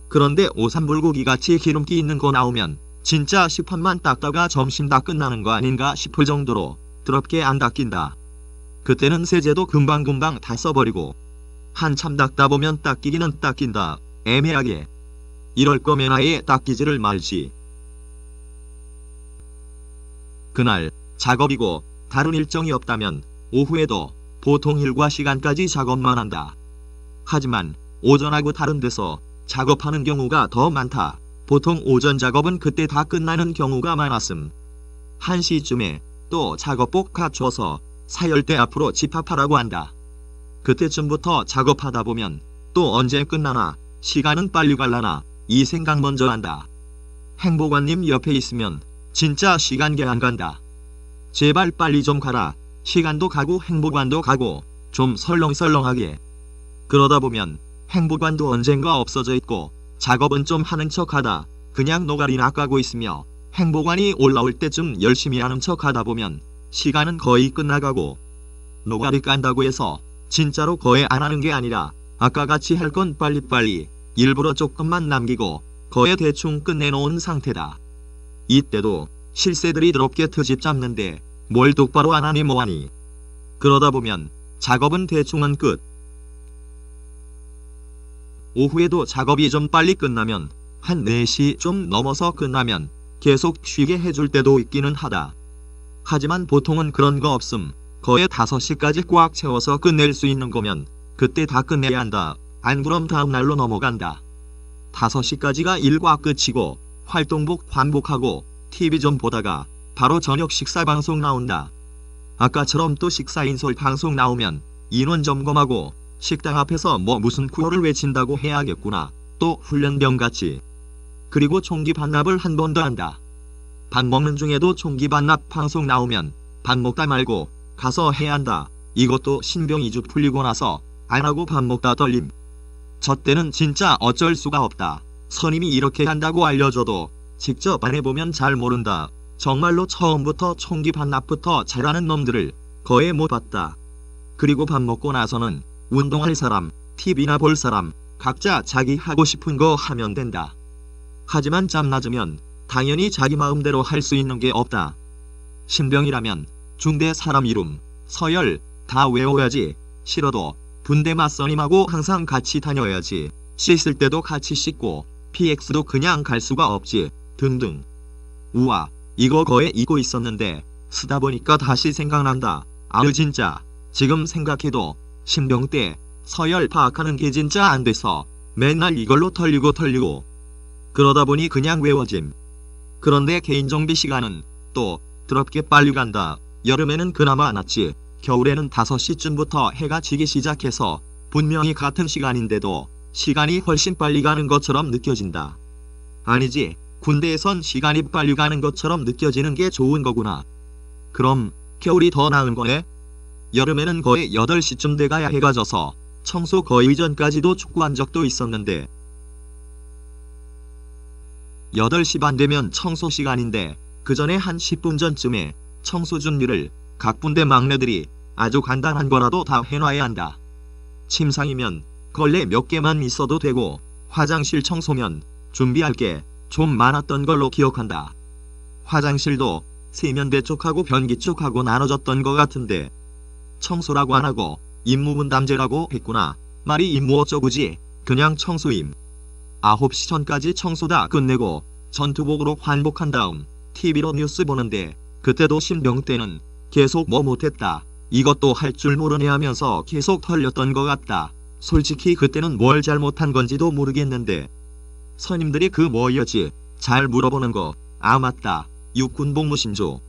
그런데 오삼불고기같이 기름기 있는 거 나오면 진짜 식판만 닦다가 점심 다 끝나는 거 아닌가 싶을 정도로 더럽게 안 닦인다. 그때는 세제도 금방금방 다 써버리고 한참 닦다 보면 닦이기는 닦인다. 애매하게. 이럴 거면 아예 닦이지를 말지. 그날 작업이고 다른 일정이 없다면 오후에도 보통 일과 시간까지 작업만 한다. 하지만 오전하고 다른 데서 작업하는 경우가 더 많다. 보통 오전 작업은 그때 다 끝나는 경우가 많았음. 1시쯤에 또 작업복 갖춰서 사열대 앞으로 집합하라고 한다. 그때쯤부터 작업하다 보면 또 언제 끝나나 시간은 빨리 갈라나 이 생각 먼저 한다. 행보관님 옆에 있으면 진짜 시간 개 안 간다. 제발 빨리 좀 가라. 시간도 가고 행보관도 가고 좀 설렁설렁하게. 그러다 보면 행보관도 언젠가 없어져 있고 작업은 좀 하는 척하다 그냥 노가리나 까고 있으며 행보관이 올라올 때쯤 열심히 하는 척하다 보면 시간은 거의 끝나가고 노가리 깐다고 해서 진짜로 거의 안 하는 게 아니라 아까 같이 할 건 빨리빨리 일부러 조금만 남기고 거의 대충 끝내놓은 상태다. 이때도 실세들이 더럽게 트집 잡는데 뭘 똑바로 안 하니 뭐하니. 그러다 보면 작업은 대충은 끝. 오후에도 작업이 좀 빨리 끝나면 한 4시 좀 넘어서 끝나면 계속 쉬게 해줄 때도 있기는 하다. 하지만 보통은 그런 거 없음. 거의 5시까지 꽉 채워서 끝낼 수 있는 거면 그때 다 끝내야 한다. 안 그럼 다음날로 넘어간다. 5시까지가 일과 끝이고 활동복 환복하고 TV 좀 보다가 바로 저녁 식사 방송 나온다. 아까처럼 또 식사인솔 방송 나오면 인원 점검하고 식당 앞에서 뭐 무슨 구호를 외친다고 해야겠구나. 또 훈련병같이. 그리고 총기 반납을 한 번 더 한다. 밥 먹는 중에도 총기 반납 방송 나오면 밥 먹다 말고 가서 해야 한다. 이것도 신병 2주 풀리고 나서 안 하고 밥 먹다 떨림. 저 때는 진짜 어쩔 수가 없다. 선임이 이렇게 한다고 알려줘도 직접 안 해보면 잘 모른다. 정말로 처음부터 총기 반납부터 잘하는 놈들을 거의 못 봤다. 그리고 밥 먹고 나서는 운동할 사람, TV나 볼 사람 각자 자기 하고 싶은 거 하면 된다. 하지만 짬 낮으면 당연히 자기 마음대로 할 수 있는 게 없다. 신병이라면 중대 사람 이름, 서열 다 외워야지. 싫어도 분대 맞선임하고 항상 같이 다녀야지. 씻을 때도 같이 씻고 PX도 그냥 갈 수가 없지. 등등. 우와, 이거 거의 잊고 있었는데 쓰다 보니까 다시 생각난다. 아유 진짜 지금 생각해도 신병 때 서열 파악하는 게 진짜 안 돼서 맨날 이걸로 털리고 그러다 보니 그냥 외워짐. 그런데 개인정비 시간은 또 더럽게 빨리 간다. 여름에는 그나마 낫지. 겨울에는 5시쯤부터 해가 지기 시작해서 분명히 같은 시간인데도 시간이 훨씬 빨리 가는 것처럼 느껴진다. 아니지, 군대에선 시간이 빨리 가는 것처럼 느껴지는 게 좋은 거구나. 그럼 겨울이 더 나은 거네? 여름에는 거의 8시쯤 돼가야 해가 져서 청소 거의 전까지도 축구한 적도 있었는데 8시 반 되면 청소 시간인데 그 전에 한 10분 전쯤에 청소 준비를 각 분대 막내들이 아주 간단한 거라도 다 해놔야 한다. 침상이면 걸레 몇 개만 있어도 되고 화장실 청소면 준비할 게 좀 많았던 걸로 기억한다. 화장실도 세면대 쪽하고 변기 쪽하고 나눠졌던 것 같은데 청소라고 안 하고 임무분담제라고 했구나. 말이 임무 어쩌구지. 그냥 청소임. 9시 전까지 청소 다 끝내고 전투복으로 환복한 다음 TV로 뉴스 보는데 그때도 신병 때는 계속 뭐 못했다. 이것도 할 줄 모르네 하면서 계속 털렸던 것 같다. 솔직히 그때는 뭘 잘못한 건지도 모르겠는데 선임들이 그 뭐였지? 잘 물어보는 거. 아 맞다. 육군복무신조.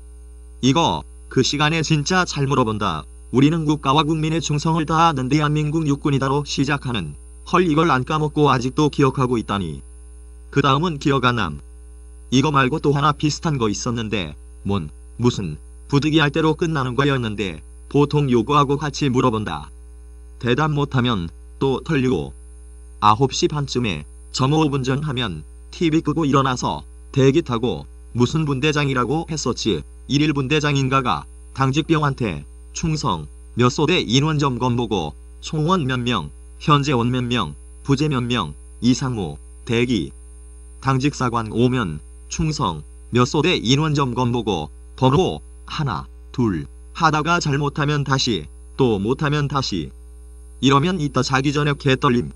이거 그 시간에 진짜 잘 물어본다. 우리는 국가와 국민의 충성을 다하는 대한민국 육군이다로 시작하는. 헐 이걸 안 까먹고 아직도 기억하고 있다니. 그 다음은 기억 안 남. 이거 말고 또 하나 비슷한 거 있었는데 무슨 부득이할 대로 끝나는 거였는데 보통 요거하고 같이 물어본다. 대답 못하면 또 털리고 9시 반쯤에 점호 5분 전 하면 TV 끄고 일어나서 대기 타고 무슨 분대장이라고 했었지. 1일 분대장인가가 당직병한테 충성 몇 소대 인원 점검 보고 총원 몇 명, 현재 원 몇 명, 부재 몇 명, 이상무, 대기. 당직사관 오면 충성 몇 소대 인원 점검 보고 번호 하나, 둘 하다가 잘못하면 다시 또 못하면 다시. 이러면 이따 자기 저녁 개떨림.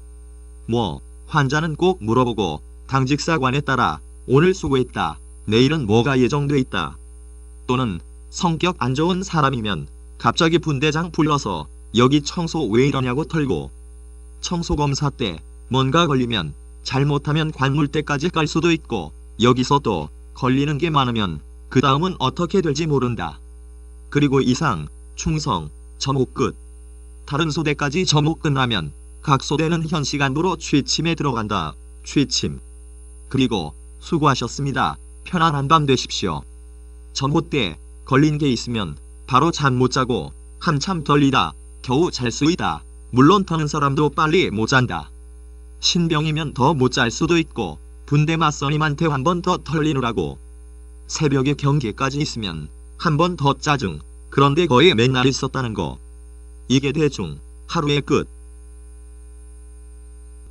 뭐 환자는 꼭 물어보고 당직사관에 따라 오늘 수고했다. 내일은 뭐가 예정돼 있다. 또는 성격 안 좋은 사람이면 갑자기 분대장 불러서 여기 청소 왜 이러냐고 털고. 청소검사 때 뭔가 걸리면 잘못하면 관물대까지 갈 수도 있고 여기서 또 걸리는 게 많으면 그 다음은 어떻게 될지 모른다. 그리고 이상, 충성, 점호 끝. 다른 소대까지 점호 끝나면 각 소대는 현 시간부로 취침에 들어간다. 취침. 그리고 수고하셨습니다. 편안한 밤 되십시오. 점호 때 걸린 게 있으면 바로 잠 못 자고 한참 덜리다 겨우 잘 수 있다. 물론 터는 사람도 빨리 못 잔다. 신병이면 더 못 잘 수도 있고 군대 맞선임한테 한 번 더 털리느라고. 새벽에 경계까지 있으면 한 번 더 짜증. 그런데 거의 맨날 있었다는 거. 이게 대충 하루의 끝.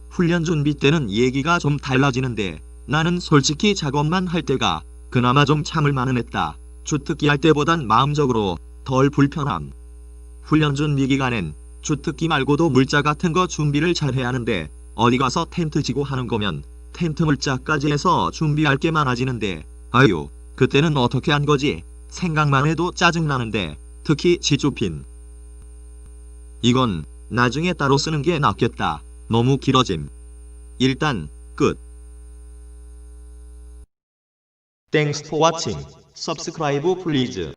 훈련 준비 때는 얘기가 좀 달라지는데 나는 솔직히 작업만 할 때가 그나마 좀 참을 만은 했다. 주특기 할 때보단 마음적으로 덜 불편함. 훈련 준비 기간엔 주특기 말고도 물자 같은 거 준비를 잘 해야 하는데 어디 가서 텐트 지고 하는 거면 텐트 물자까지 해서 준비할 게 많아지는데 아유 그때는 어떻게 한 거지? 생각만 해도 짜증나는데 특히 지주핀. 이건 나중에 따로 쓰는 게 낫겠다. 너무 길어짐. 일단 끝. Thanks for watching. Subscribe please.